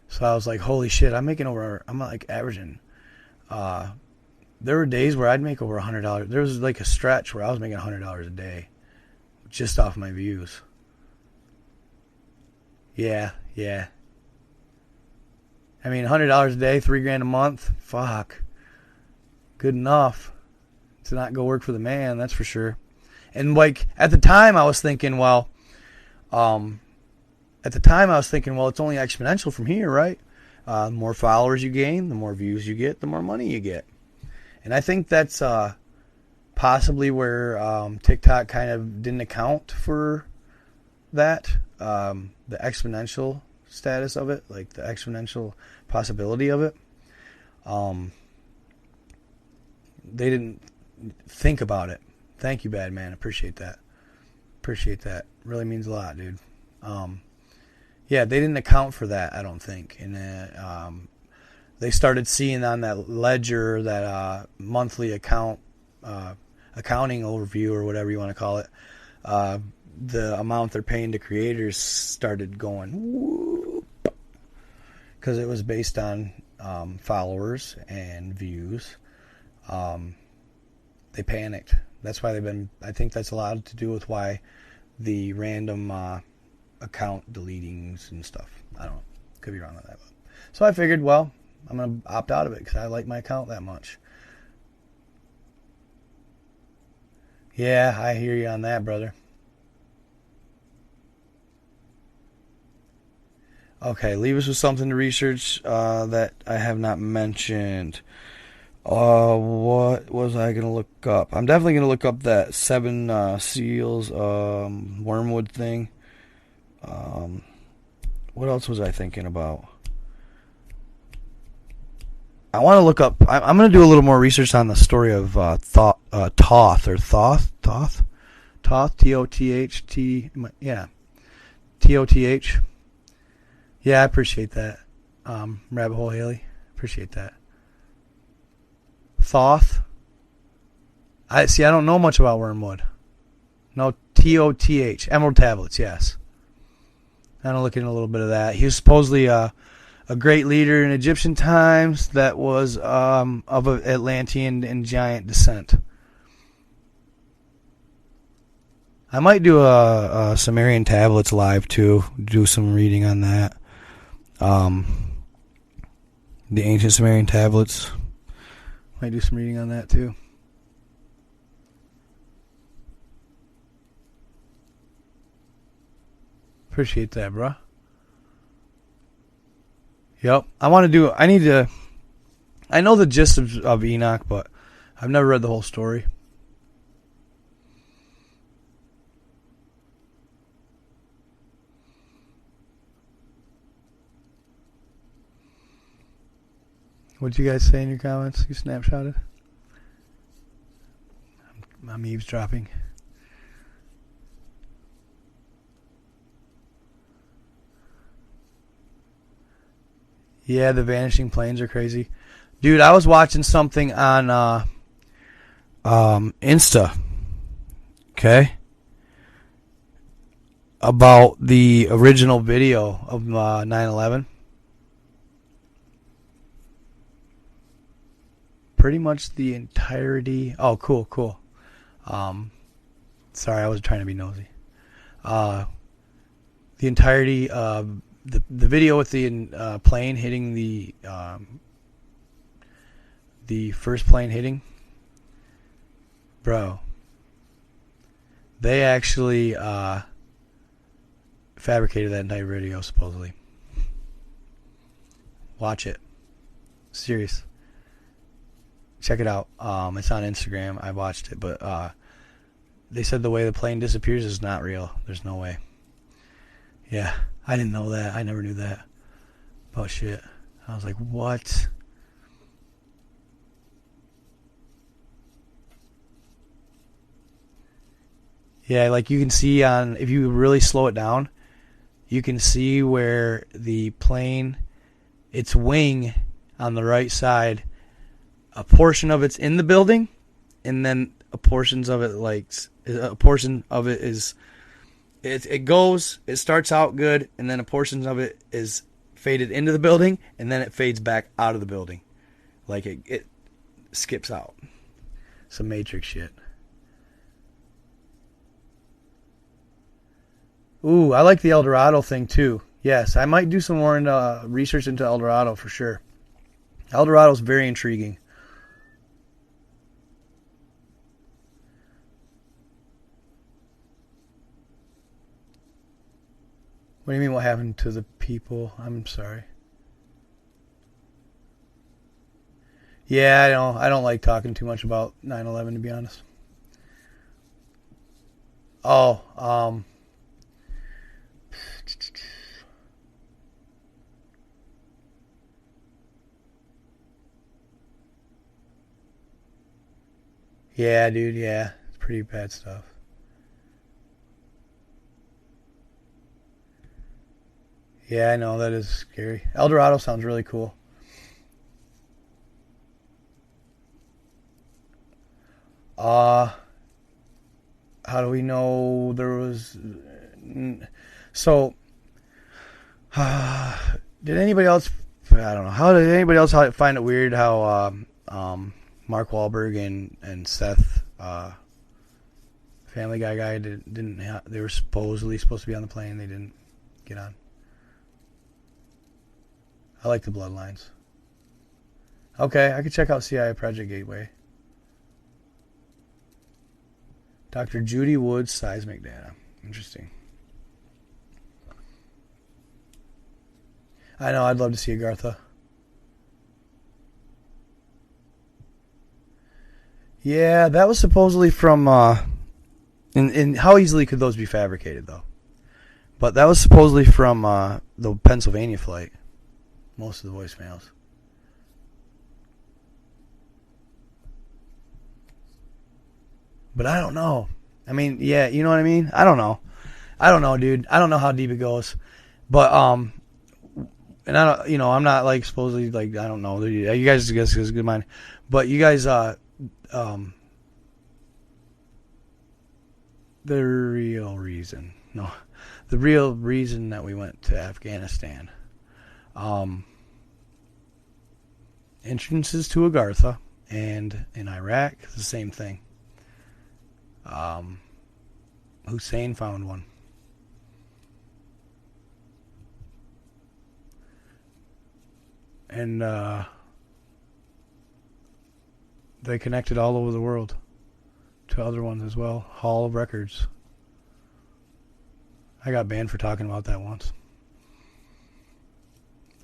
So I was like, holy shit, I'm like averaging. There were days where I'd make over $100. There was like a stretch where I was making $100 a day just off my views. Yeah. I mean, $100 a day, $3,000 a month. Fuck. Good enough to not go work for the man, that's for sure. And like, at the time I was thinking, well, it's only exponential from here, right? The more followers you gain, the more views you get, the more money you get. And I think that's possibly where TikTok kind of didn't account for that, the exponential status of it, like the exponential possibility of it. They didn't think about it. Thank you, bad man. Appreciate that. Really means a lot, dude. Yeah, they didn't account for that, I don't think. And they started seeing on that ledger, that monthly accounting overview, or whatever you want to call it, the amount they're paying to creators started going whoop, because it was based on followers and views. They panicked. That's why I think that's a lot to do with why the random account deletings and stuff. I don't know. Could be wrong on that. So I figured, well, I'm going to opt out of it because I like my account that much. Yeah, I hear you on that, brother. Okay, leave us with something to research that I have not mentioned. What was I going to look up? I'm definitely going to look up that 7 seals wormwood thing. What else was I thinking about? I want to look up. I'm going to do a little more research on the story of Thoth, T-O-T-H-T. Yeah, T-O-T-H. Yeah, I appreciate that. Rabbit Hole Haley, appreciate that. Thoth. I don't know much about wormwood. No, T-O-T-H. Emerald tablets, yes. I'm going to look into a little bit of that. He was supposedly a great leader in Egyptian times that was of Atlantean and giant descent. I might do a Sumerian tablets live too. Do some reading on that. The ancient Sumerian tablets. Might do some reading on that too. Appreciate that, bro. Yep. I know the gist of Enoch, but I've never read the whole story. What'd you guys say in your comments? You snapshotted? I'm eavesdropping. Yeah, the vanishing planes are crazy. Dude, I was watching something on Insta, okay, about the original video of 9/11. Pretty much the entirety. Oh, cool, cool. Sorry, I was trying to be nosy. The entirety of the video with the plane hitting the first plane hitting, bro. They actually fabricated that entire video supposedly. Watch it. Serious. Check it out. It's on Instagram. I watched it, but they said the way the plane disappears is not real. There's no way. Yeah, I didn't know that. I never knew that. Oh shit. I was like, what? Yeah, like you can see on, if you really slow it down, you can see where the plane, its wing on the right side, a portion of it's in the building, and then a portion of it is it starts out good, and then a portion of it is faded into the building, and then it fades back out of the building, like it skips out. Some Matrix shit. Ooh, I like the El Dorado thing too. Yes, I might do some more research into El Dorado for sure. El Dorado's very intriguing. What do you mean, what happened to the people? I'm sorry. Yeah, I don't like talking too much about 9/11, to be honest. Oh, yeah, dude, yeah. It's pretty bad stuff. Yeah, I know, that is scary. El Dorado sounds really cool. How do we know there was... So, did anybody else... I don't know. How did anybody else find it weird how Mark Wahlberg and Seth... Family Guy didn't they were supposedly supposed to be on the plane. They didn't get on. I like the Bloodlines. Okay, I could check out CIA Project Gateway. Dr. Judy Wood's seismic data. Interesting. I know, I'd love to see Agartha. Yeah, that was supposedly from... and how easily could those be fabricated, though? But that was supposedly from the Pennsylvania flight. Most of the voicemails. But I don't know. I mean, yeah, you know what I mean? I don't know. I don't know, dude. I don't know how deep it goes. But, and I don't, I'm not like supposedly like, I don't know. You guys, I guess, is good mind. But you guys, the real reason that we went to Afghanistan, entrances to Agartha, and in Iraq, the same thing. Hussein found one. And they connected all over the world to other ones as well. Hall of Records. I got banned for talking about that once.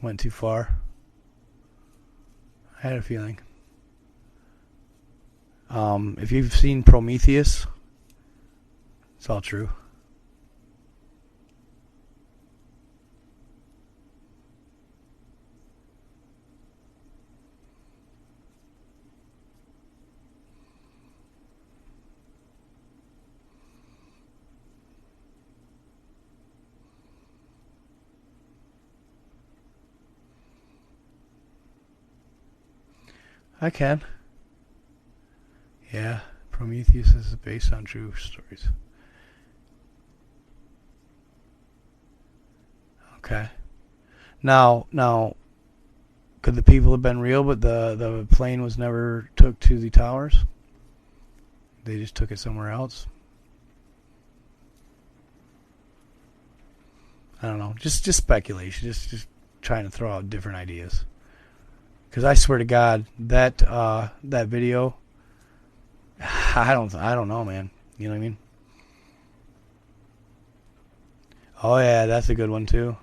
Went too far. I had a feeling. If you've seen Prometheus, it's all true. I can. Yeah, Prometheus is based on true stories. Okay. Now, could the people have been real, but the plane was never took to the towers? They just took it somewhere else? I don't know. Just speculation. Just trying to throw out different ideas. Because I swear to God, that video, I don't know, man. You know what I mean? Oh yeah, that's a good one too.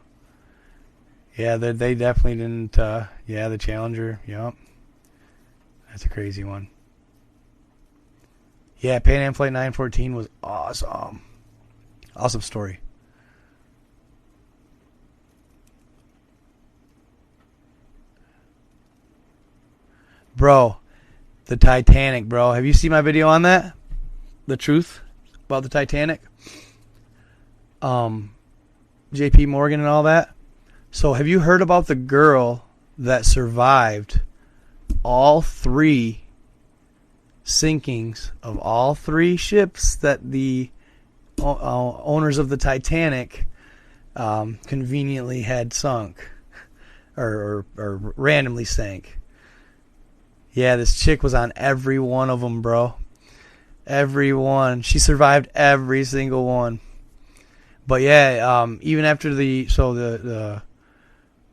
Yeah, they definitely didn't. Yeah, the Challenger. Yep, that's a crazy one. Yeah, Pan Am Flight 914 was awesome. Awesome story. Bro, the Titanic, bro. Have you seen my video on that? The truth about the Titanic? JP Morgan and all that? So have you heard about the girl that survived all 3 sinkings of all 3 ships that the owners of the Titanic conveniently had sunk or randomly sank? Yeah, this chick was on every one of them, bro. Every one. She survived every single one. But yeah, even after there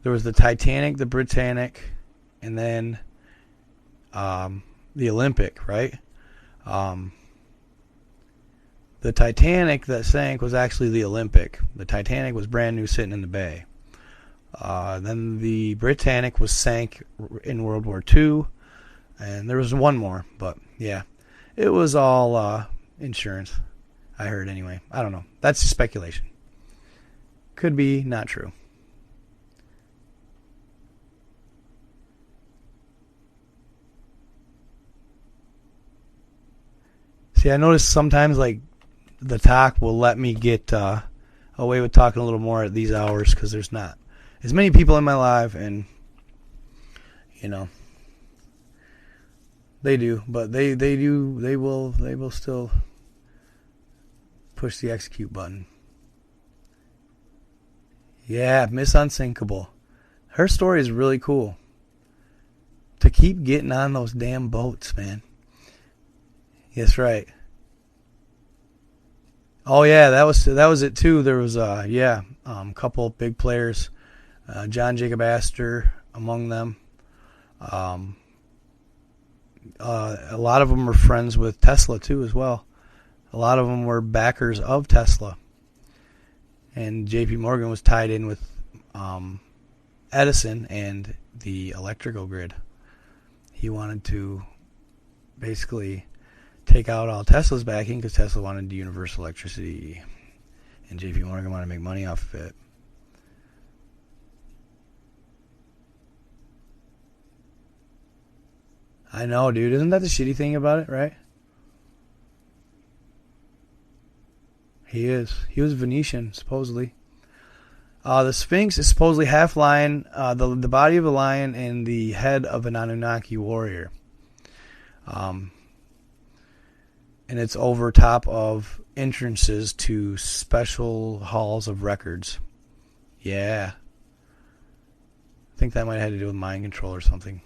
was the Titanic, the Britannic, and then the Olympic, right? The Titanic that sank was actually the Olympic. The Titanic was brand new, sitting in the bay. Then the Britannic was sank in World War II. And there was one more, but yeah, it was all insurance, I heard anyway. I don't know. That's just speculation. Could be not true. See, I noticed sometimes like the talk will let me get away with talking a little more at these hours because there's not as many people in my live, and you know. They do, but they will still push the execute button. Yeah, Miss Unsinkable. Her story is really cool. To keep getting on those damn boats, man. Yes, right. Oh yeah, that was it too. There was a couple big players, John Jacob Astor among them. A lot of them were friends with Tesla too as well. A lot of them were backers of Tesla. And JP Morgan was tied in with Edison and the electrical grid. He wanted to basically take out all Tesla's backing because Tesla wanted universal electricity. And JP Morgan wanted to make money off of it. I know, dude. Isn't that the shitty thing about it, right? He is. He was Venetian, supposedly. The Sphinx is supposedly half lion, the body of a lion and the head of an Anunnaki warrior. And it's over top of entrances to special halls of records. Yeah. I think that might have had to do with mind control or something.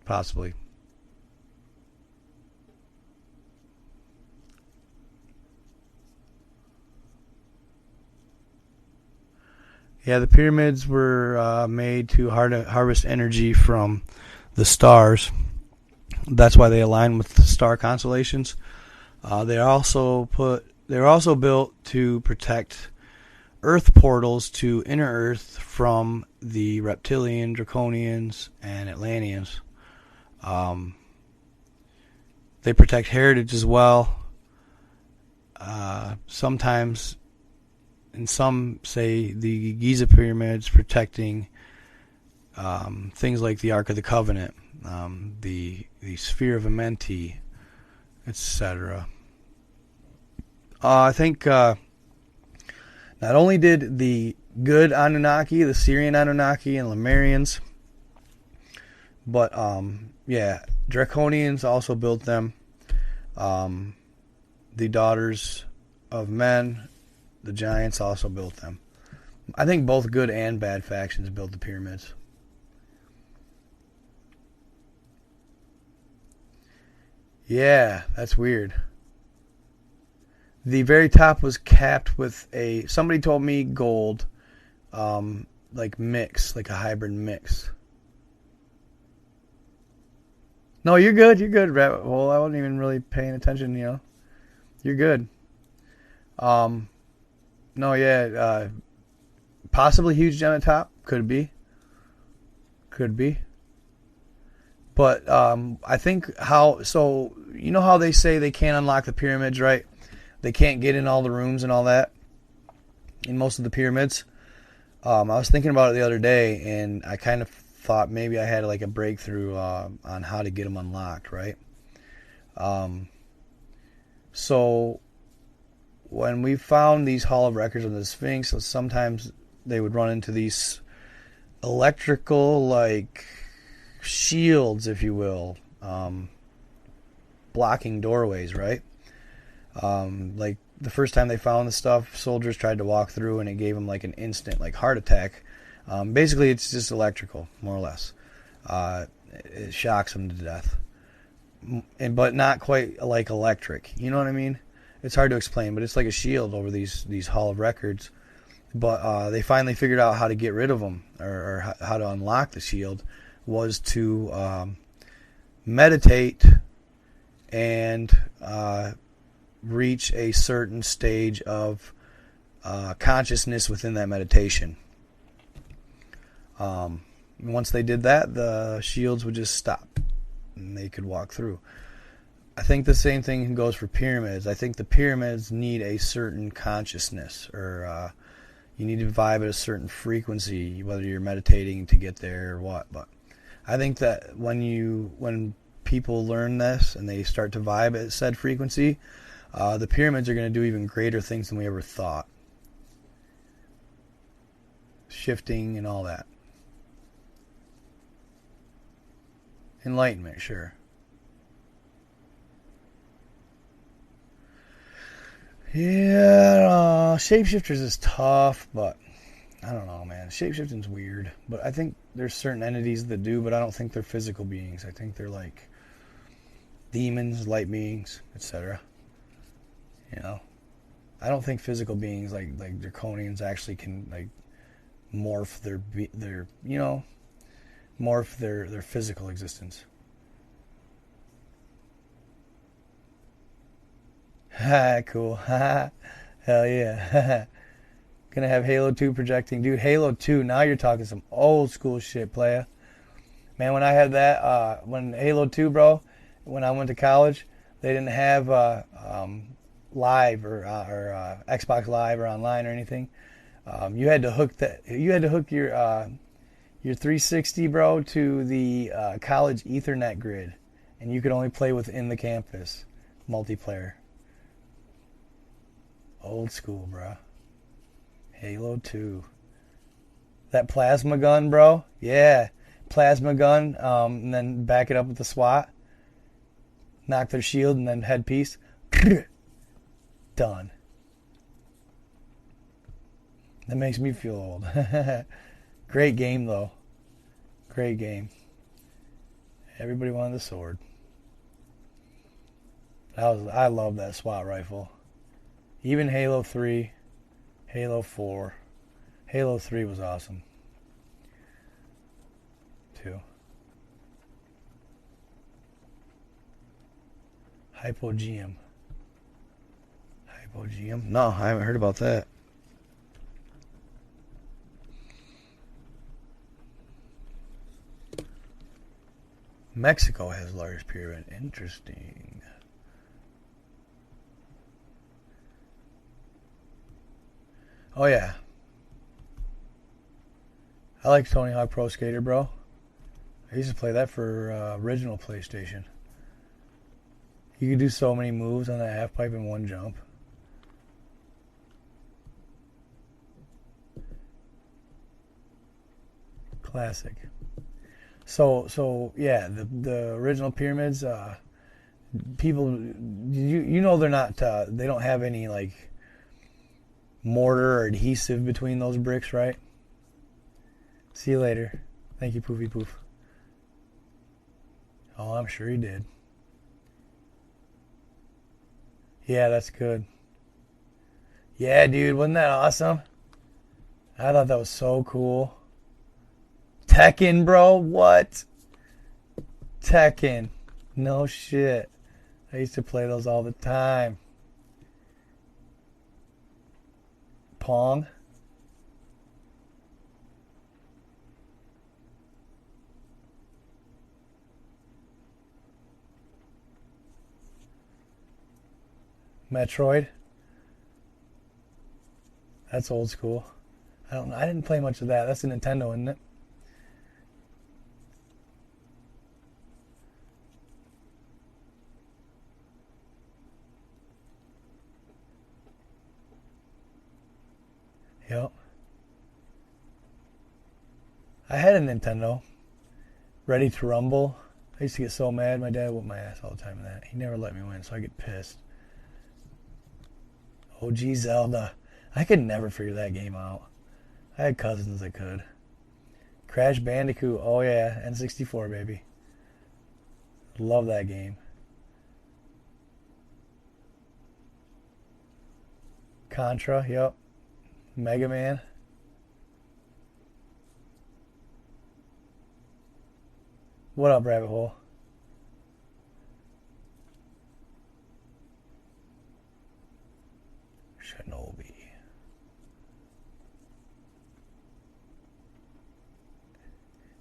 Possibly. Yeah, the pyramids were made to harvest energy from the stars. That's why they align with the star constellations. They're also built to protect Earth portals to inner Earth from the reptilian, draconians, and Atlanteans. They protect heritage as well. Sometimes, and some say the Giza pyramids protecting things like the Ark of the Covenant, the Sphere of Amenti, etc. I think not only did the good Anunnaki, the Syrian Anunnaki and Lemurians, But yeah, Draconians also built them. The Daughters of Men, the Giants, also built them. I think both good and bad factions built the pyramids. Yeah, that's weird. The very top was capped with somebody told me gold, like mix, like a hybrid mix. No, you're good. You're good, Rabbit Hole. I wasn't even really paying attention, you know. You're good. No, yeah, possibly huge gem at top. Could be. Could be. But I think so you know how they say they can't unlock the pyramids, right? They can't get in all the rooms and all that in most of the pyramids. I was thinking about it the other day, and I kind of thought maybe I had like a breakthrough on how to get them unlocked, right? So when we found these Hall of Records of the Sphinx, sometimes they would run into these electrical, like, shields, if you will, blocking doorways, right? Like the first time they found the stuff, soldiers tried to walk through, and it gave them like an instant, like, heart attack. Basically, it's just electrical, more or less. It shocks them to death, but not quite like electric. You know what I mean? It's hard to explain, but it's like a shield over these Hall of Records. But they finally figured out how to get rid of them, or how to unlock the shield, was to meditate and reach a certain stage of consciousness within that meditation. Once they did that, the shields would just stop, and they could walk through. I think the same thing goes for pyramids. I think the pyramids need a certain consciousness, or you need to vibe at a certain frequency, whether you're meditating to get there or what. But I think that when people learn this and they start to vibe at said frequency, the pyramids are going to do even greater things than we ever thought. Shifting and all that. Enlightenment, sure. Yeah, shapeshifters is tough, but I don't know, man. Shapeshifting's weird, but I think there's certain entities that do, but I don't think they're physical beings. I think they're like demons, light beings, etc. You know, I don't think physical beings like draconians actually can like morph their morph their physical existence. Ha, cool. Hell yeah. Gonna have Halo 2 projecting. Dude, Halo 2, now you're talking some old school shit, playa. Man, when I had that, when Halo 2, bro, when I went to college, they didn't have live or Xbox Live or online or anything. You had to hook your 360, bro, to the college Ethernet grid, and you could only play within the campus multiplayer. Old school, bro. Halo 2. That plasma gun, bro. Yeah, plasma gun. And then back it up with the SWAT. Knock their shield and then headpiece. Done. That makes me feel old. Great game, though. Great game. Everybody wanted the sword. I love that SWAT rifle. Even Halo 3, Halo 4. Halo 3 was awesome. Too. Hypogeum. Hypogeum? No, I haven't heard about that. Mexico has largest pyramid. Interesting. Oh yeah. I like Tony Hawk Pro Skater, bro. I used to play that for original PlayStation. You could do so many moves on that half pipe in one jump. Classic. So yeah, the original pyramids. People, you know they're not. They don't have any like mortar or adhesive between those bricks, right? See you later. Thank you, Poofy Poof. Oh, I'm sure he did. Yeah, that's good. Yeah, dude, wasn't that awesome? I thought that was so cool. Tekken, bro, what? Tekken. No shit. I used to play those all the time. Pong. Metroid. That's old school. I don't know. I didn't play much of that. That's a Nintendo, isn't it? Yep. I had a Nintendo. Ready to Rumble. I used to get so mad. My dad whooped my ass all the time in that. He never let me win, so I get pissed. OG Zelda. I could never figure that game out. I had cousins that could. Crash Bandicoot. Oh yeah, N64 baby. Love that game. Contra. Yep. Mega Man. What up, Rabbit Hole? Shinobi.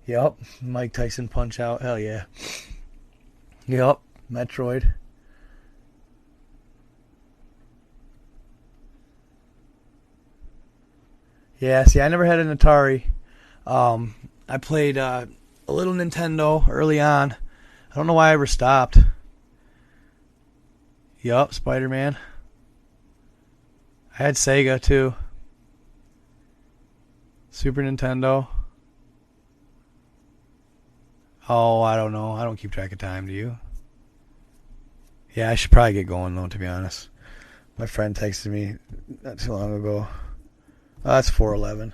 Yup. Mike Tyson Punch Out. Hell yeah. Yup. Metroid. Yeah, see, I never had an Atari. I played a little Nintendo early on. I don't know why I ever stopped. Yup, Spider-Man. I had Sega too. Super Nintendo. Oh, I don't know. I don't keep track of time, do you? Yeah, I should probably get going though, to be honest. My friend texted me not too long ago. Oh, that's 4:11.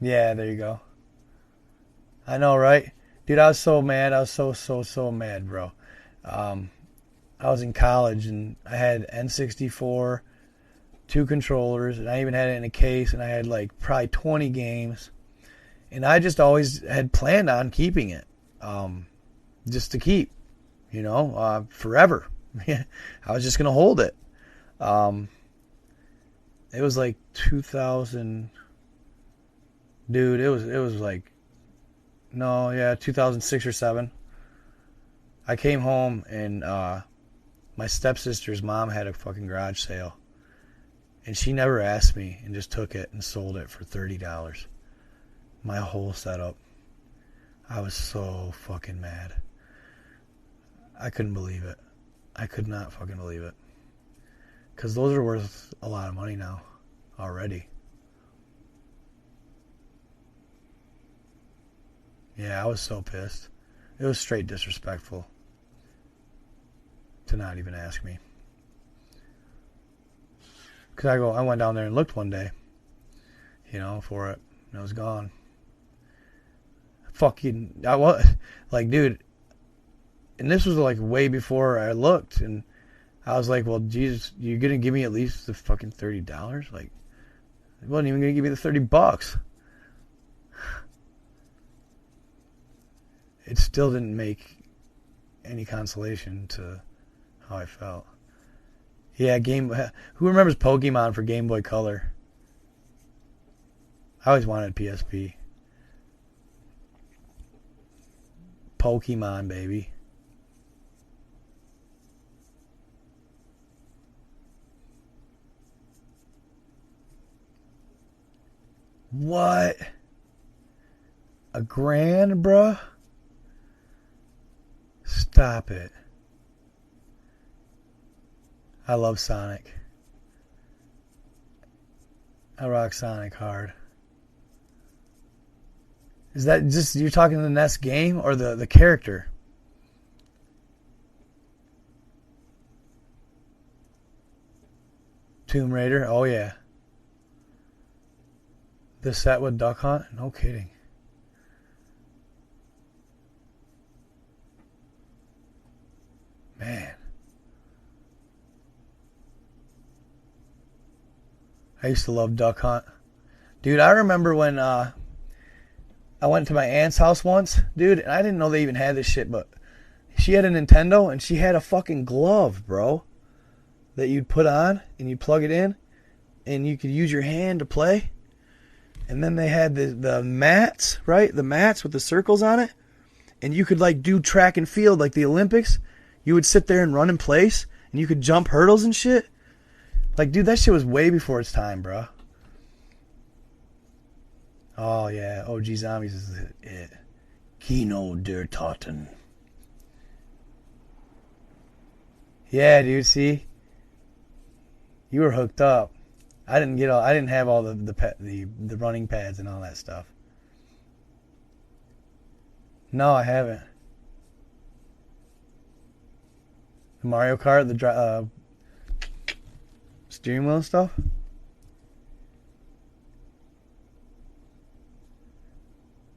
Yeah, there you go. I know, right? Dude, I was so mad. I was so mad, bro. Um, I was in college and I had N64, two controllers, and I even had it in a case, and I had like probably 20 games. And I just always had planned on keeping it, just to keep, forever. I was just gonna hold it. Um, it was like 2000, dude. It was like, no, yeah, 2006 or 7. I came home and my stepsister's mom had a fucking garage sale, and she never asked me and just took it and sold it for $30. My whole setup. I was so fucking mad. I couldn't believe it. I could not fucking believe it. Because those are worth a lot of money now. Already. Yeah, I was so pissed. It was straight disrespectful to not even ask me. Because I went down there and looked one day, for it. And it was gone. Fucking, I was, like, dude, and this was like way before I looked, and I was like, well, Jesus, you're gonna give me at least the fucking $30? Like, he wasn't even gonna give me the $30. It still didn't make any consolation to how I felt. Yeah, who remembers Pokemon for Game Boy Color? I always wanted PSP. Pokemon, baby. What? $1,000, bruh? Stop it. I love Sonic. I rock Sonic hard. Is that just, you're talking the NES game or the character? Tomb Raider? Oh, yeah. The set with Duck Hunt? No kidding. Man. I used to love Duck Hunt. Dude, I remember when I went to my aunt's house once, dude, and I didn't know they even had this shit, but she had a Nintendo, and she had a fucking glove, bro, that you'd put on, and you'd plug it in, and you could use your hand to play. And then they had the mats, right? The mats with the circles on it. And you could, like, do track and field like the Olympics. You would sit there and run in place, and you could jump hurdles and shit. Like, dude, that shit was way before its time, bro. Oh, yeah. OG Zombies is it. Kino der Toten. Yeah, dude, see? You were hooked up. I didn't have all the running pads and all that stuff. No, I haven't. The Mario Kart, the steering wheel and stuff.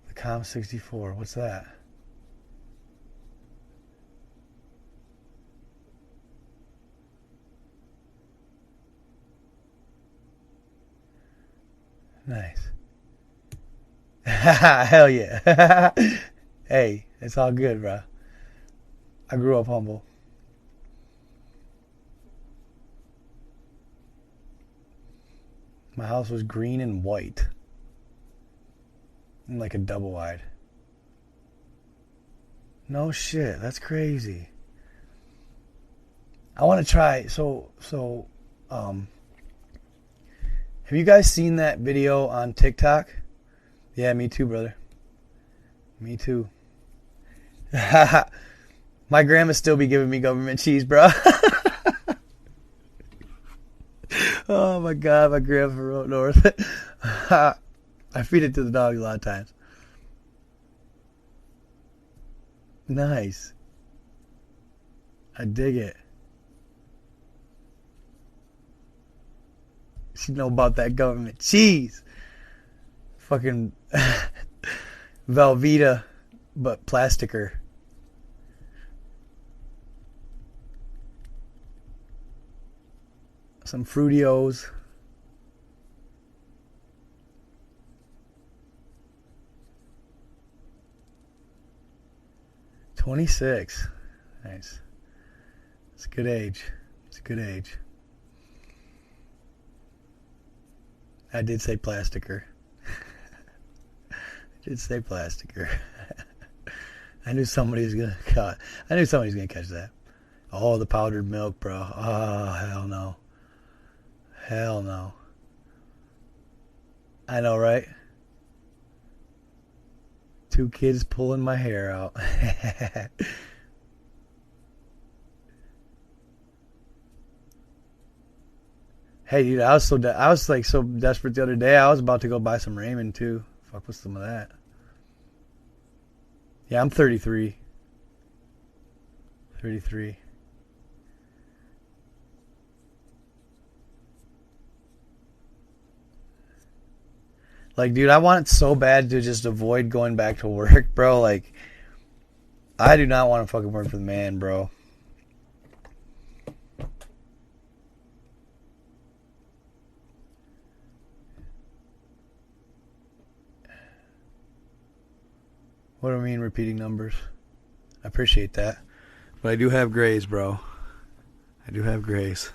The Com 64. What's that? Nice. Hell yeah. Hey, it's all good, bro. I grew up humble. My house was green and white. And like a double wide. No shit, that's crazy. I want to try, have you guys seen that video on TikTok? Yeah, me too, brother. Me too. My grandma still be giving me government cheese, bro. Oh my God, my grandma from up north. I feed it to the dog a lot of times. Nice. I dig it. She know about that government cheese. Fucking Velveeta, but plasticer. Some Fruitios. $26. Nice. It's a good age. It's a good age. I did say plasticer. I did say plasticer. I knew somebody was gonna cut. I knew somebody was gonna catch that. Oh, the powdered milk, bro. Oh, hell no. Hell no. I know, right? 2 kids pulling my hair out. Hey, dude, I was so desperate the other day. I was about to go buy some ramen too. Fuck with some of that. Yeah, I'm 33. 33. Like, dude, I want it so bad to just avoid going back to work, bro. Like, I do not want to fucking work for the man, bro. What do I mean repeating numbers? I appreciate that. But I do have grays, bro. I do have grays.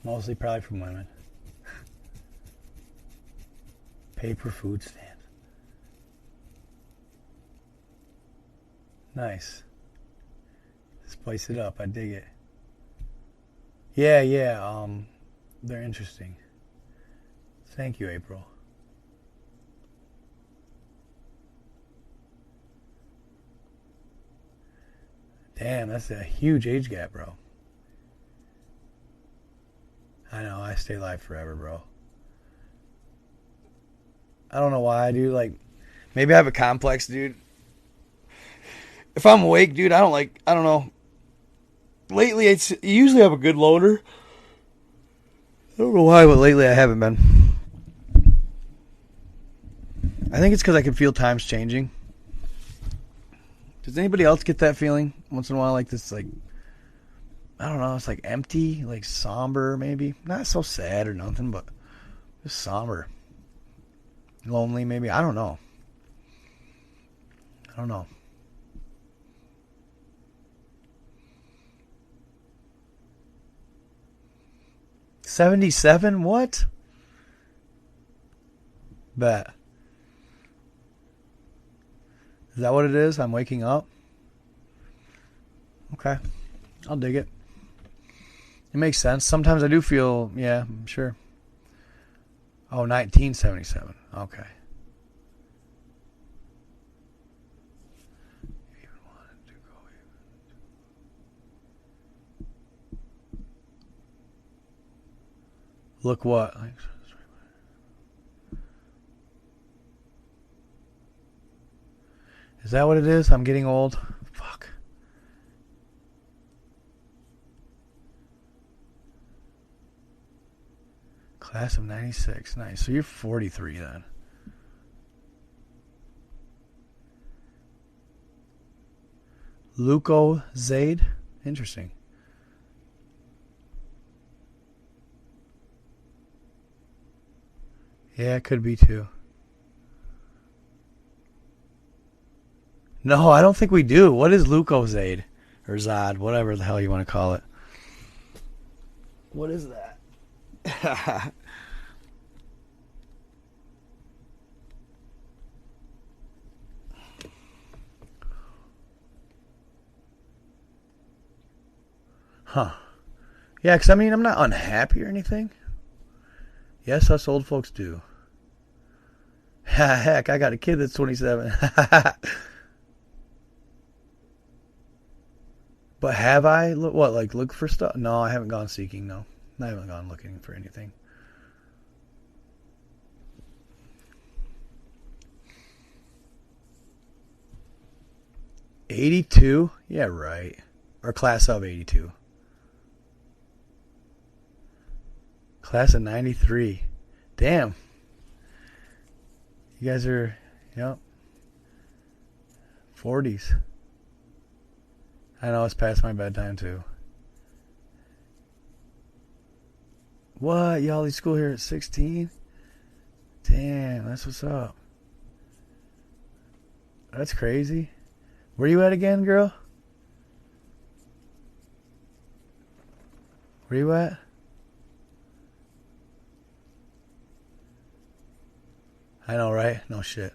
Mostly probably from women. Paper food stand. Nice. Spice it up. I dig it. Yeah. They're interesting. Thank you, April. Damn, that's a huge age gap, bro. I know, I stay alive forever, bro. I don't know why, dude. Like, maybe I have a complex, dude. If I'm awake, dude, I don't know. Lately, you usually have a good loader. I don't know why, but lately I haven't been. I think it's because I can feel times changing. Does anybody else get that feeling once in a while? Like this, like, I don't know, it's like empty, like somber maybe. Not so sad or nothing, but just somber. Lonely maybe. I don't know. 77? What? Bet. Is that what it is? I'm waking up? Okay. I'll dig it. It makes sense. Sometimes I do feel, yeah, I'm sure. Oh, 1977. Okay. Look what? Is that what it is? I'm getting old? Fuck. Class of 96. Nice. So you're 43 then. Luco Zade? Interesting. Yeah, it could be too. No, I don't think we do. What is Lucozade? Or Zod, whatever the hell you want to call it. What is that? Huh. Yeah, because I mean, I'm not unhappy or anything. Yes, us old folks do. Heck, I got a kid that's 27. But have I? What, like look for stuff? No, I haven't gone seeking, no. I haven't gone looking for anything. '82? Yeah, right. Or class of '82. Class of '93. Damn. You guys are, yep. 40s. I know it's past my bedtime too. What? Y'all leave school here at 16? Damn, that's what's up. That's crazy. Where you at again, girl? Where you at? I know, right? No shit.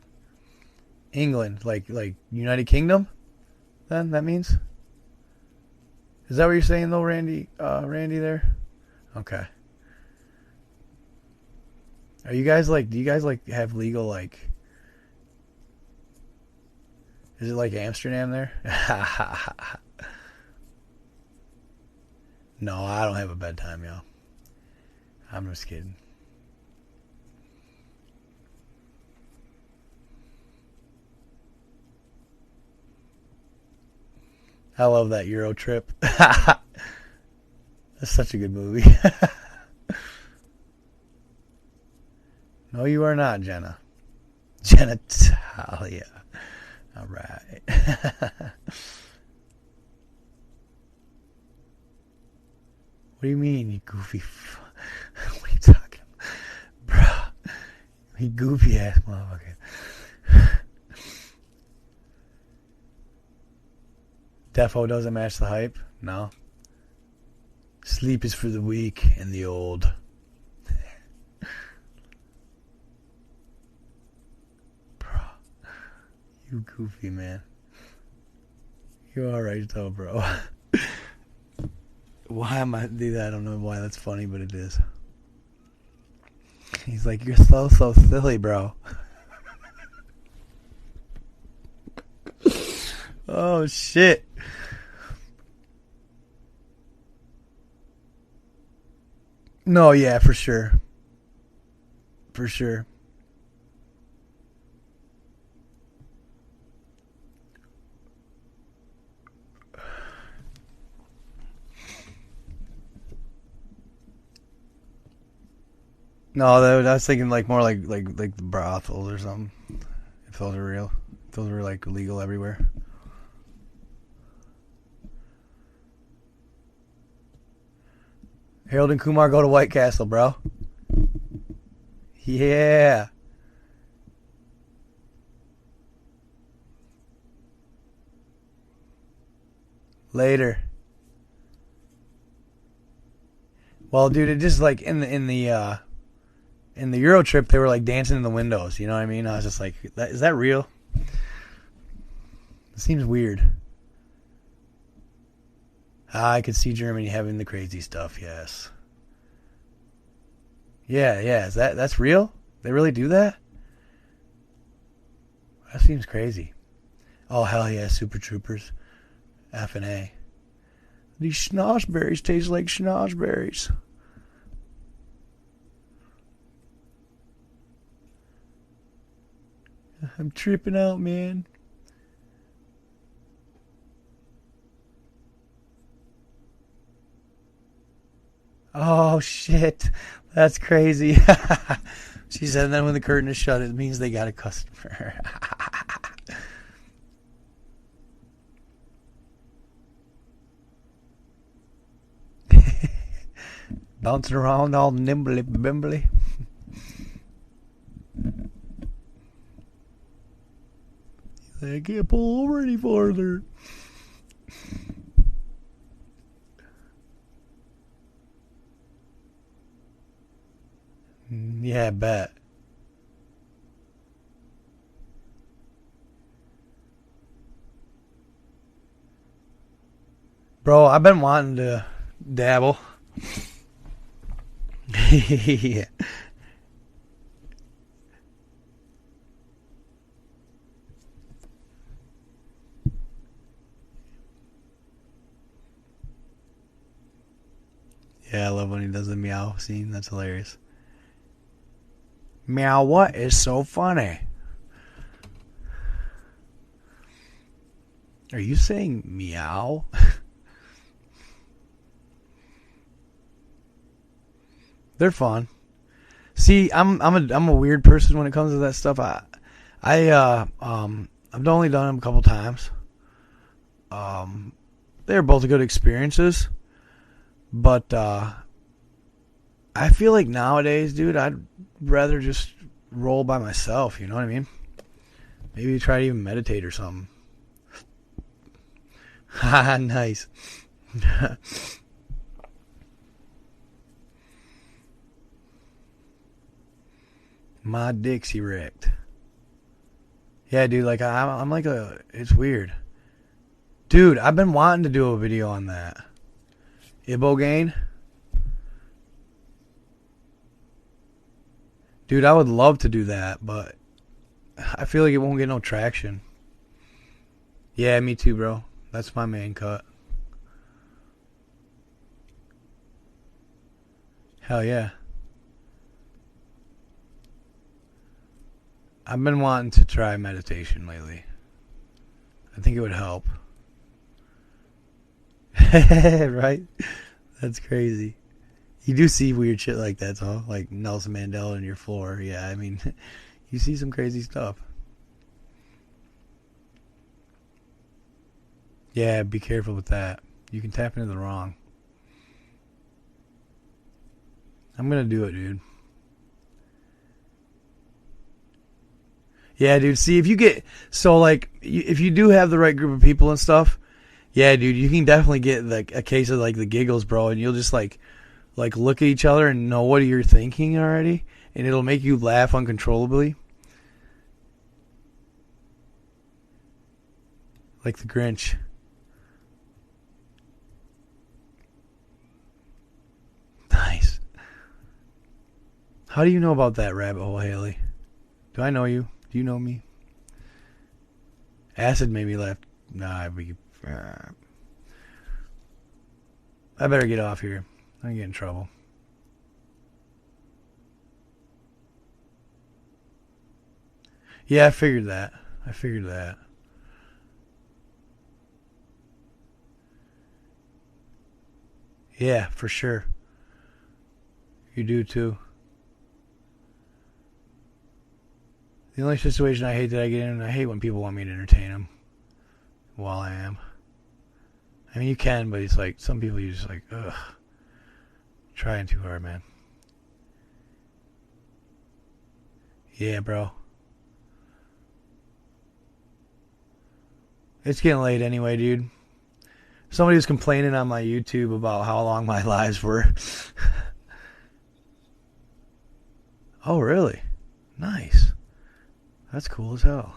England, like United Kingdom? Then that means? Is that what you're saying though, Randy? Randy there? Okay. Are you guys like, do you guys like have legal like, is it like Amsterdam there? No, I don't have a bedtime, yo. I'm just kidding. I love that Euro trip. That's such a good movie. No, you are not, Jenna. Genitalia. All right. What do you mean, you goofy? What are you talking about? Bruh. You goofy ass motherfucker. Defo doesn't match the hype? No. Sleep is for the weak and the old. Bro. You goofy, man. You're alright though, bro. Why am I do that? I don't know why that's funny, but it is. He's like, you're so silly, bro. Oh, shit. No, yeah, for sure. For sure. No, I was thinking like more like the brothels or something. If those are real, if those were like legal everywhere. Harold and Kumar go to White Castle, bro. Yeah. Later. Well, dude, it just like in the Euro trip, they were like dancing in the windows. You know what I mean? I was just like, is that real? It seems weird. I could see Germany having the crazy stuff. Yes. Yeah. Is that's real? They really do that? That seems crazy. Oh hell yeah, Super Troopers, F and A. These schnozberries taste like schnozberries. I'm tripping out, man. Oh shit, that's crazy. She said, and then when the curtain is shut, it means they got a customer. Bouncing around all nimbly bimbly. I can't pull over any farther. Yeah, I bet. Bro, I've been wanting to dabble. Yeah. Yeah, I love when he does the meow scene. That's hilarious. Meow, what is so funny? Are you saying meow? They're fun. See, I'm a weird person when it comes to that stuff. I've only done them a couple times. They're both good experiences, but I feel like nowadays, dude, I'd rather just roll by myself. You know what I mean? Maybe try to even meditate or something. Haha, nice. My dick's erect. Yeah, dude, like I'm like it's weird. Dude, I've been wanting to do a video on that. Ibogaine? Dude, I would love to do that, but I feel like it won't get no traction. Yeah, me too, bro. That's my main cut. Hell yeah. I've been wanting to try meditation lately. I think it would help. Right? That's crazy. You do see weird shit like that, though. Like Nelson Mandela on your floor. Yeah, I mean, you see some crazy stuff. Yeah, be careful with that. You can tap into the wrong. I'm gonna do it, dude. Yeah, dude. See, if you get... So, like, if you do have the right group of people and stuff, yeah, dude, you can definitely get, like, a case of, like, the giggles, bro. And you'll just, like look at each other and know what you're thinking already. And it'll make you laugh uncontrollably. Like the Grinch. Nice. How do you know about that rabbit hole, Haley? Do I know you? Do you know me? Acid made me laugh. Nah, I better get off here. I'm getting in trouble. Yeah, I figured that. Yeah, for sure. You do too. The only situation I hate that I get in, I hate when people want me to entertain them while I am. I mean, you can, but it's like, some people you just like, ugh. Trying too hard, man. Yeah, bro. It's getting late anyway, dude. Somebody was complaining on my YouTube about how long my lives were. Oh, really? Nice. That's cool as hell.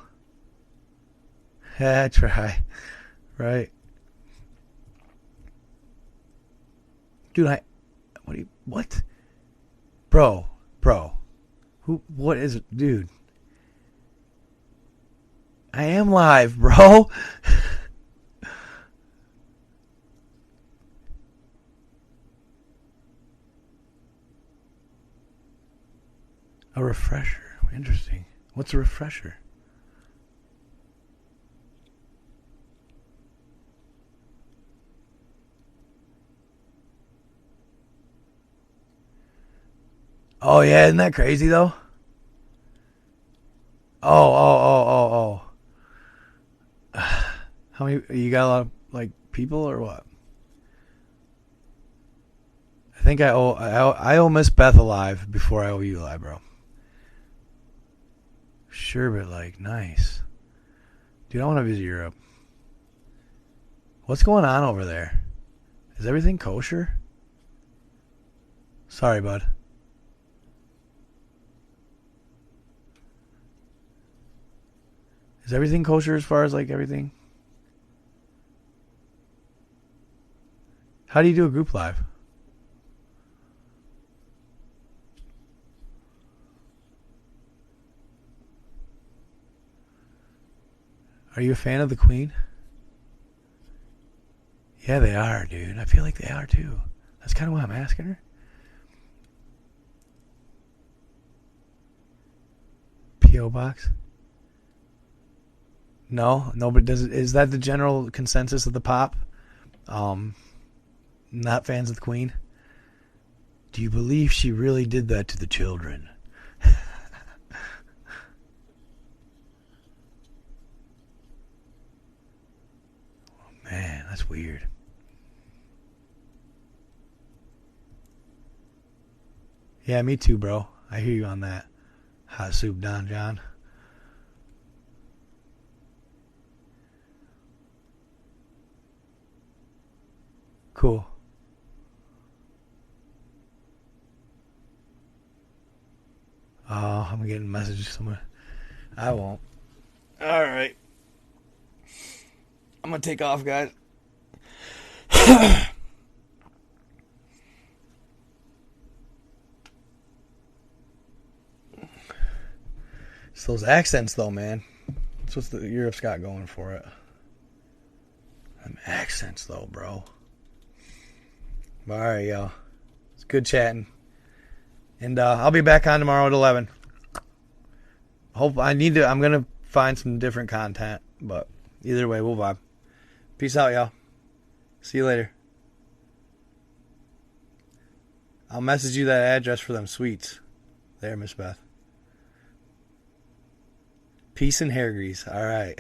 Yeah, try. Right. Dude, what? Bro. What is it? Dude. I am live, bro. A refresher. Interesting. What's a refresher? Oh, yeah. Isn't that crazy, though? Oh. How many? You got a lot of, like, people or what? I think I owe Miss Beth a live before I owe you a live, bro. Sure, but, like, nice. Dude, I want to visit Europe. What's going on over there? Is everything kosher? Sorry, bud. Is everything kosher as far as, like, everything? How do you do a group live? Are you a fan of the Queen? Yeah, they are, dude. I feel like they are, too. That's kind of why I'm asking her. P.O. Box? No, but is that the general consensus of the pop? Not fans of the Queen? Do you believe she really did that to the children? Oh, man, that's weird. Yeah, me too, bro. I hear you on that. Hot soup, Don John. Cool. Oh, I'm getting messages somewhere. I won't. All right. I'm going to take off, guys. It's those accents, though, man. That's what the Europe's got going for it. Them accents, though, bro. All right, y'all. It's good chatting. And I'll be back on tomorrow at 11. I'm going to find some different content. But either way, we'll vibe. Peace out, y'all. See you later. I'll message you that address for them sweets. There, Miss Beth. Peace and hair grease. All right.